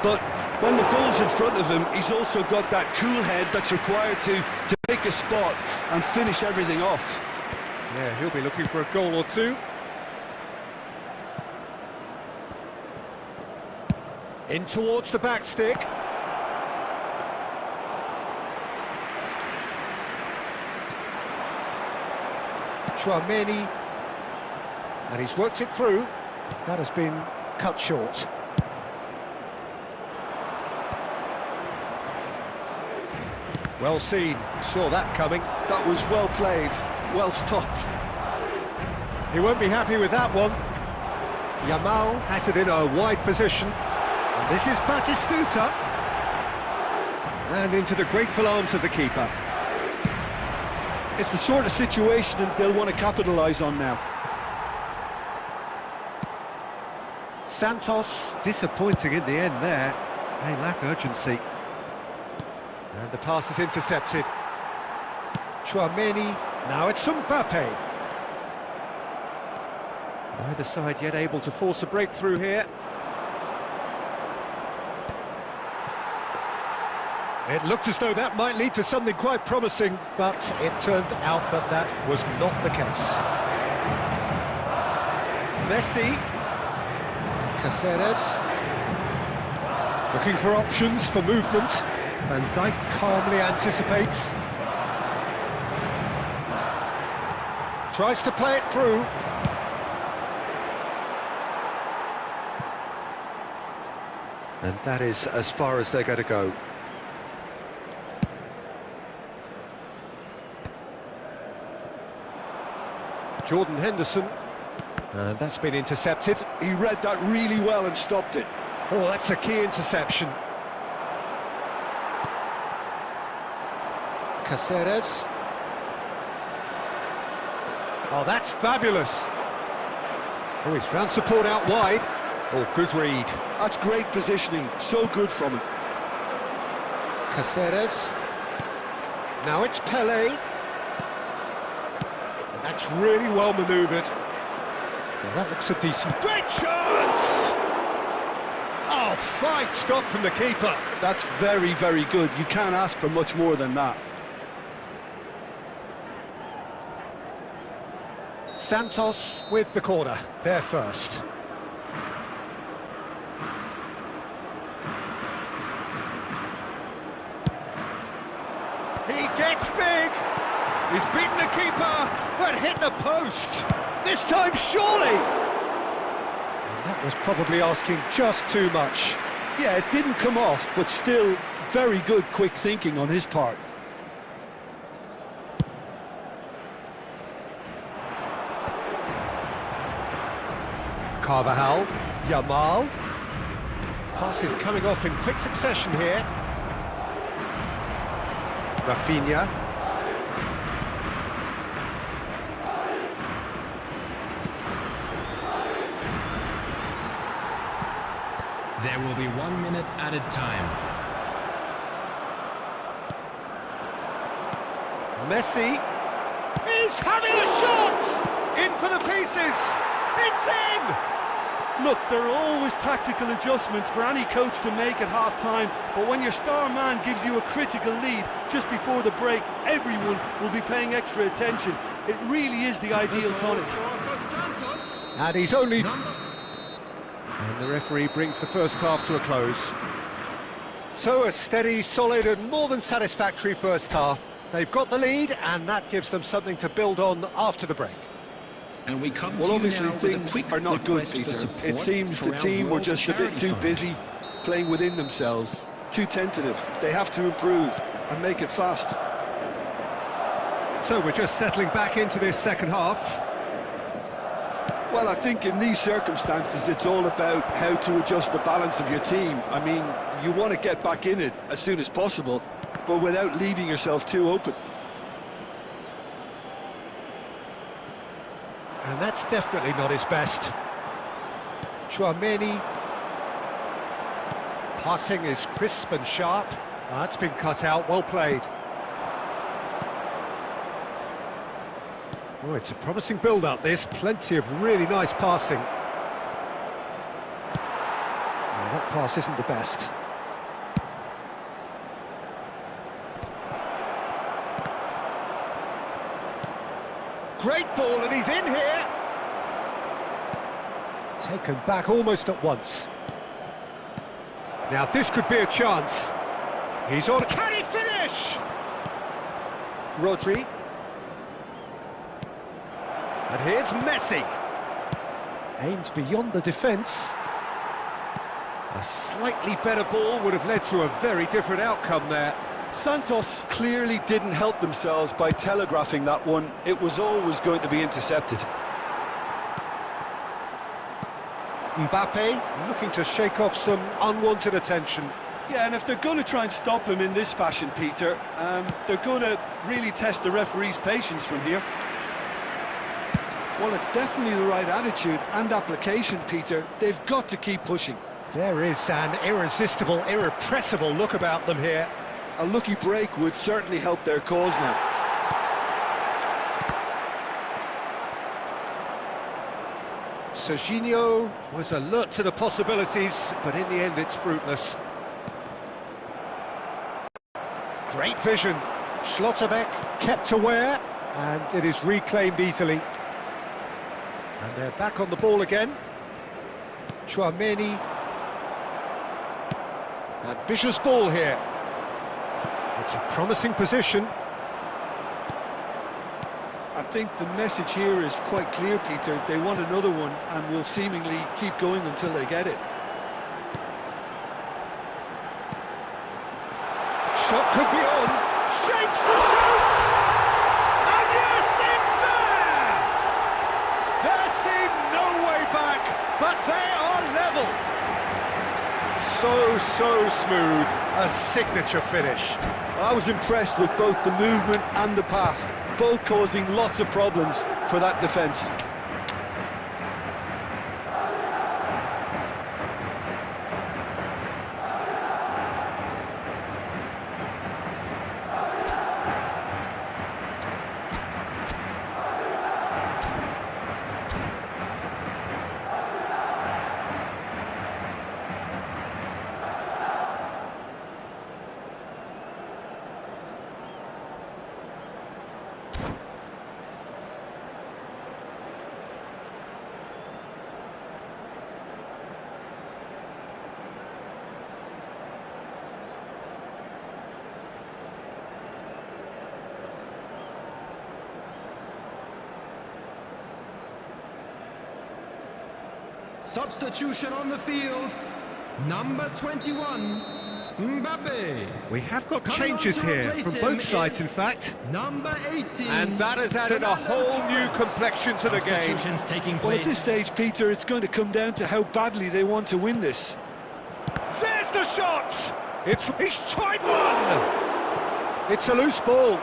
But when the goal's in front of him, he's also got that cool head that's required to take a spot and finish everything off. Yeah, he'll be looking for a goal or two. In towards the back stick. Chouameni. And he's worked it through. That has been cut short. Well seen, saw that coming. That was well played, well stopped. He won't be happy with that one. Yamal has it in a wide position. And this is Batistuta. And into the grateful arms of the keeper. It's the sort of situation that they'll want to capitalise on now. Santos, disappointing in the end there. They lack urgency. And the pass is intercepted. Chouameni, now it's Mbappe. Neither side yet able to force a breakthrough here. It looked as though that might lead to something quite promising, but it turned out that that was not the case. Messi. Caceres. Looking for options for movement. Van Dijk calmly anticipates. Tries to play it through. And that is as far as they're going to go. Jordan Henderson. And that's been intercepted. He read that really well and stopped it. Oh, that's a key interception. Caceres. Oh, that's fabulous. Oh, he's found support out wide. Oh, good read. That's great positioning, so good from him. Caceres. Now it's Pele. And that's really well manoeuvred. Well, that looks a decent... Great chance! Oh, fine stop from the keeper. That's very, very good. You can't ask for much more than that. Santos with the corner, there first. He gets big! He's beaten the keeper, but hit the post! This time, surely! And that was probably asking just too much. Yeah, it didn't come off, but still very good quick thinking on his part. Carvajal, Yamal. Pass is coming off in quick succession here. Rafinha. There will be 1 minute added time. Messi is having a shot! In for the pieces! It's in! Look, there are always tactical adjustments for any coach to make at half-time, but when your star man gives you a critical lead just before the break, everyone will be paying extra attention. It really is the ideal tonic. And he's only... And the referee brings the first half to a close. So a steady, solid and more than satisfactory first half. They've got the lead and that gives them something to build on after the break. And we come Well, to you obviously now with a things quick are not good, request for Peter. support It seems for the our team were World just a bit Charity too Fund. busy playing within themselves, too tentative. They have to improve and make it fast. So we're just settling back into this second half. Well, I think in these circumstances, it's all about how to adjust the balance of your team. I mean, you want to get back in it as soon as possible, but without leaving yourself too open. And that's definitely not his best. Chouameni. Passing is crisp and sharp. That's been cut out, well played. Oh, it's a promising build-up, this. Plenty of really nice passing. Oh, that pass isn't the best. Great ball, and he's in here! Taken back almost at once. Now, this could be a chance. He's on... Can he finish? Rodri. And here's Messi. Aimed beyond the defence. A slightly better ball would have led to a very different outcome there. Santos clearly didn't help themselves by telegraphing that one. It was always going to be intercepted. Mbappe looking to shake off some unwanted attention. Yeah, and if they're going to try and stop him in this fashion, Peter, they're going to really test the referee's patience from here. Well, it's definitely the right attitude and application, Peter. They've got to keep pushing. There is an irresistible, irrepressible look about them here. A lucky break would certainly help their cause now. Serginho was alert to the possibilities, but in the end it's fruitless. Great vision. Schlotterbeck kept aware, and it is reclaimed easily. And they're back on the ball again. Chouameni. Ambitious ball here. It's a promising position. I think the message here is quite clear, Peter. They want another one and will seemingly keep going until they get it. Shot could be on. Shapes to shoot! And yes, it's there! There seemed no way back, but they are level. So smooth. A signature finish. I was impressed with both the movement and the pass, both causing lots of problems for that defence. Substitution on the field. Number 21, Mbappe. We have got Coming on changes to here replace from him both sides, is in fact. Number 18. And that has added a whole new complexion to the game. Substitutions taking Well, place. at this stage, Peter, it's going to come down to how badly they want to win this. There's the shot! He's tried one! It's a loose ball.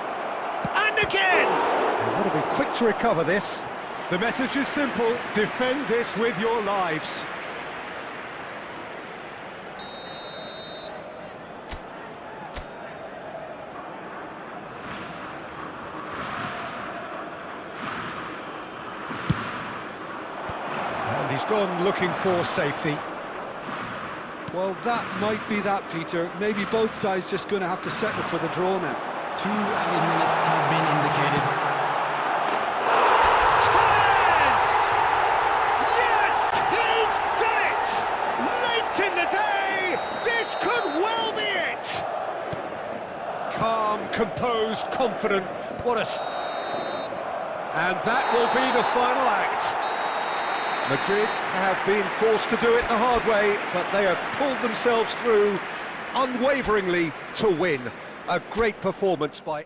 And again! They've got to be quick to recover this. The message is simple: defend this with your lives. And he's gone looking for safety. Well, that might be that, Peter. Maybe both sides just going to have to settle for the draw now. 2 added minutes has been indicated. Torres! Yes, he's done it! Late in the day, this could well be it! Calm, composed, confident. What a... And that will be the final act. Madrid have been forced to do it the hard way, but they have pulled themselves through unwaveringly to win. A great performance by...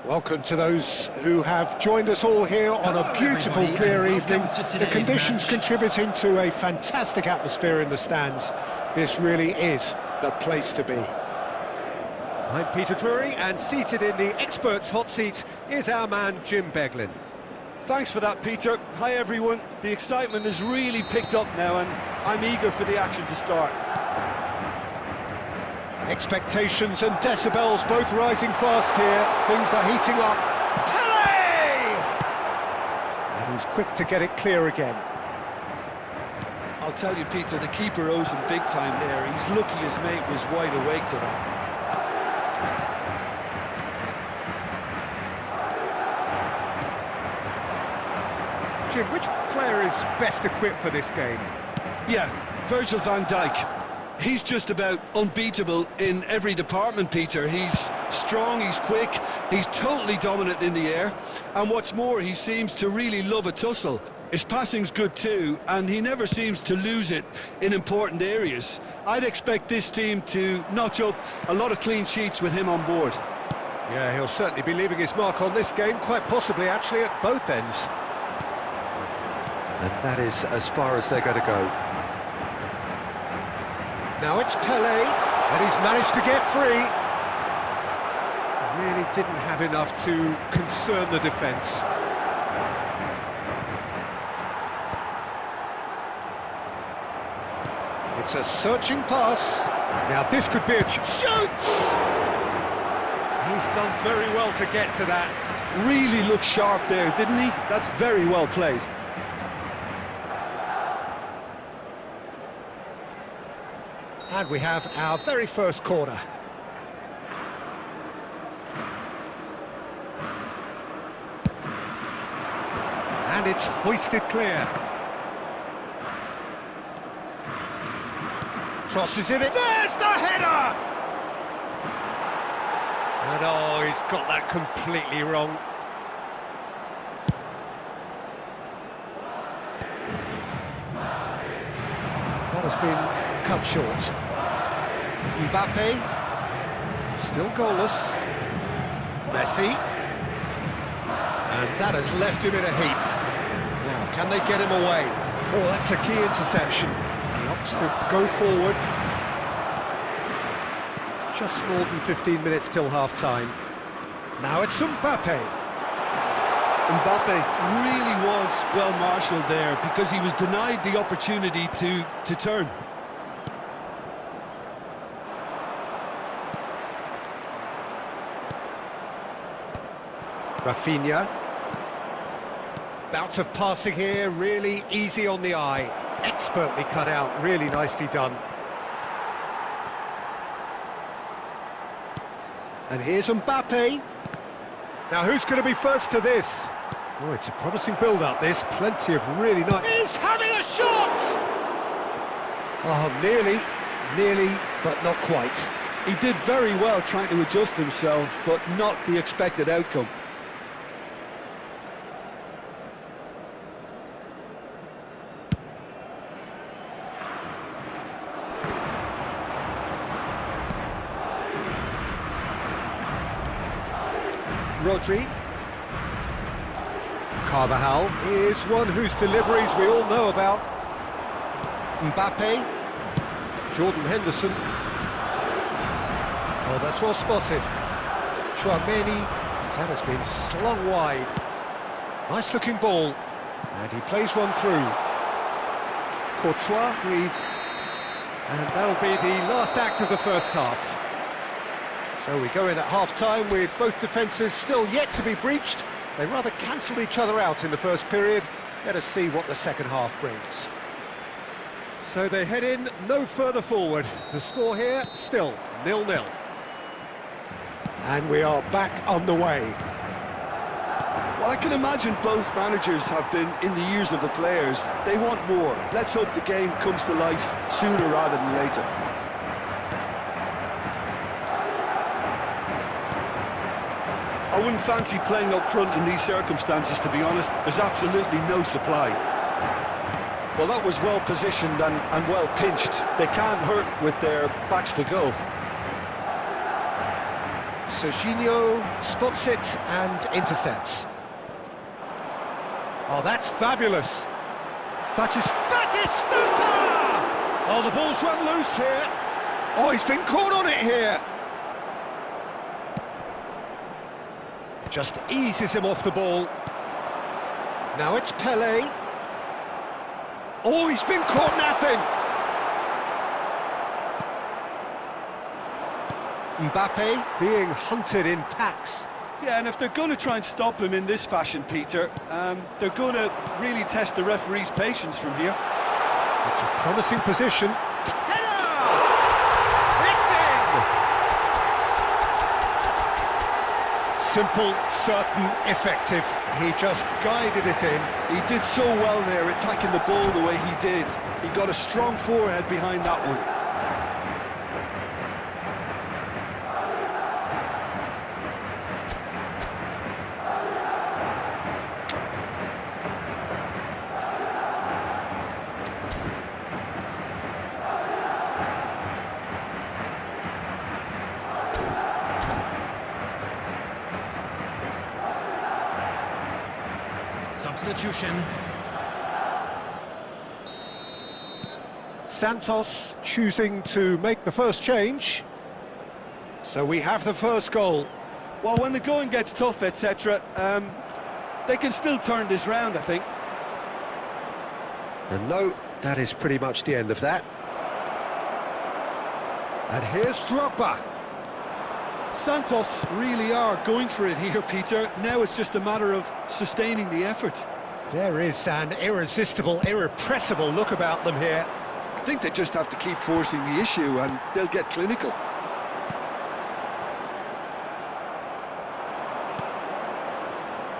Welcome to those who have joined us all here on a beautiful, clear evening. The conditions contributing to a fantastic atmosphere in the stands. This really is the place to be. I'm Peter Drury, and seated in the experts' hot seat is our man Jim Beglin. Thanks for that, Peter. Hi, everyone. The excitement has really picked up now, and I'm eager for the action to start. Expectations and decibels both rising fast here. Things are heating up. Pele! And he's quick to get it clear again. I'll tell you, Peter, the keeper owes him big time there. He's lucky his mate was wide awake to that. Jim, which player is best equipped for this game? Yeah, Virgil van Dijk. He's just about unbeatable in every department, Peter. He's strong, he's quick, he's totally dominant in the air, and what's more, he seems to really love a tussle. His passing's good too, and he never seems to lose it in important areas. I'd expect this team to notch up a lot of clean sheets with him on board. Yeah, he'll certainly be leaving his mark on this game, quite possibly actually at both ends. And that is as far as they're going to go. Now it's Pele, and he's managed to get free. Really didn't have enough to concern the defence. It's a searching pass. Now this could be a shoots! He's done very well to get to that. Really looked sharp there, didn't he? That's very well played. And we have our very first corner. And it's hoisted clear. Crosses in it. There's the header! And oh, he's got that completely wrong. That has been cut short. Mbappe, still goalless. Messi. And that has left him in a heap. Now, can they get him away? Oh, that's a key interception. He opts to go forward. Just more than 15 minutes till half-time. Now it's Mbappe. Mbappe really was well marshalled there because he was denied the opportunity to turn. Rafinha. Bout of passing here, really easy on the eye. Expertly cut out, really nicely done. And here's Mbappe. Now who's going to be first to this? Oh, it's a promising build-up, this. Plenty of really nice... He's having a shot! Oh, nearly, but not quite. He did very well trying to adjust himself, but not the expected outcome. Rodri. Carvajal is one whose deliveries we all know about. Mbappe. Jordan Henderson. Oh, that's well spotted. Chouameni. That has been slung wide. Nice looking ball. And he plays one through. Courtois read. And that'll be the last act of the first half. So we go in at half-time with both defences still yet to be breached. They rather cancelled each other out in the first period. Let us see what the second half brings. So they head in no further forward. The score here, still 0-0. And we are back on the way. Well, I can imagine both managers have been in the ears of the players. They want more. Let's hope the game comes to life sooner rather than later. I wouldn't fancy playing up front in these circumstances, to be honest. There's absolutely no supply. Well, that was well positioned and well pinched. They can't hurt with their backs to go. Serginho spots it and intercepts. Oh, that's fabulous. Batistuta! Oh, the ball's run loose here. Oh, he's been caught on it here. Just eases him off the ball. Now it's Pelé. Oh, he's been caught napping. Mbappe being hunted in packs. Yeah, and if they're going to try and stop him in this fashion, Peter, they're going to really test the referee's patience from here. It's a promising position. Header! It's in! Simple, certain, effective. He just guided it in. He did so well there, attacking the ball the way he did. He got a strong forehead behind that one. Substitution. Santos choosing to make the first change. So we have the first goal. Well, when the going gets tough, etc., they can still turn this round, I think. And no, that is pretty much the end of that. And here's Drogba. Santos really are going for it here, Peter. Now it's just a matter of sustaining the effort. There is an irresistible, irrepressible look about them here. I think they just have to keep forcing the issue and they'll get clinical.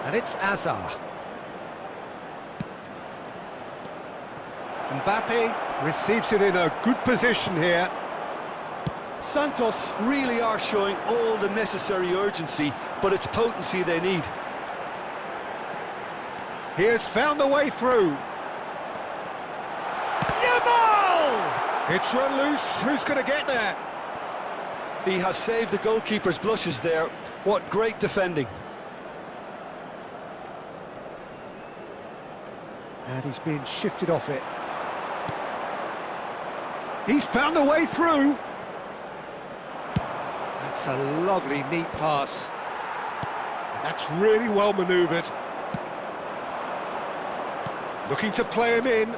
And it's Azar. Mbappe receives it in a good position here. Santos really are showing all the necessary urgency, but it's potency they need. He has found the way through. Yamal! It's run loose, who's going to get there? He has saved the goalkeeper's blushes there. What great defending. And he's being shifted off it. He's found a way through. That's a lovely, neat pass. And that's really well manoeuvred. Looking to play him in.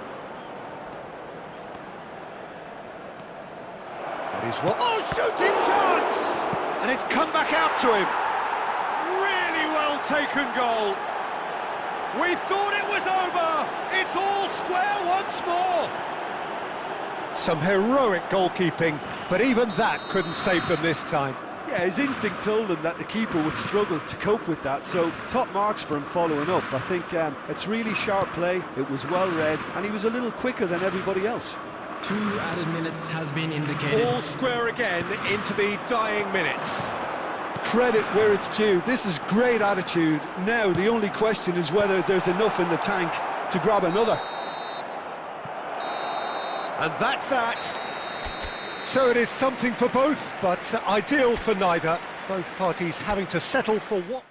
That is what... Oh, shooting chance! And it's come back out to him. Really well taken goal. We thought it was over. It's all square once more. Some heroic goalkeeping, but even that couldn't save them this time. Yeah, his instinct told him that the keeper would struggle to cope with that, so top marks for him following up. I think it's really sharp play, it was well read, and he was a little quicker than everybody else. 2 added minutes has been indicated. All square again into the dying minutes. Credit where it's due. This is great attitude. Now the only question is whether there's enough in the tank to grab another. And that's that. So it is something for both, but ideal for neither. Both parties having to settle for what...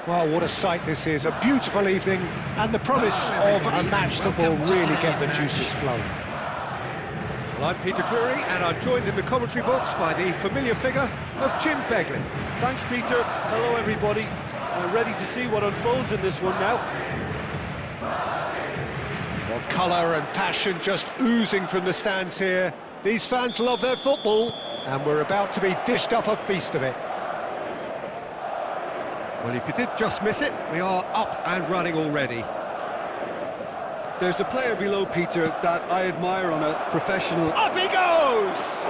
Well, what a sight this is, a beautiful evening, and the promise of a match that will really get the juices flowing. Well, I'm Peter Drury, and I'm joined in the commentary box by the familiar figure of Jim Beglin. Thanks, Peter. Hello, everybody. Ready to see what unfolds in this one now. Well, colour and passion just oozing from the stands here. These fans love their football, and we're about to be dished up a feast of it. Well, if you did just miss it, we are up and running already. There's a player below, Peter, that I admire on a professional... Up he goes!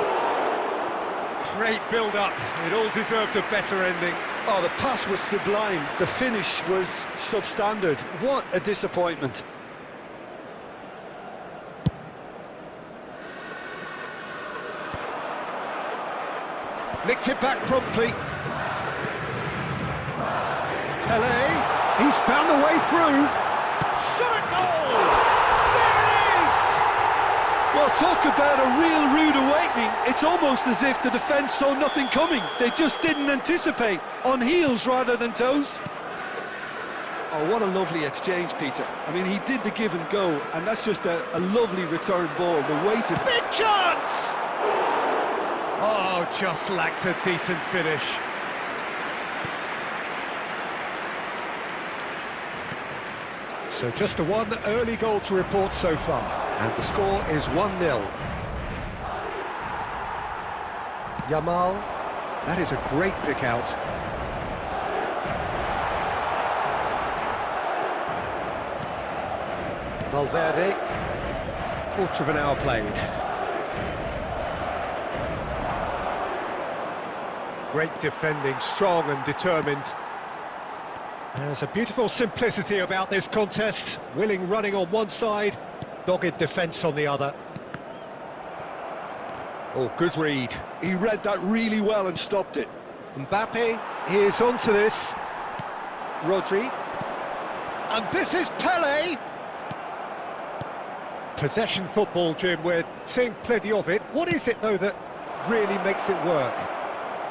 Great build-up. It all deserved a better ending. Oh, the pass was sublime. The finish was substandard. What a disappointment. Nicked it back promptly. Pele, he's found a way through. Shot at goal! There it is! Well, talk about a real rude awakening. It's almost as if the defence saw nothing coming. They just didn't anticipate. On heels rather than toes. Oh, what a lovely exchange, Peter. I mean, he did the give and go, and that's just a lovely return ball. The weight of... Big chance! Oh, just lacked a decent finish. So just a one early goal to report so far, and the score is 1-0. Yamal, that is a great pick out. Valverde, quarter of an hour played. Great defending, strong and determined. There's a beautiful simplicity about this contest. Willing running on one side, dogged defence on the other. Oh, good read. He read that really well and stopped it. Mbappe is onto this. Rodri. And this is Pele. Possession football, Jim, we're seeing plenty of it. What is it, though, that really makes it work?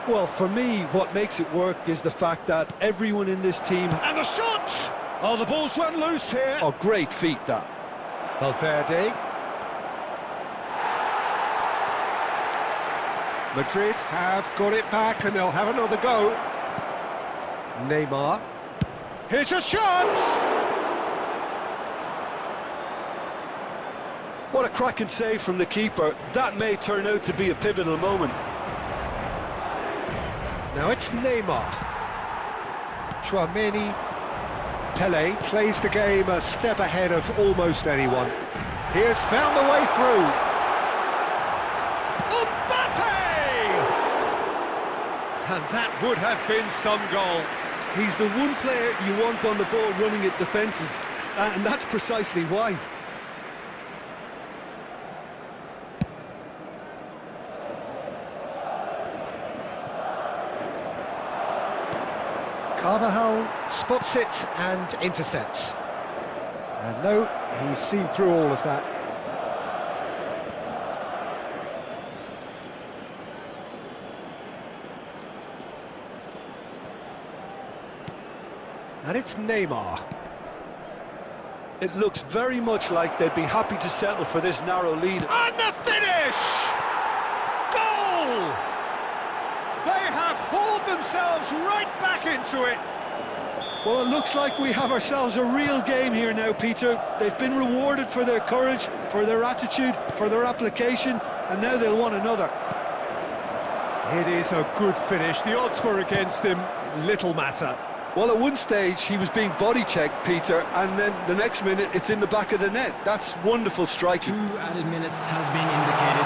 Well, for me, what makes it work is the fact that everyone in this team... And the shot! Oh, the ball's run loose here. Oh, great feat, that. Valverde. Madrid have got it back and they'll have another go. Neymar. Here's a chance! What a cracking save from the keeper. That may turn out to be a pivotal moment. Now it's Neymar. Tchouaméni. Pele plays the game a step ahead of almost anyone. He has found the way through. Mbappe! And that would have been some goal. He's the one player you want on the ball running at defences, and that's precisely why. Carvajal spots it and intercepts. And no, he's seen through all of that. And it's Neymar. It looks very much like they'd be happy to settle for this narrow lead. And the finish! Goal! They have hauled themselves right back into it. Well, it looks like we have ourselves a real game here now, Peter. They've been rewarded for their courage, for their attitude, for their application, and now they'll want another. It is a good finish. The odds were against him. Little matter. Well, at one stage, he was being body-checked, Peter, and then the next minute, it's in the back of the net. That's wonderful striking. 2 added minutes has been indicated.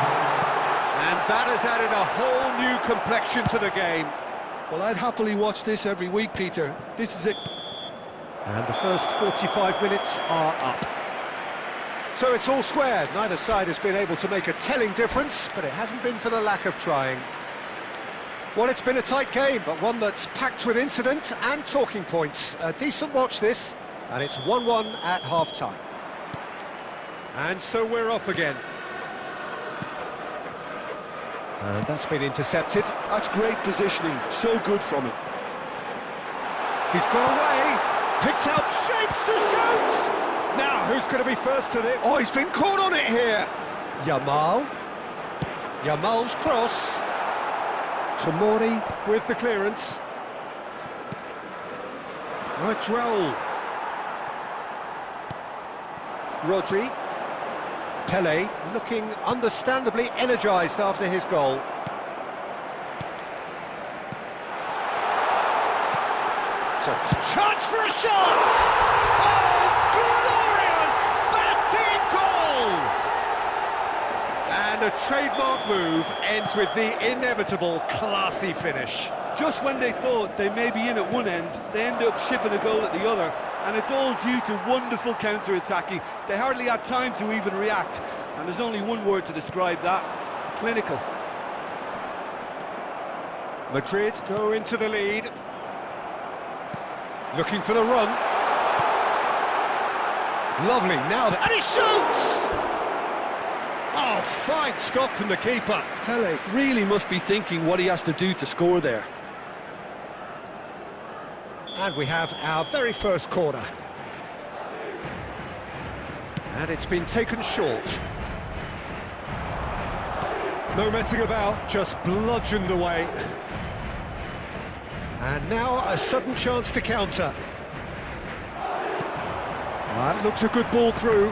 And that has added a whole new complexion to the game. Well, I'd happily watch this every week, Peter. This is it. And the first 45 minutes are up. So it's all squared. Neither side has been able to make a telling difference, but it hasn't been for the lack of trying. Well, it's been a tight game, but one that's packed with incident and talking points. A decent watch, this, and it's 1-1 at half-time. And so we're off again. And that's been intercepted. That's great positioning, so good from him. He's got away, picked out shapes to shoot! Now, who's going to be first to this? Oh, he's been caught on it here! Yamal. Yamal's cross. Tomori with the clearance. Droll. Rodri. Pele looking understandably energised after his goal. Chance for a shot! Oh, glorious! Batting goal! And a trademark move ends with the inevitable classy finish. Just when they thought they may be in at one end, they end up shipping a goal at the other, and it's all due to wonderful counter-attacking. They hardly had time to even react, and there's only one word to describe that: clinical. Madrid go into the lead. Looking for the run. Lovely, now and he shoots! Oh, fine stop from the keeper. Pele really must be thinking what he has to do to score there. And we have our very first corner. And it's been taken short. No messing about, just bludgeoned away. And now a sudden chance to counter. That looks a good ball through.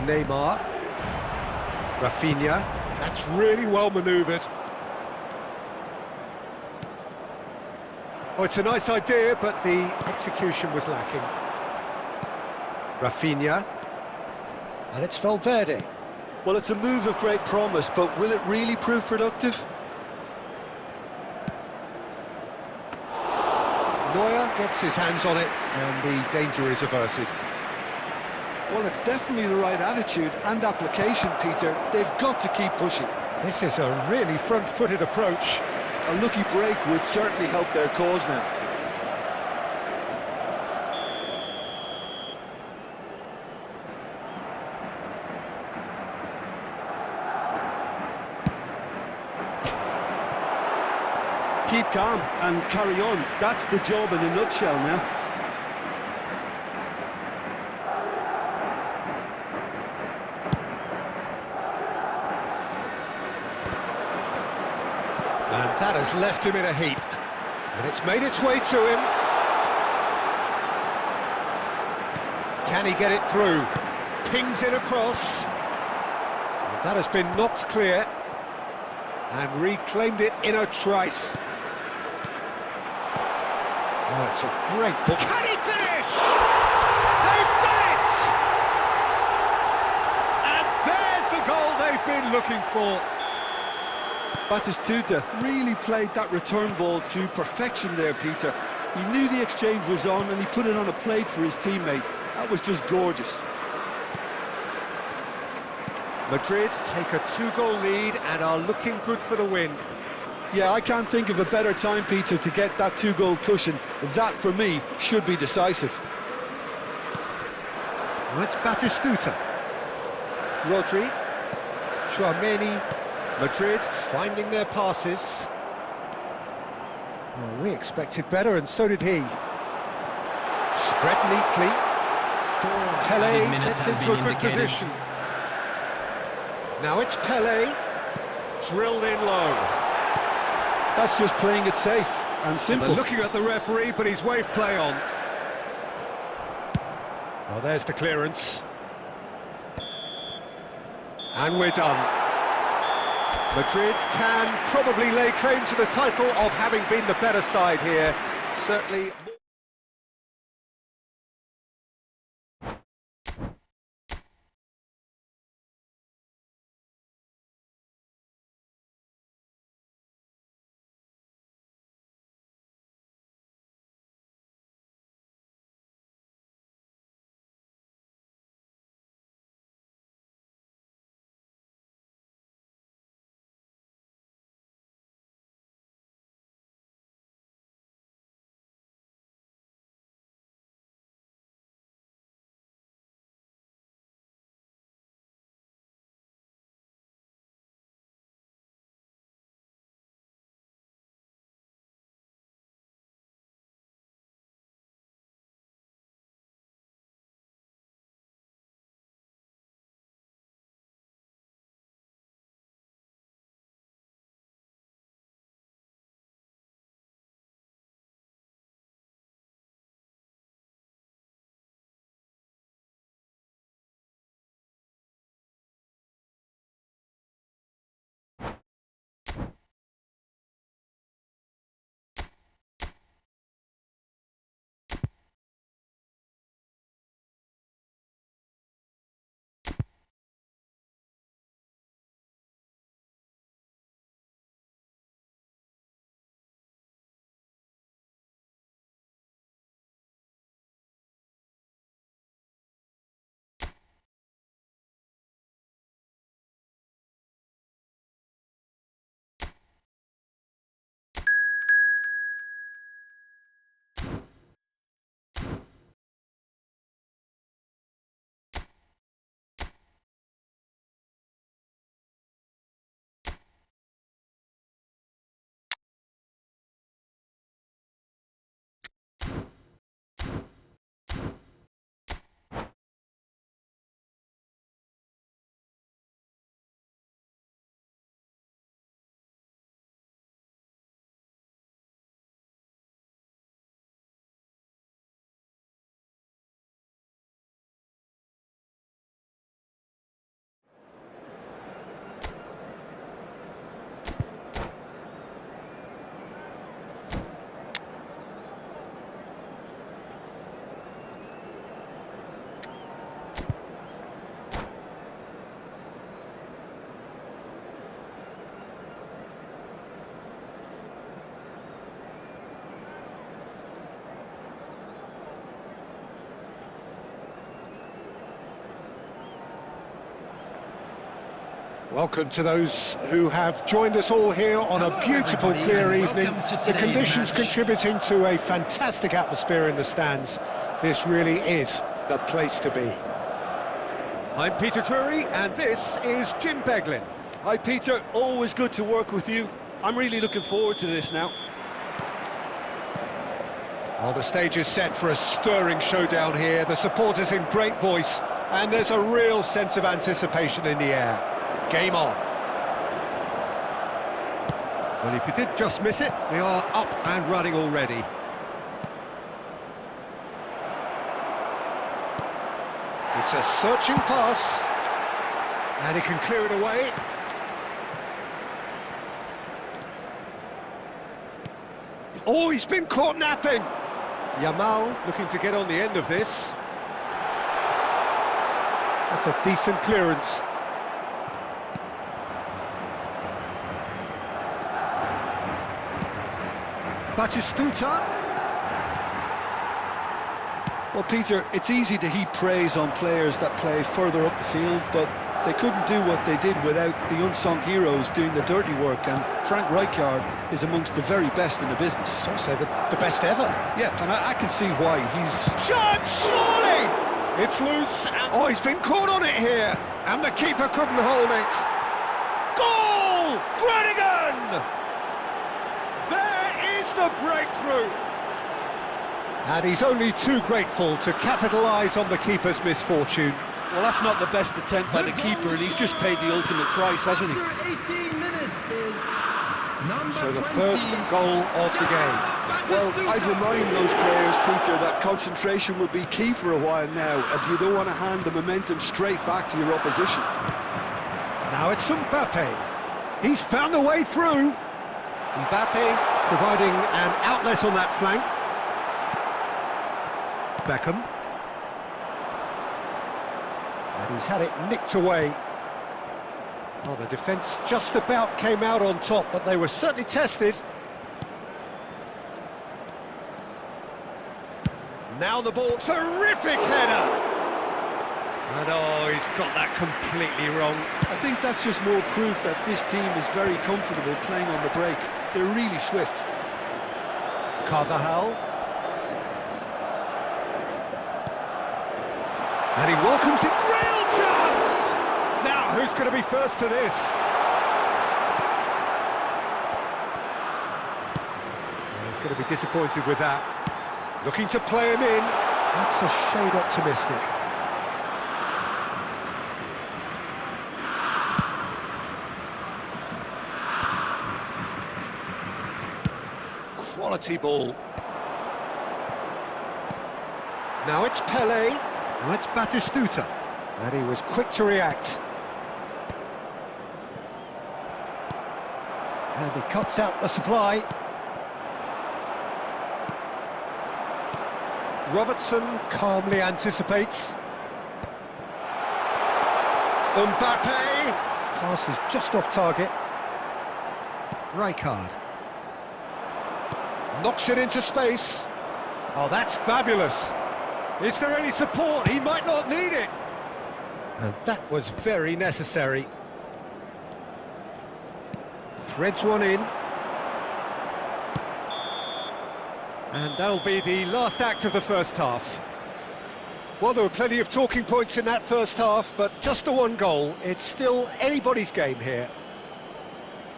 Neymar. Rafinha. That's really well manoeuvred. Oh, it's a nice idea, but the execution was lacking. Rafinha. And it's Valverde. Well, it's a move of great promise, but will it really prove productive? Neuer gets his hands on it, and the danger is averted. Well, it's definitely the right attitude and application, Peter. They've got to keep pushing. This is a really front-footed approach. A lucky break would certainly help their cause now. Keep calm and carry on. That's the job in a nutshell now. And that has left him in a heap. And it's made its way to him. Can he get it through? Pings it across. And that has been knocked clear. And reclaimed it in a trice. Oh, it's a great ball. Can he finish? They've done it! And there's the goal they've been looking for. Batistuta really played that return ball to perfection there, Peter. He knew the exchange was on and he put it on a plate for his teammate. That was just gorgeous. Madrid take a two-goal lead and are looking good for the win. Yeah, I can't think of a better time, Peter, to get that two-goal cushion. That, for me, should be decisive. Well, it's Batistuta. Rodri. Tchouaméni. Madrid finding their passes. Oh, we expected better, and so did he. Spread neatly. Pele gets into a good position. Now it's Pele. Drilled in low. That's just playing it safe and simple. They're looking at the referee, but he's waved play on. Well, there's the clearance. And we're done. Madrid can probably lay claim to the title of having been the better side here. Certainly... Welcome to those who have joined us all here on a beautiful, clear evening. The conditions contributing to a fantastic atmosphere in the stands. This really is the place to be. I'm Peter Drury, and this is Jim Beglin. Hi Peter, always good to work with you. I'm really looking forward to this now. Well, the stage is set for a stirring showdown here. The supporters in great voice, and there's a real sense of anticipation in the air. Game on. Well, if you did just miss it, we are up and running already. It's a searching pass, and he can clear it away. Oh, he's been caught napping. Yamal looking to get on the end of this. That's a decent clearance. Batistuta. Well, Peter, it's easy to heap praise on players that play further up the field, but they couldn't do what they did without the unsung heroes doing the dirty work, and Frank Rijkaard is amongst the very best in the business. Some say the best ever. Yeah, and I can see why. He's... Shot, surely! It's loose, and oh, he's been caught on it here, and the keeper couldn't hold it. Goal! Groningen! There is the breakthrough! And he's only too grateful to capitalise on the keeper's misfortune. Well, that's not the best attempt by the keeper, and he's just paid the ultimate price, hasn't he? After 18 minutes is number So the 20. first goal of the game. Well, I'd remind those players, Peter, that concentration will be key for a while now, as you don't want to hand the momentum straight back to your opposition. Now it's Mbappe. He's found a way through. Mbappe providing an outlet on that flank. Beckham. And he's had it nicked away. Well, the defence just about came out on top, but they were certainly tested. Now the ball, terrific header! And oh, he's got that completely wrong. I think that's just more proof that this team is very comfortable playing on the break. They're really swift. Carvajal. And he welcomes it. Real chance! Now, who's going to be first to this? Well, he's going to be disappointed with that. Looking to play him in. That's a shade optimistic. Quality ball. Now it's Pelé. Now it's Batistuta. And he was quick to react. And he cuts out the supply. Robertson calmly anticipates. Mbappe! Pass is just off target. Rijkaard. Knocks it into space. Oh, that's fabulous. Is there any support? He might not need it. And that was very necessary. Threads one in. And that'll be the last act of the first half. Well, there were plenty of talking points in that first half, but just the one goal. It's still anybody's game here.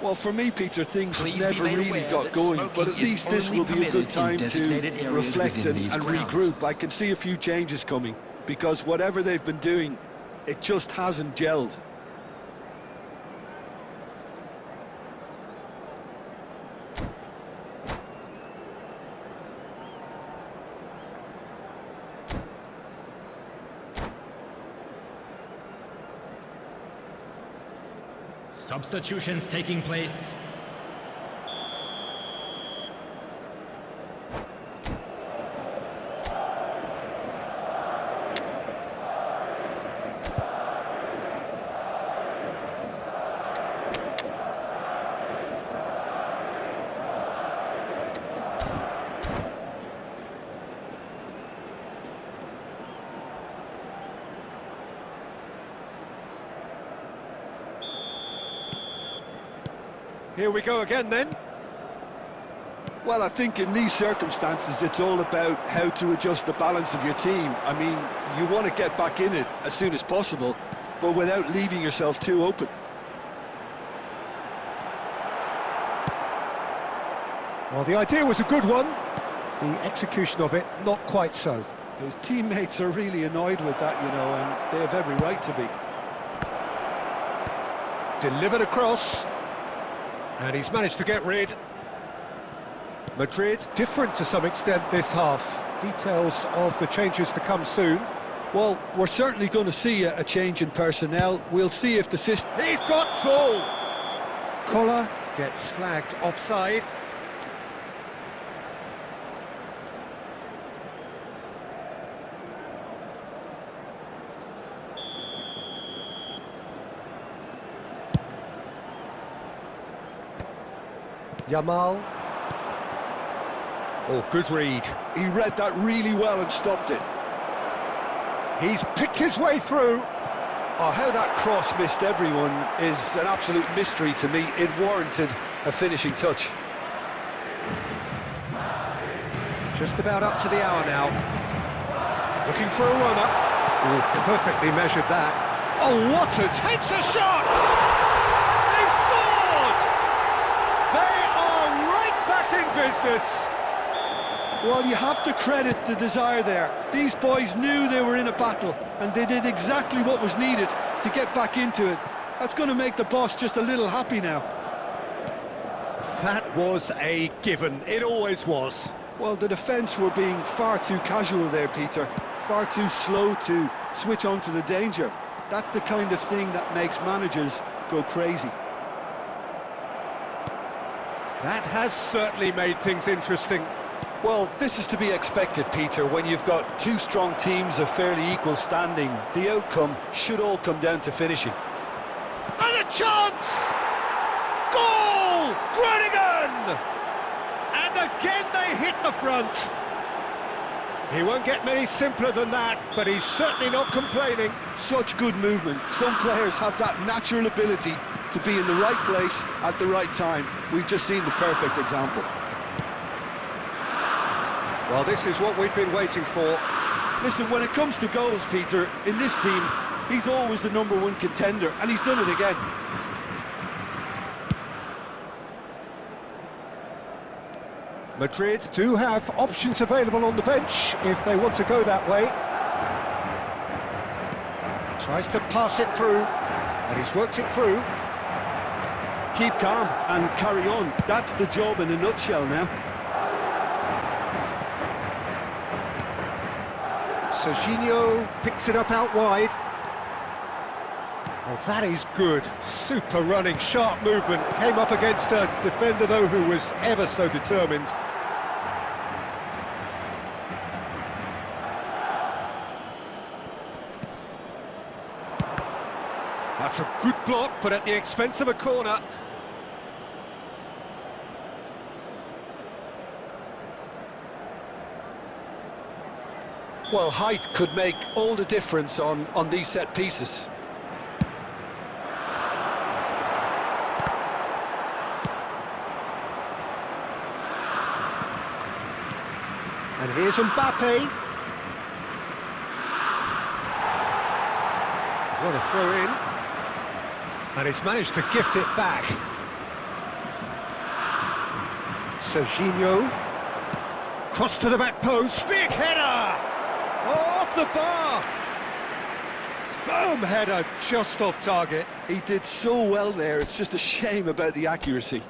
Well, for me, Peter, things have never really got going, but at least this will be a good time to reflect and regroup. I can see a few changes coming, because whatever they've been doing, it just hasn't gelled. Substitutions taking place. Here we go again then. Well, I think in these circumstances, it's all about how to adjust the balance of your team. I mean, you want to get back in it as soon as possible, but without leaving yourself too open. Well, the idea was a good one. The execution of it, not quite so. His teammates are really annoyed with that, you know, and they have every right to be. Delivered across. And he's managed to get rid. Madrid different to some extent this half. Details of the changes to come soon. Well, we're certainly going to see a change in personnel. We'll see if the system... He's got full! Collar gets flagged offside. Yamal. Oh, good read. He read that really well and stopped it. He's picked his way through. Oh, how that cross missed everyone is an absolute mystery to me. It warranted a finishing touch. Just about up to the hour now. Looking for a runner. Oh, perfectly measured that. Oh, what a... Takes a shot! They've scored! They are right back in business. Well, you have to credit the desire there. These boys knew they were in a battle, and they did exactly what was needed to get back into it. That's going to make the boss just a little happy now. That was a given. It always was. Well, the defence were being far too casual there, Peter. Far too slow to switch on to the danger. That's the kind of thing that makes managers go crazy. That has certainly made things interesting. Well, this is to be expected, Peter, when you've got two strong teams of fairly equal standing. The outcome should all come down to finishing. And a chance! Goal! Groningen! And again they hit the front. He won't get many simpler than that, but he's certainly not complaining. Such good movement. Some players have that natural ability to be in the right place at the right time. We've just seen the perfect example. Well, this is what we've been waiting for. Listen, when it comes to goals, Peter, in this team, he's always the #1 contender, and he's done it again. Madrid do have options available on the bench if they want to go that way. Tries to pass it through, and he's worked it through. Keep calm and carry on. That's the job in a nutshell now. Serginho picks it up out wide. Oh, that is good. Super running, sharp movement. Came up against a defender, though, who was ever so determined. That's a good block, but at the expense of a corner. Well, height could make all the difference on these set pieces. And here's Mbappe. What a throw in. And he's managed to gift it back. Serginho. Cross to the back post. Big header! Oh, off the bar! Firm header, just off target. He did so well there, it's just a shame about the accuracy.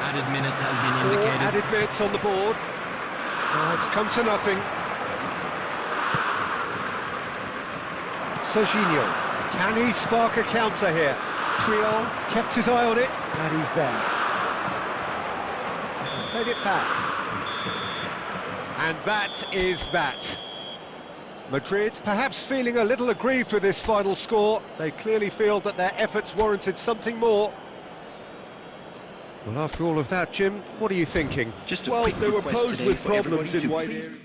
Added minutes has been indicated. 4 added minutes on the board. It's come to nothing. Serginho, can he spark a counter here? Triol kept his eye on it, and he's there. He's played it back. And that is that. Madrid perhaps feeling a little aggrieved with this final score. They clearly feel that their efforts warranted something more. Well, after all of that, Jim, what are you thinking? Well, they were posed with problems in wide areas.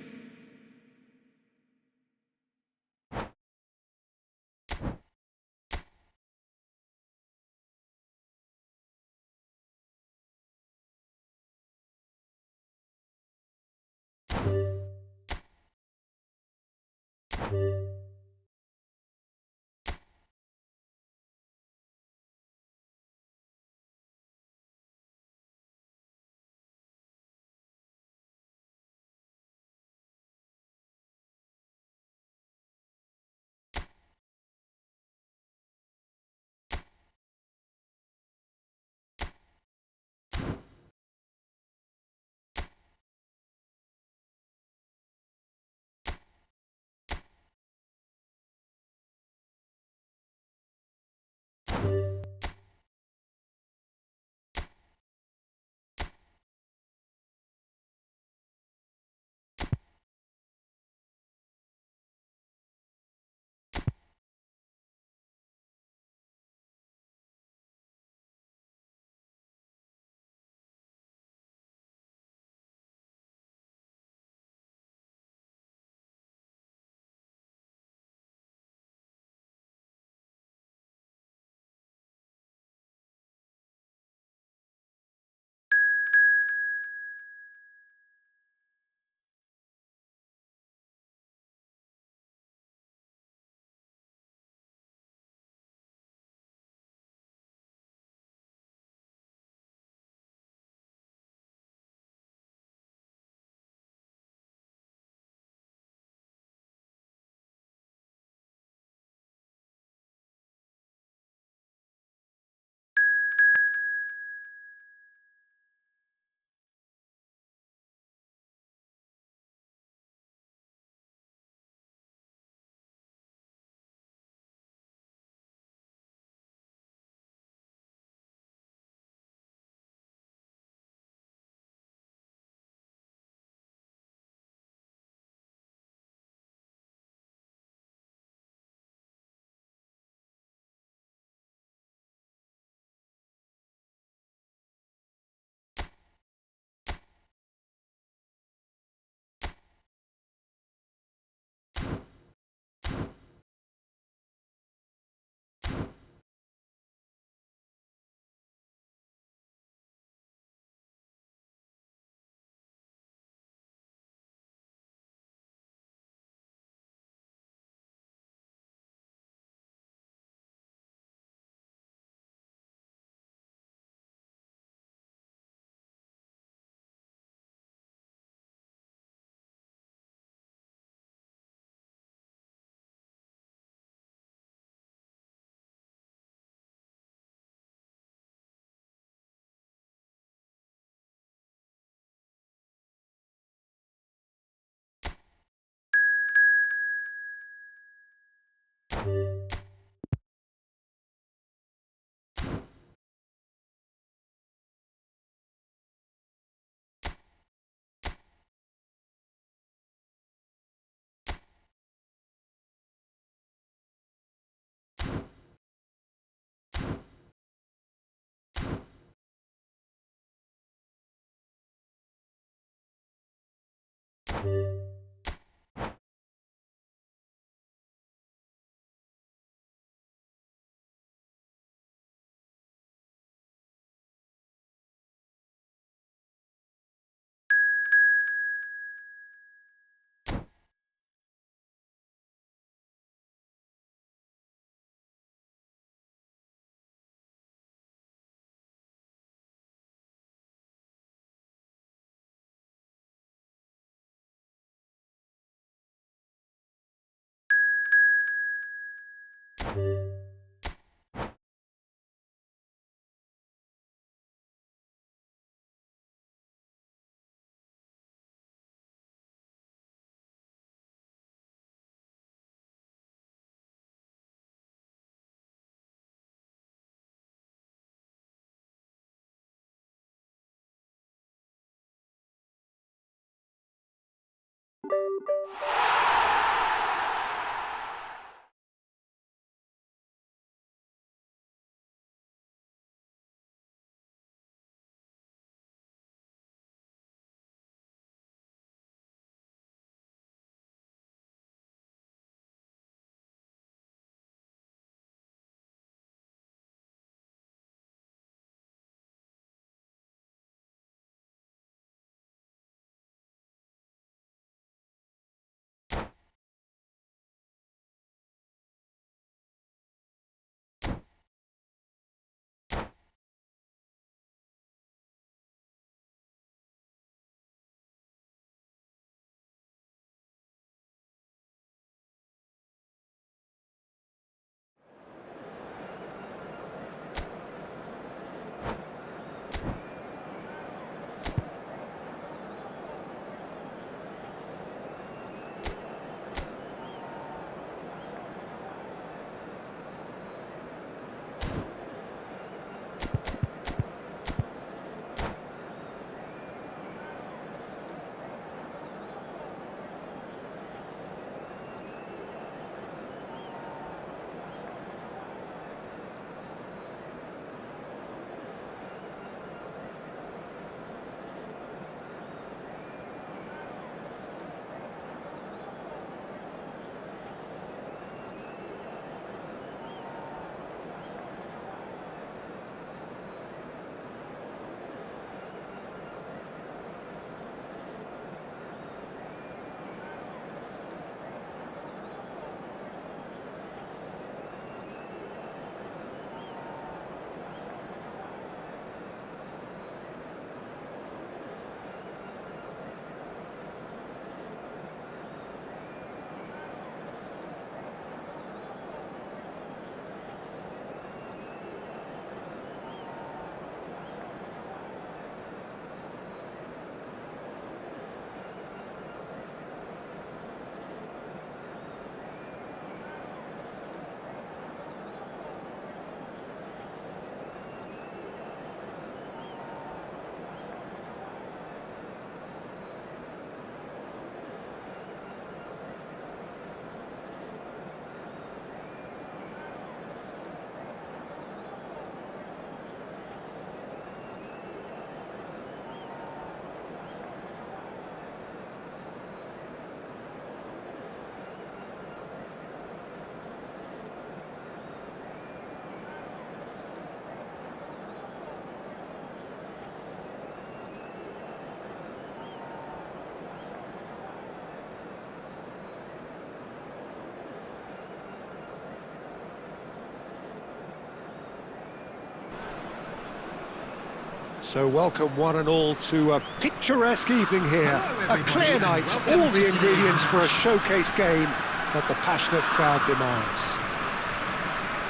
So welcome one and all to a picturesque evening here. A clear night, all the ingredients for a showcase game that the passionate crowd demands.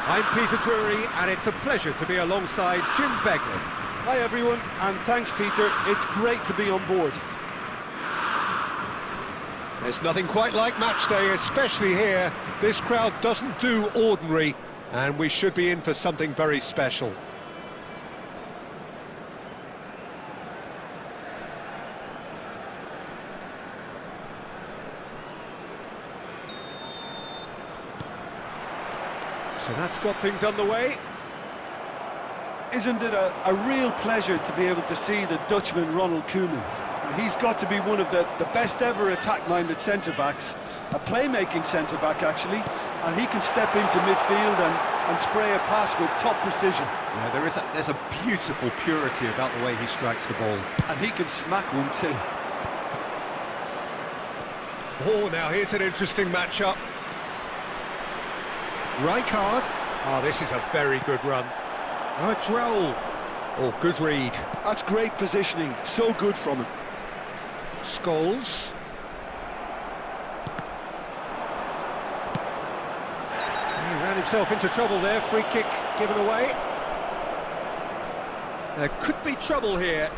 I'm Peter Drury, and it's a pleasure to be alongside Jim Beglin. Hi everyone, and thanks Peter, it's great to be on board. There's nothing quite like match day, especially here. This crowd doesn't do ordinary, and we should be in for something very special. So that's got things underway. Isn't it a real pleasure to be able to see the Dutchman Ronald Koeman? He's got to be one of the best ever attack-minded centre-backs, a playmaking centre-back actually, and he can step into midfield and spray a pass with top precision. Yeah, there's a beautiful purity about the way he strikes the ball. And he can smack one too. Oh, now here's an interesting matchup. Rijkaard. Oh, this is a very good run. Oh, Droll. Oh, good read. That's great positioning, so good from him. Scholes. He ran himself into trouble there, free kick given away. There could be trouble here,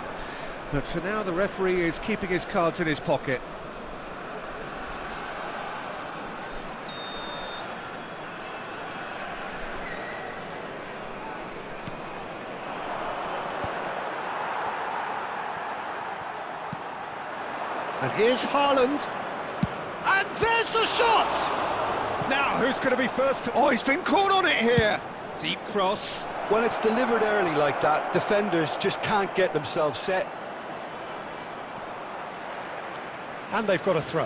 but for now the referee is keeping his cards in his pocket. And here's Haaland. And there's the shot! Now, who's going to be first? Oh, he's been caught on it here. Deep cross. When it's delivered early like that, defenders just can't get themselves set. And they've got a throw.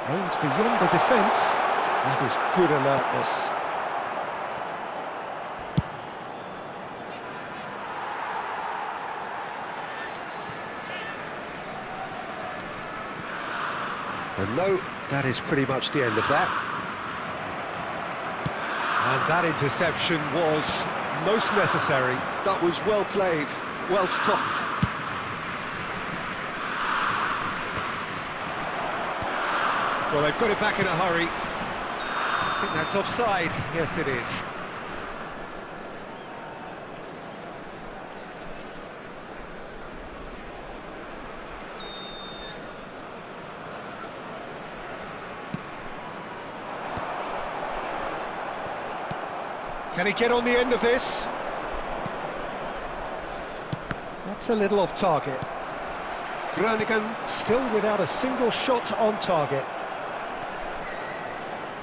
Aimed beyond the defence. That is good alertness. And no, that is pretty much the end of that. And that interception was most necessary. That was well played, well stopped. Well, they've got it back in a hurry. I think that's offside. Yes, it is. Can he get on the end of this? That's a little off target. Groningen still without a single shot on target.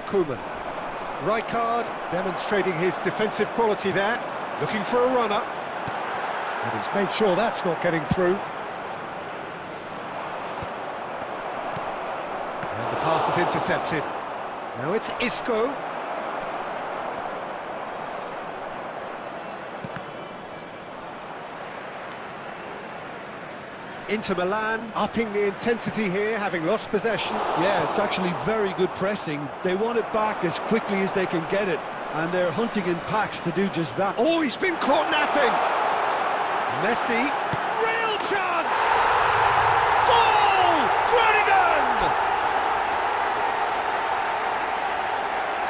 Koeman. Rijkaard demonstrating his defensive quality there. Looking for a runner. And he's made sure that's not getting through. And the pass is intercepted. Now it's Isco. Inter Milan upping the intensity here, having lost possession. Yeah, it's actually very good pressing. They want it back as quickly as they can get it, and they're hunting in packs to do just that. Oh, he's been caught napping! Messi, real chance! Goal! Groningen!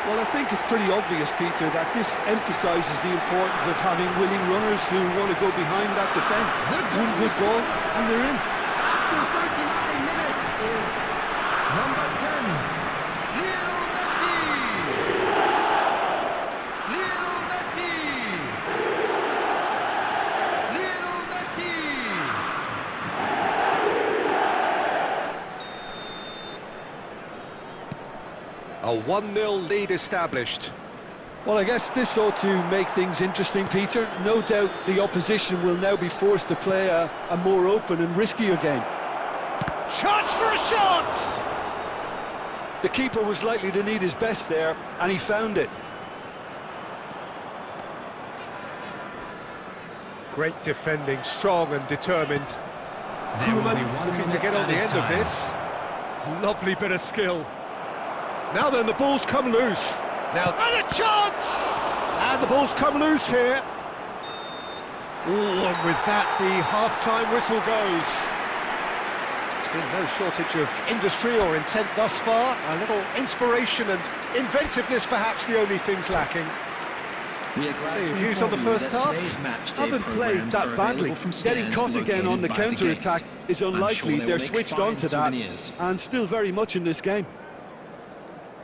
Well, I think it's pretty obvious, Peter, that this emphasises the importance of having willing runners who want to go behind that defence. One good ball, and they're in. After 39 minutes is number 10, Lionel Messi. Lionel Messi. Lionel Messi. A 1-0 lead established. Well, I guess this ought to make things interesting, Peter. No doubt the opposition will now be forced to play a more open and riskier game. Chance for a shot! The keeper was likely to need his best there, and he found it. Great defending, strong and determined. There will be Koeman 1 looking to minute get on the added end of time. this. Lovely bit of skill. Now then, the ball's come loose. Now, and a chance! And the ball's come loose here. Oh, and with that, the half-time whistle goes. There's been no shortage of industry or intent thus far. A little inspiration and inventiveness, perhaps the only things lacking. Views on the first half? Haven't played that badly. Getting caught again on the counter-attack is unlikely. They're switched on to that and still very much in this game.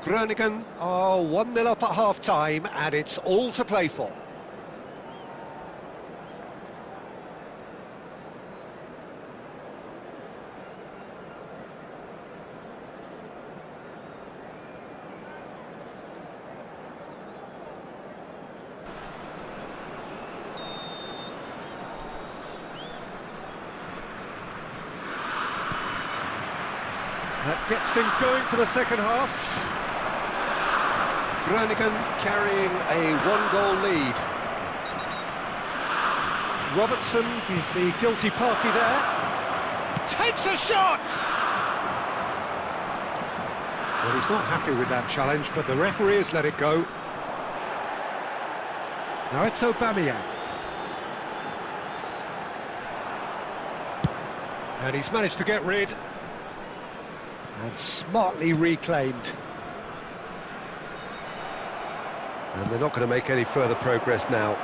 Groningen are 1-0 up at half-time, and it's all to play for. That gets things going for the second half. Groningen carrying a one-goal lead. Robertson is the guilty party there. Takes a shot! Well, he's not happy with that challenge, but the referee has let it go. Now it's Aubameyang. And he's managed to get rid. And smartly reclaimed. And they're not going to make any further progress now.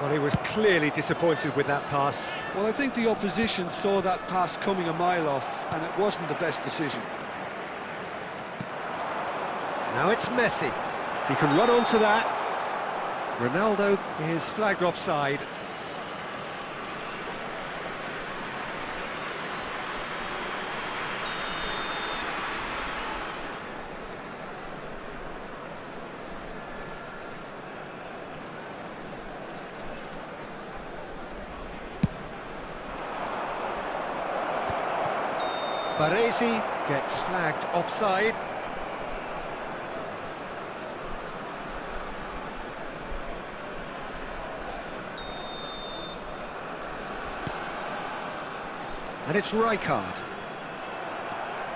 Well, he was clearly disappointed with that pass. Well, I think the opposition saw that pass coming a mile off, and it wasn't the best decision. Now it's Messi. He can run onto that. Ronaldo is flagged offside. Baresi gets flagged offside. And it's Rijkaard.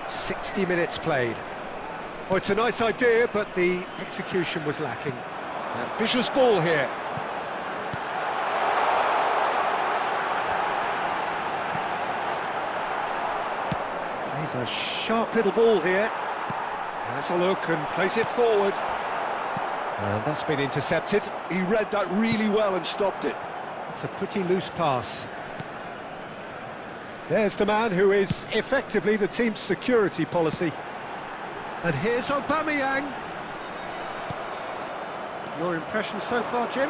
60 minutes played. Oh, it's a nice idea, but the execution was lacking. Ambitious ball here. He's a sharp little ball here. Has a look and plays it forward. And that's been intercepted. He read that really well and stopped it. It's a pretty loose pass. There's the man who is effectively the team's security policy. And here's Aubameyang. Your impression so far, Jim?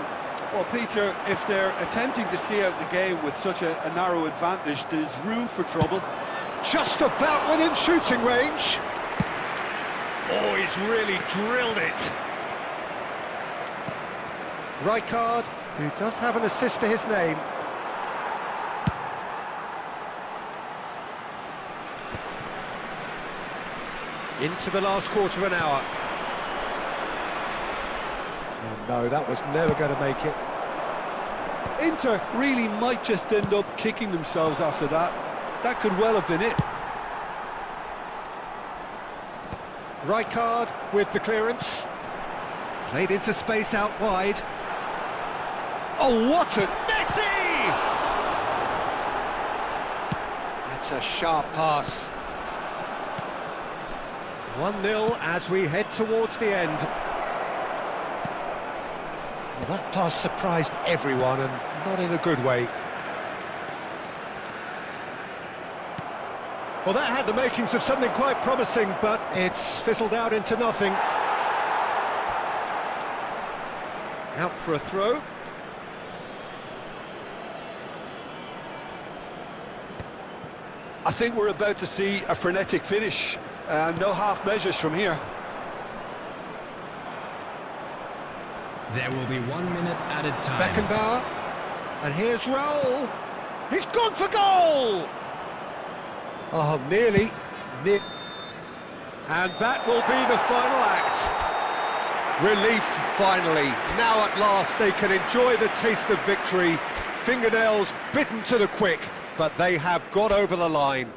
Well, Peter, if they're attempting to see out the game with such a narrow advantage, there's room for trouble. Just about within shooting range. Oh, he's really drilled it. Rijkaard, who does have an assist to his name. Into the last quarter of an hour. Oh no, that was never going to make it. Inter really might just end up kicking themselves after that. That could well have been it. Rijkaard with the clearance. Played into space out wide. Oh, what a... Messi! That's a sharp pass. 1-0 as we head towards the end. Well, that pass surprised everyone, and not in a good way. Well, that had the makings of something quite promising, but it's fizzled out into nothing. Out for a throw. I think we're about to see a frenetic finish. No half measures from here. There will be 1 minute added time. Beckenbauer. And here's Raul. He's gone for goal! Oh, nearly. And that will be the final act. Relief, finally. Now at last they can enjoy the taste of victory. Fingernails bitten to the quick, but they have got over the line.